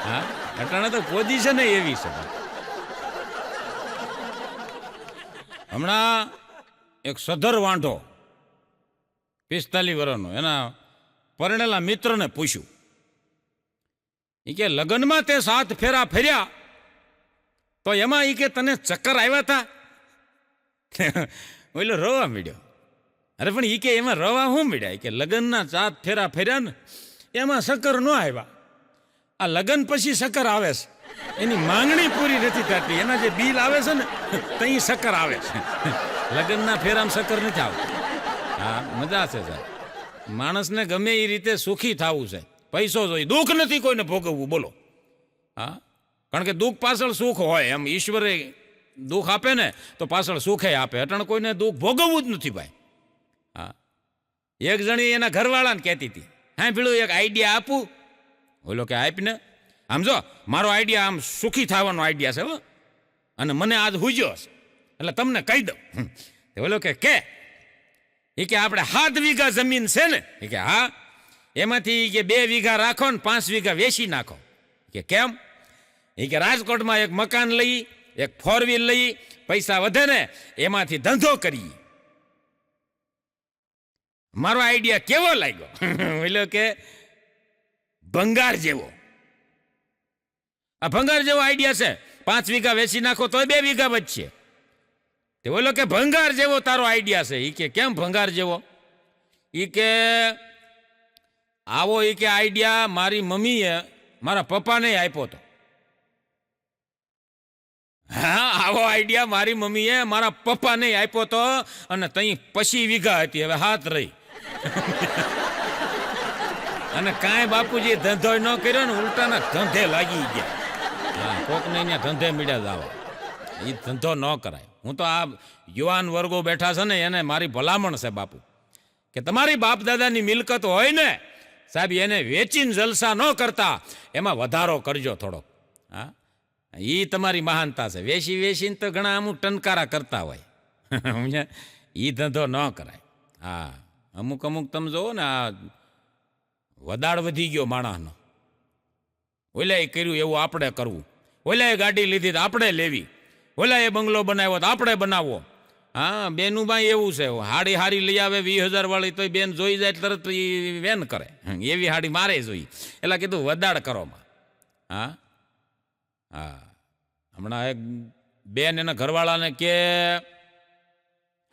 [SPEAKER 1] હા, અટાણે તો પોઝિશન એવી છે. હમણાં એક સધર વાંઢો 45 વર્ષનો એના પરણેલા મિત્રને પૂછ્યું, એ કે લગ્નમાં તે 7 ફેરા ફેર્યા તો એમાં એ કે તને ચક્કર આવ્યા હતા? ઓલો રોવા મીડ્યો. અરે પણ એ કે એમાં રવા શું મીડ્યા? કે લગ્નના 7 ફેરા ફેર્યા ને એમાં શક્કર ન આવ્યા. આ લગ્ન પછી શક્કર આવે છે, એની માંગણી પૂરી નથી થતી, એના જે બિલ આવે છે ને ત્યાં શક્કર આવે છે. લગ્નના ફેરામાં શક્કર નથી આવતી. હા, મજા છે સાહેબ. માણસને ગમે એ રીતે સુખી થવું છે, પૈસો જોઈએ, દુઃખ નથી કોઈને ભોગવવું. બોલો. હા, કારણ કે દુઃખ પાછળ સુખ હોય. એમ ઈશ્વરે દુઃખ આપે ને તો પાછળ સુખે આપે. અટણ કોઈને દુઃખ ભોગવવું જ નથી ભાઈ. હા, એક જણી એના ઘરવાળાને કહેતી હતી, હા પેલું એક આઈડિયા આપું. બોલો કે આપને. આમ જો મારો આઈડિયા આમ સુખી થવાનો આઈડિયા છે હો, અને મને આજ હુજ્યો છે એટલે તમને કહી દઉં. બોલો કે એ કે આપણે 7 વીઘા જમીન છે ને, એ કે હા, એમાંથી કે 2 વીઘા રાખો ને 5 વીઘા વેચી નાખો. કે કેમ? એ કે રાજકોટમાં એક મકાન લઈ, એક 4 વ્હીલ લઈ, પૈસા વધે ને એમાંથી ધંધો કરીએ. મારો આઈડિયા કેવો લાગ્યો? બોલો કે ભંગાર જેવો. આ ભંગાર જેવો આઈડિયા છે. 5 વીઘા વેચી નાખો તોય 2 વીઘા બચશે. તે બોલો કે ભંગાર જેવો તારો આઈડિયા છે. એ કે કેમ ભંગાર જેવો? એ કે આવો એ કે આઈડિયા મારી મમ્મીએ મારા પપ્પાને આપ્યો હતો. હા, આવો આઈડિયા મારી મમ્મીએ મારા પપ્પાને આપ્યો હતો, અને તઈ 25 વીઘા હતી, હવે 7 રહી. અને કાંઈ બાપુજી ધંધો ન કર્યો ને, ઉલટાના ધંધે લાગી ગયા. હા, કોકને અહીંયા ધંધે મીડ્યા જાવ, એ ધંધો ન કરાય. હું તો આ યુવાન વર્ગો બેઠા છે ને એને મારી ભલામણ છે બાપુ, કે તમારી બાપ દાદાની મિલકત હોય ને સાહેબ, એને વેચીને જલસા ન કરતા, એમાં વધારો કરજો થોડોક. હા, એ તમારી મહાનતા છે. વેચીને તો ઘણા અમુક ટનકારા કરતા હોય. એ ધંધો ન કરાય. હા, અમુક તમે જોવો ને, આ વદાળ વધી ગયો માણસનો. ઓલાએ કર્યું એવું આપણે કરવું, ઓલાએ ગાડી લીધી તો આપણે લેવી, ઓલાએ બંગલો બનાવ્યો તો આપણે બનાવવો. હા, બેનું ભાઈ એવું છે, હાડી હારી લઈ આવે 20,000 વાળી તો બેન જોઈ જાય તરત એ વેન કરે, એવી હાડી મારે જોઈ. એટલે કીધું વદાળ કરોમાં. હા હા, હમણાં એક બેન એના ઘરવાળાને કે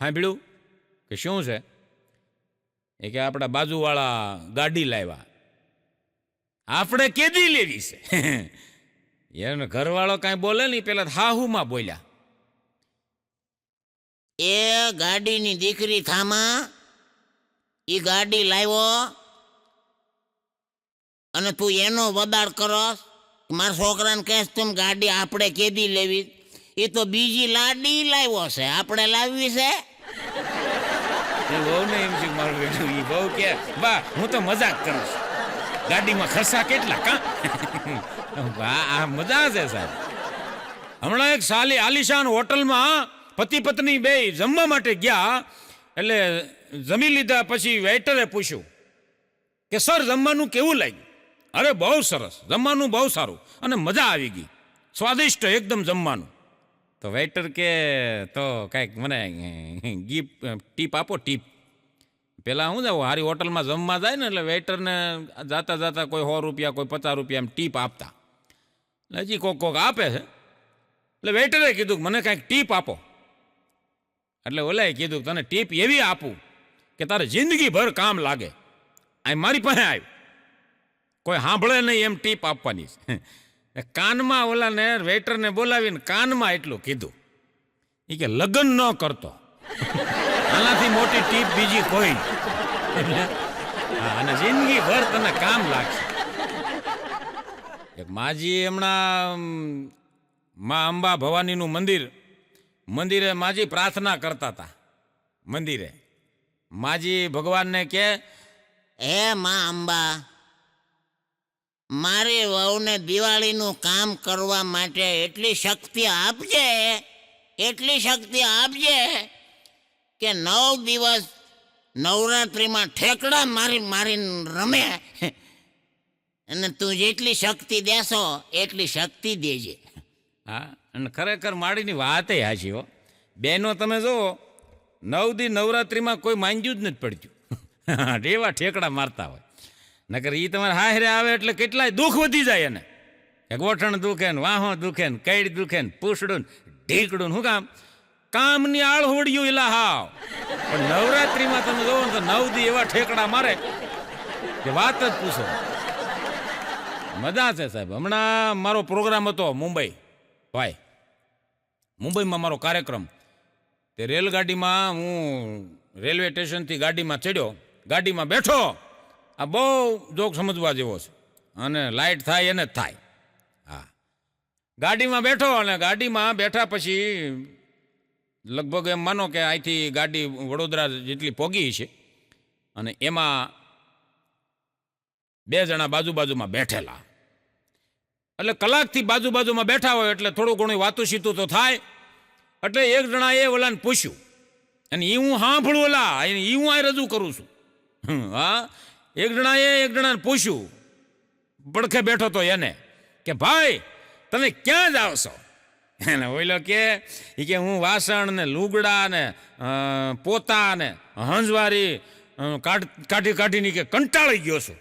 [SPEAKER 1] સાંભળ્યું કે શું છે? એ કે આપણા બાજુવાળા ગાડી લાવ્યા, આપણે કેદી લેવી છે? એનો ઘરવાળો કાંઈ બોલે નહીં, પેલા હાહુમાં બોલ્યા,
[SPEAKER 2] એ ગાડીની દીકરી થામા, એ ગાડી લાવ્યો અને તું એનો વદાળ કરસ. મારા છોકરાને કહેશ તું ગાડી આપણે કેદી લેવી? એ તો બીજી લાડી લાવ્યો છે, આપણે લાવવી છે?
[SPEAKER 1] બહુ ને એમ છે મારું બેઠું. એ બહુ કે બા હું તો મજાક કરું છું, ગાડીમાં ખર્ચા કેટલા કા? આ મજા છે સાહેબ. હમણાં એક સાલી આલિશાન હોટલમાં પતિ પત્ની બે જમવા માટે ગયા, એટલે જમી લીધા પછી વેઇટરે પૂછ્યું કે સર જમવાનું કેવું લાગ્યું? અરે બહુ સરસ, જમવાનું બહુ સારું અને મજા આવી ગઈ, સ્વાદિષ્ટ એકદમ જમવાનું. તો વેઇટર કે તો કાંઈક મને ગિફ્ટ ટીપ આપો, ટીપ. પેલા શું જાવ હારી હોટલમાં જમવા જાય ને એટલે વેઇટરને જાતા જાતા કોઈ 100 રૂપિયા કોઈ 50 રૂપિયા એમ ટીપ આપતા. હજી કોક આપે છે. એટલે વેઇટરે કીધું મને કાંઈક ટીપ આપો. એટલે ઓલાએ કીધું તને ટીપ એવી આપું કે તારે જિંદગીભર કામ લાગે. આ મારી પાસે આવ્યું, કોઈ સાંભળે નહીં એમ ટીપ આપવાની છે. કાનમાં ઓલાને વેઇટરને બોલાવીને કાનમાં એટલું કીધું, એ કે લગ્ન ન કરતો, આનાથી મોટી ટીપ બીજી કોઈ નહીં. અને જિંદગીભર તને કામ લાગશે. એક માજી હમણાં મા અંબા ભવાનીનું મંદિરે માજી પ્રાર્થના કરતા હતા. મંદિરે માજી ભગવાનને કે,
[SPEAKER 2] હે માં અંબા, મારી વહુને દિવાળીનું કામ કરવા માટે એટલી શક્તિ આપજે કે 9 દિવસ નવરાત્રિમાં ઠેકડા મારીને રમે. અને તું જેટલી શક્તિ દેશો એટલી શક્તિ દેજે.
[SPEAKER 1] હા, અને ખરેખર માડીની વાતે હાચી હો. બેનો તમે જુઓ, 9 દી નવરાત્રિમાં કોઈ માંગ્યું જ નથી પડ્યું. એવા ઠેકડા મારતા હોય. નકર એ તમારે હાહરે આવે એટલે કેટલાય દુઃખ વધી જાય. એને એક ગોઠણ દુખે ને, વાહો દુખે ને, કઈડ દુખે ને, પૂછડું ને, ઢીકડું. શું કામની આળ હોડ્યું એલા હાવ. પણ નવરાત્રિમાં તમે જોવો ને તો 9 દી એવા ઠેકડા મારે કે વાત જ પૂછો. મજા છે સાહેબ. હમણાં મારો પ્રોગ્રામ હતો મુંબઈ. ભાઈ, મુંબઈમાં મારો કાર્યક્રમ. તે રેલગાડીમાં હું રેલવે સ્ટેશનથી ગાડીમાં ચડ્યો, ગાડીમાં બેઠો. આ બહુ જોક સમજવા જેવો છે, અને લાઇટ થાય એને જ થાય. હા, ગાડીમાં બેઠો, અને ગાડીમાં બેઠા પછી લગભગ એમ માનો કે અહીંથી ગાડી વડોદરા જેટલી પોગી છે, અને એમાં 2 જણા બાજુમાં બેઠેલા. એટલે કલાકથી બાજુમાં બેઠા હોય એટલે થોડું ઘણું વાતું સીતું તો થાય. એટલે એક જણાએ ઓલાને પૂછ્યું, અને એ હું સાંભળું, ઓલા એ હું આ રજૂ કરું છું. હા, એક જણાને પૂછ્યું, પડખે બેઠો તો એને, કે ભાઈ તમે ક્યાં જાઓ છો? એને ઓલો કે હું વાસણ ને લુગડા ને પોતા ને હંજવારી કાઢીને કે કંટાળી ગયો છું,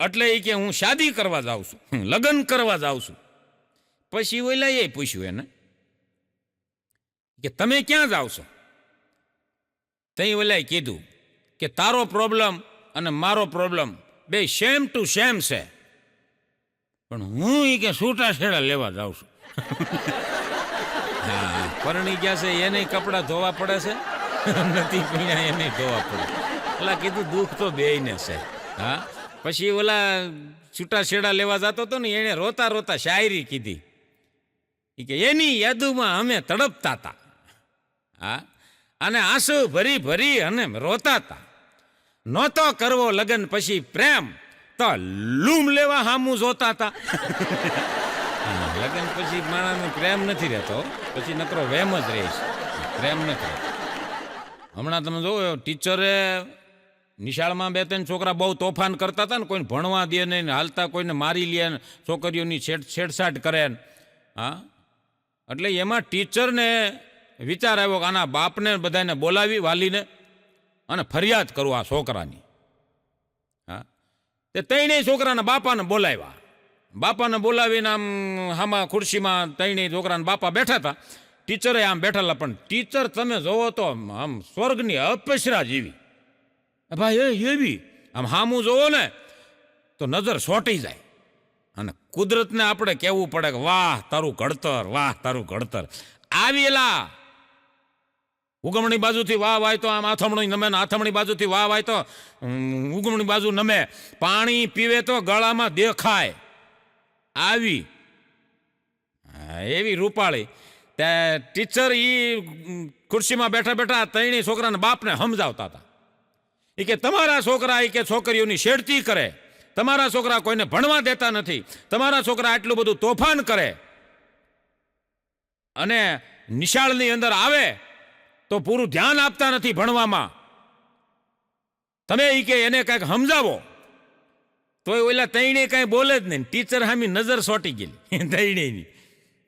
[SPEAKER 1] એટલે એ કે હું શાદી કરવા જાઉં છું, લગ્ન કરવા જાઉં છું. પછી ઓલા એ પૂછ્યું એને કે તમે ક્યાં જાઓ છો? તઈ ઓલાએ કીધું કે તારો પ્રોબ્લેમ અને મારો પ્રોબ્લેમ બે સેમ ટુ સેમ છે, પણ હું એ કે છૂટાછેડા લેવા જાઉં છું. હા, પરણી ગયા છે એને કપડાં ધોવા પડે છે, નથી પીણ્યા એને ધોવા પડે. એટલે કીધું દુઃખ તો બેયને છે. હા, પછી ઓલા છૂટાછેડા લેવા જતો હતો ને, એને રોતા રોતા શાયરી કીધી કે એની યાદોમાં અમે તડપતા હતા. હા, અને આંસુ ભરી અને રોતા હતા. નહોતો કરવો લગ્ન પછી પ્રેમ, તો લૂમ લેવા હામું જોતા હતા. લગ્ન પછી માણસનો પ્રેમ નથી રહેતો, પછી નકરો વેમ જ રહીશ, પ્રેમ નથી. હમણાં તમે જોવો, ટીચરે નિશાળમાં 2-3 છોકરા બહુ તોફાન કરતા હતા ને, કોઈને ભણવા દે નહીં, હાલતા કોઈને મારી લે, છોકરીઓની છેડછાડ કરે. હા, એટલે એમાં ટીચરને વિચાર આવ્યો કે આના બાપને બધાને બોલાવી, વાલીને, અને ફરિયાદ કરું આ છોકરાની. હા, તે 3 છોકરાના બાપાને બોલાવ્યા. બાપાને બોલાવીને આમ હામાં ખુરશીમાં 3 છોકરાના બાપા બેઠા હતા, ટીચરે આમ બેઠેલા. પણ ટીચર તમે જોવો તો આમ સ્વર્ગની અપેક્ષા જેવી. ભાઈ એવી આમ હામું જોવો ને તો નજર સોટી જાય. અને કુદરતને આપણે કહેવું પડે કે વાહ તારું ઘડતર, વાહ તારું ઘડતર. આવેલા ઉગમણી બાજુથી વાહ વાય તો આમ આથમણી નમે, આથમણી બાજુથી વાહ વાય તો ઉગમણી બાજુ નમે. પાણી પીવે તો ગળામાં દેખાય. આવી એવી રૂપાળી. તે ટીચર ખુરશીમાં બેઠા 3 છોકરાના બાપને સમજાવતા હતા. એ કે તમારા છોકરા એ કે છોકરીઓની છેડતી કરે, તમારા છોકરા કોઈને ભણવા દેતા નથી, તમારા છોકરા આટલું બધું તોફાન કરે, અને નિશાળની અંદર આવે તો પૂરું ધ્યાન આપતા નથી ભણવામાં. તમે એ કે એને કંઈક સમજાવો. તો ઓલા 3 કાંઈ બોલે જ નહીં. ટીચર સામી નજર સોટી ગયેલી 3ની.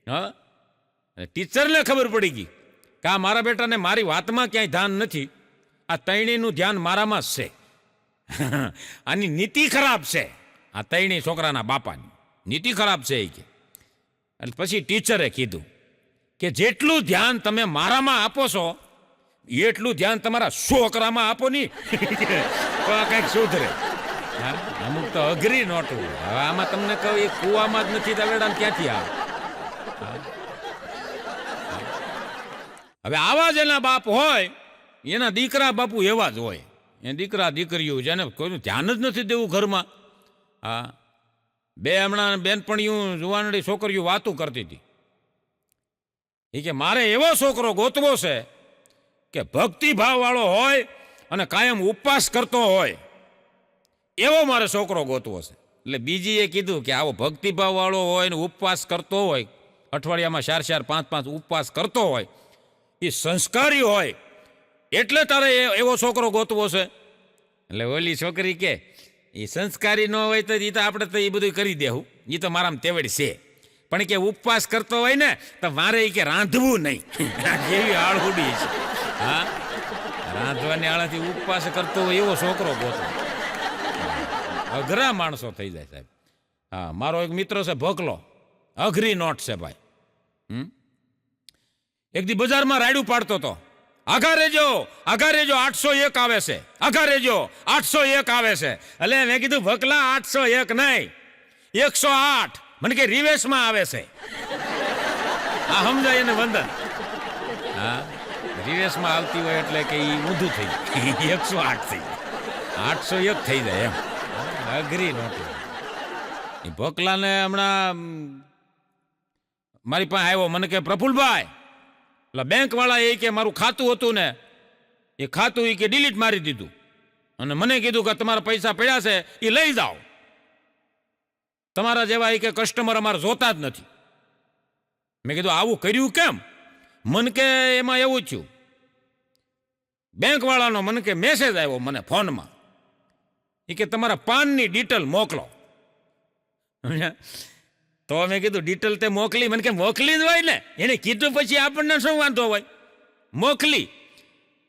[SPEAKER 1] હા, ટીચરને ખબર પડી ગઈ કે આ મારા બેટાને મારી વાતમાં ક્યાંય ધ્યાન નથી, આ 3નું ધ્યાન મારામાં જ છે. આની નીતિ ખરાબ છે, આ 3 છોકરાના બાપાની નીતિ ખરાબ છે. એ કે એટલે પછી ટીચરે કીધું કે જેટલું ધ્યાન તમે મારામાં આપો છો એટલું ધ્યાન તમારા છોકરામાં આપો ની તો આ કંઈક સુધરે. હા, અમુક તો અઘરી નોટું. હવે આમાં તમને કહું એ કુવામાં જ નથી તો વેડામ ક્યાંથી આવે? હવે આવા જ એના બાપ હોય એના દીકરા બાપુ એવા જ હોય. એ દીકરા દીકરીઓ જેને કોઈનું ધ્યાન જ નથી દેવું ઘરમાં. હા, બે હમણાં બેનપણીઓ જુવાનડી છોકરીઓ વાતું કરતી હતી. એ કે મારે એવો છોકરો ગોતવો છે કે ભક્તિભાવ વાળો હોય અને કાયમ ઉપવાસ કરતો હોય, એવો મારે છોકરો ગોતવો છે. એટલે બીજીએ કીધું કે આવો ભક્તિભાવ વાળો હોય ને ઉપવાસ કરતો હોય, અઠવાડિયામાં 4-4, 5-5 ઉપવાસ કરતો હોય, એ સંસ્કારી હોય, એટલે તારે એવો છોકરો ગોતવો છે. એટલે ઓલી છોકરી કે એ સંસ્કારી ન હોય તો એ તો આપણે તો એ બધું કરી દેવું, એ તો મારામાં તેવડ છે, પણ કે ઉપવાસ કરતો હોય ને તો મારે એ કે રાંધવું નહીં. કેવી આળહુડી છે. હા, રાંધવાની આળાથી ઉપવાસ કરતો હોય એવો છોકરો ગોતો. અઘરા માણસો થઈ જાય સાહેબ. હા, મારો એક મિત્ર છે ભોકલો, અઘરી નોટ છે ભાઈ. એક દી બજારમાં રાયડું પાડતો હતો. આઘા રેજો 801 આવે છે, આઘા રેજો 801 આવે છે. એટલે મેં કીધું ભકલા 801 નહીં 108. મને કે રિવેશમાં આવે છે. આ સમજાય એને વંદન. હા, રિવેશમાં આવતી હોય એટલે કે એ ઊંધું થઈ જાય. 108 થઈ જાય, 801 થઈ જાય એમ. અઘરી નહોતું. એ ભોકલાને હમણાં મારી પાસે આવ્યો, મને કે પ્રફુલભાઈ, એટલે બેંક વાળા એ કે મારું ખાતું હતું ને એ ખાતું એ કે ડિલીટ મારી દીધું અને મને કીધું કે તમારા પૈસા પડ્યા છે એ લઈ જાઓ, તમારા જેવા એ કે કસ્ટમર અમારે જોતા જ નથી. મેં કીધું આવું કર્યું કેમ? મને કે એમાં એવું જ થયું, બેંક વાળાનો મને કે મેસેજ આવ્યો મને ફોનમાં, એ કે તમારા પાનની ડિટેલ મોકલો. તો મેં કીધું ડિટેલ તે મોકલી? મને કે મોકલી જ હોય ને, એને કીધું પછી આપણને શું વાંધો હોય, મોકલી.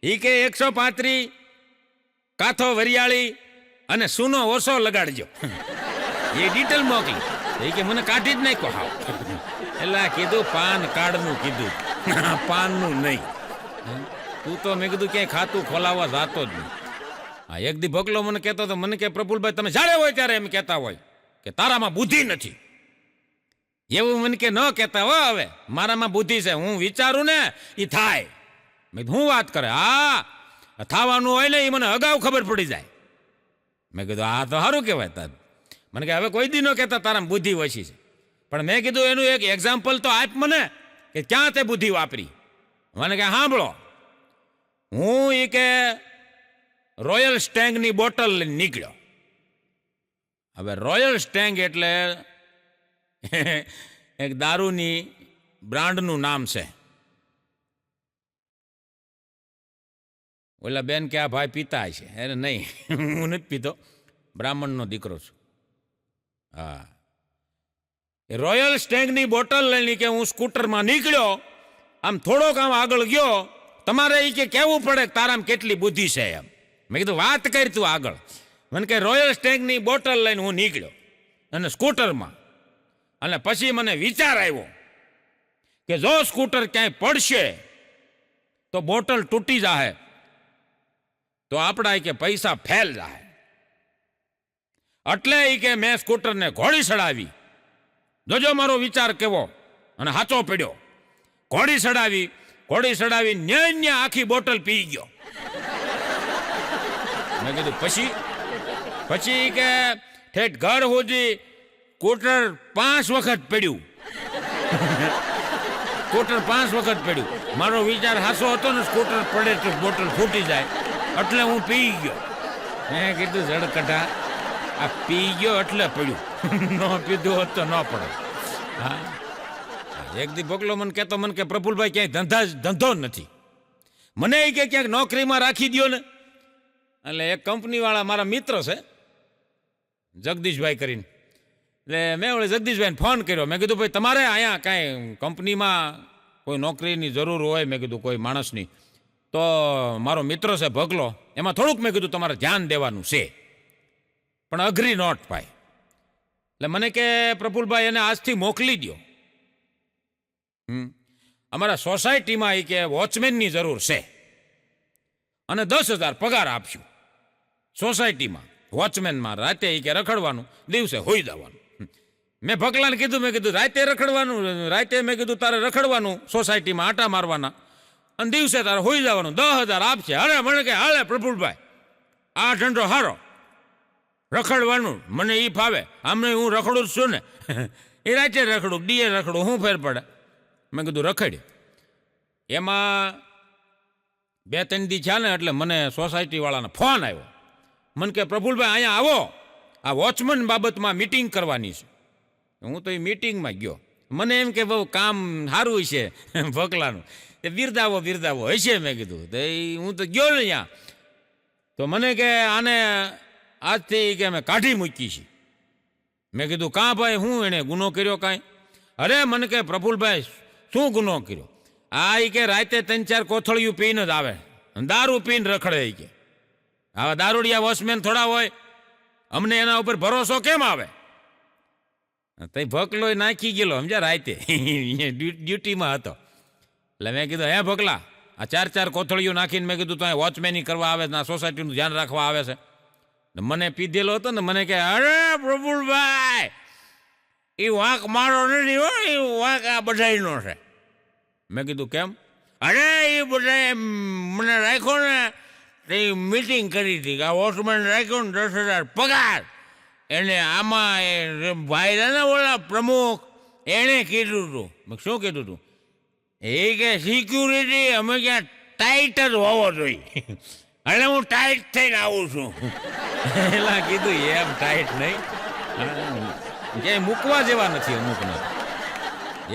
[SPEAKER 1] એ કે 135 કાથો વરિયાળી અને સૂનો ઓછો લગાડજો. એ ડિટેલ મોકલી. એ કે મને કાઢી જ નાખ્યો. હાવ એટલે કીધું પાન કાર્ડનું કીધું, પાનનું નહીં. તું તો મેં કીધું ક્યાંય ખાતું ખોલાવવા જાતો જ નહીં. હા, એક દી ભગલો મને કહેતો હતો, મને કે પ્રફુલભાઈ તમે જ્યારે હોય ત્યારે એમ કહેતા હોય કે તારામાં બુદ્ધિ નથી. એવું મને કે ન કહેતા હો, હવે મારામાં બુદ્ધિ છે, હું વિચારું ને એ થાય. મેં હું વાત કરે? હા, થવાનું હોય ને એ મને અગાઉ ખબર પડી જાય. મેં કીધું આ તો સારું કહેવાય. તાર મને કે હવે કોઈ દી ન કહેતા તારામાં બુદ્ધિ ઓછી છે, પણ મેં કીધું એનું એક એક્ઝામ્પલ તો આપ મને કે ક્યાં તે બુદ્ધિ વાપરી. મને કે સાંભળો, હું એ કે રોયલ સ્ટેંગની બોટલ લઈને નીકળ્યો. હવે રોયલ સ્ટેંગ એટલે એક દારૂની બ્રાન્ડનું નામ છે. ઓલા બેન કે આ ભાઈ પીતા છે. અરે નહીં, હું નથી પીતો, બ્રાહ્મણનો દીકરો છું. હા, રોયલ સ્ટેંગની બોટલ લઈને કે હું સ્કૂટરમાં નીકળ્યો, આમ થોડોક આમ આગળ ગયો, તમારે એ કે કહેવું પડે કે તારામાં કેટલી બુદ્ધિ છે એમ. મેં કીધું વાત કરી તું આગળ. મને કે રોયલ સ્ટેંગની બોટલ લઈને હું નીકળ્યો અને સ્કૂટરમાં, અને પછી મને વિચાર આવ્યો કે જો સ્કૂટર ક્યાંય પડશે તો બોટલ તૂટી જાય તો આપણા કે પૈસા ફેલ જાય. એટલે એ કે મેં સ્કૂટરને ઘોડી ચડાવી. જોજો મારો વિચાર કેવો અને સાચો પડ્યો. ઘોડી ચડાવી ન્યા આખી બોટલ પી ગયો. મેં કીધું પછી કે ઠેઠ ઘર સુધી સ્કૂટર 5 વખત પડ્યું. સ્કૂટર 5 વખત પડ્યું. મારો વિચાર હાસો હતો ને, સ્કૂટર પડે તો બોટલ ફૂટી જાય, એટલે હું પી ગયો. મેં કીધું ઝડકટા આ પી ગયો એટલે પડ્યું, ન પીધું હોત તો ન પડે. હા, એક દી ભોગલો મને કહેતો, મને કે પ્રફુલભાઈ ક્યાંય ધંધો નથી, મને એ કે ક્યાંક નોકરીમાં રાખી દો ને. એટલે એક કંપનીવાળા મારા મિત્ર છે જગદીશભાઈ કરીને, એટલે મેં ઓલે જગદીશભાઈને ફોન કર્યો. મેં કીધું ભાઈ તમારે અહીંયા કાંઈ કંપનીમાં કોઈ નોકરીની જરૂર હોય, મેં કીધું કોઈ માણસની, તો મારો મિત્ર છે ભગલો, એમાં થોડુંક મેં કીધું તમારે ધ્યાન દેવાનું છે, પણ અઘરી નોટ ભાઈ. એટલે મને કે પ્રફુલભાઈ એને આજથી મોકલી દો. અમારા સોસાયટીમાં એ કે વોચમેનની જરૂર છે. અને 10,000 પગાર આપશું. સોસાયટીમાં વોચમેનમાં રાતે એ કે રખડવાનું, દિવસે હોઈ જવાનું. મેં ભકલાને કીધું, મેં કીધું રાતે રખડવાનું, રાતે મેં કીધું તારે રખડવાનું સોસાયટીમાં આટા મારવાના અને દિવસે તારે હોઈ જવાનું, 10,000 આપશે. અરે મને કે હાલે પ્રફુલભાઈ, આ ધંધો સારો, રખડવાનું મને એ ફાવે, આમને હું રખડું જ છું ને. એ રાતે રખડું, દીએ રખડું, શું ફેર પડે? મેં કીધું રખડ્યું. એમાં 2-3 દી થયા ને એટલે મને સોસાયટીવાળાનો ફોન આવ્યો. મને કે પ્રફુલભાઈ અહીંયા આવો, આ વોચમેન બાબતમાં મિટિંગ કરવાની છે. હું તો એ મિટિંગમાં ગયો. મને એમ કે બહુ કામ સારું છે ભકલાનું, એ બિરદાવો હશે. મેં કીધું તો હું તો ગયો ને ત્યાં, તો મને કે આને આજથી કે અમે કાઢી મૂકી છે. મેં કીધું કાં ભાઈ, હું એણે ગુનો કર્યો કાંઈ? અરે મને કે પ્રફુલભાઈ શું ગુનો કર્યો? આ એ કે રાતે 3-4 કોથળિયું પીને જ આવે, દારૂ પીને રખડે. એ કે આવા દારૂડિયા વોચમેન થોડા હોય, અમને એના ઉપર ભરોસો કેમ આવે? તઈ ભકલો નાખી ગયેલો સમજ્યા, રાતે ડ્યુટીમાં હતો. એટલે મેં કીધું હે ભકલા, આ 4-4 કોથળીઓ નાખીને મેં કીધું તો વોચમેની કરવા આવે, ના સોસાયટીનું ધ્યાન રાખવા આવે છે. મને પીધેલો હતો ને, મને કે અરે પ્રફુલભાઈ, એ વાંક મારો નથી હો, એ વાંક આ બધાયનો છે. મેં કીધું કેમ? અરે એ બધાએ મને રાખ્યો ને, તે મિટિંગ કરી હતી કે આ વોચમેન રાખ્યો ને 10,000 પગાર. એને આમાં એ ભાઈ ને ઓલા પ્રમુખ એણે કીધું હતું. મેં શું કીધું હતું? એ કે સિક્યુરિટી અમે ક્યાં ટાઈટ જ હોવો જોઈએ, એટલે હું ટાઈટ થઈને આવું છું. એલા કીધું એમ ટાઈટ નહીં, ક્યાંય મૂકવા જેવા નથી અમુકને.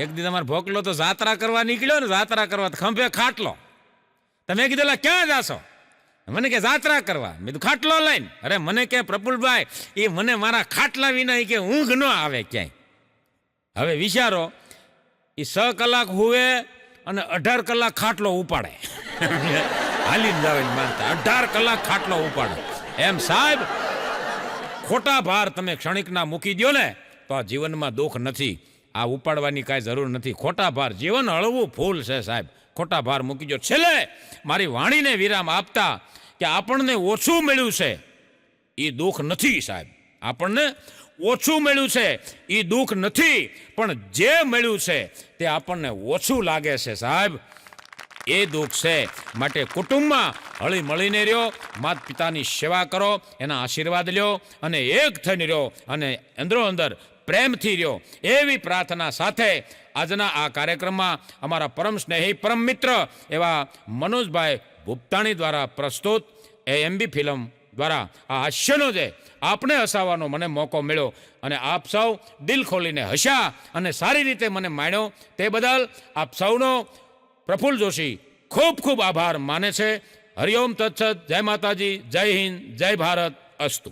[SPEAKER 1] એક દી તમારો ભોકલો તો જાત્રા કરવા નીકળ્યો ને, જાત્રા કરવા ખંભે ખાટલો. તમે કીધું ક્યાં જાશો? મને કે જાત્રા કરવા. મેં કીધું ખાટલો લઈને. અરે મને કે પ્રફુલભાઈ, એ મને મારા ખાટલા વિના કે ઊંઘ ન આવે ક્યાંય. હવે વિચારો, એ 6 કલાક હુવે અને 18 કલાક ખાટલો ઉપાડે. હાલીને જાવે માનતા 18 કલાક ખાટલો ઉપાડે. એમ સાહેબ, ખોટા ભાર તમે ક્ષણિકના મૂકી દો ને તો આ જીવનમાં દુઃખ નથી. આ ઉપાડવાની કાંઈ જરૂર નથી. ખોટા ભાર, જીવન હળવું ફૂલ છે સાહેબ, ખોટા ભાર મૂકી દો. છેલ્લે મારી વાણીને વિરામ આપતા કે આપણને ઓછું મળ્યું છે એ દુઃખ નથી સાહેબ. આપણને ઓછું મળ્યું છે એ દુઃખ નથી, પણ જે મળ્યું છે તે આપણને ઓછું લાગે છે સાહેબ, એ દુઃખ છે. માટે કુટુંબમાં હળી મળીને રહ્યો, માતા પિતાની સેવા કરો, એના આશીર્વાદ લ્યો અને એક થઈને રહ્યો અને અંદરો અંદર પ્રેમથી રહ્યો, એવી પ્રાર્થના સાથે આજના આ કાર્યક્રમમાં અમારા પરમ સ્નેહી પરમ મિત્ર એવા મનોજભાઈ ભૂપતાણી દ્વારા પ્રસ્તુત AMB ફિલ્મ દ્વારા આ હાસ્યનો જે આપને હસાવવાનો મને મોકો મળ્યો અને આપ સૌ દિલ ખોલીને હસ્યા અને સારી રીતે મને માણ્યો, તે બદલ આપ સૌનો પ્રફુલ્લ જોશી ખૂબ ખૂબ આભાર માને છે. હરિઓમ તત્સત. જય માતાજી, જય હિન્દ, જય ભારત. અસ્તુ.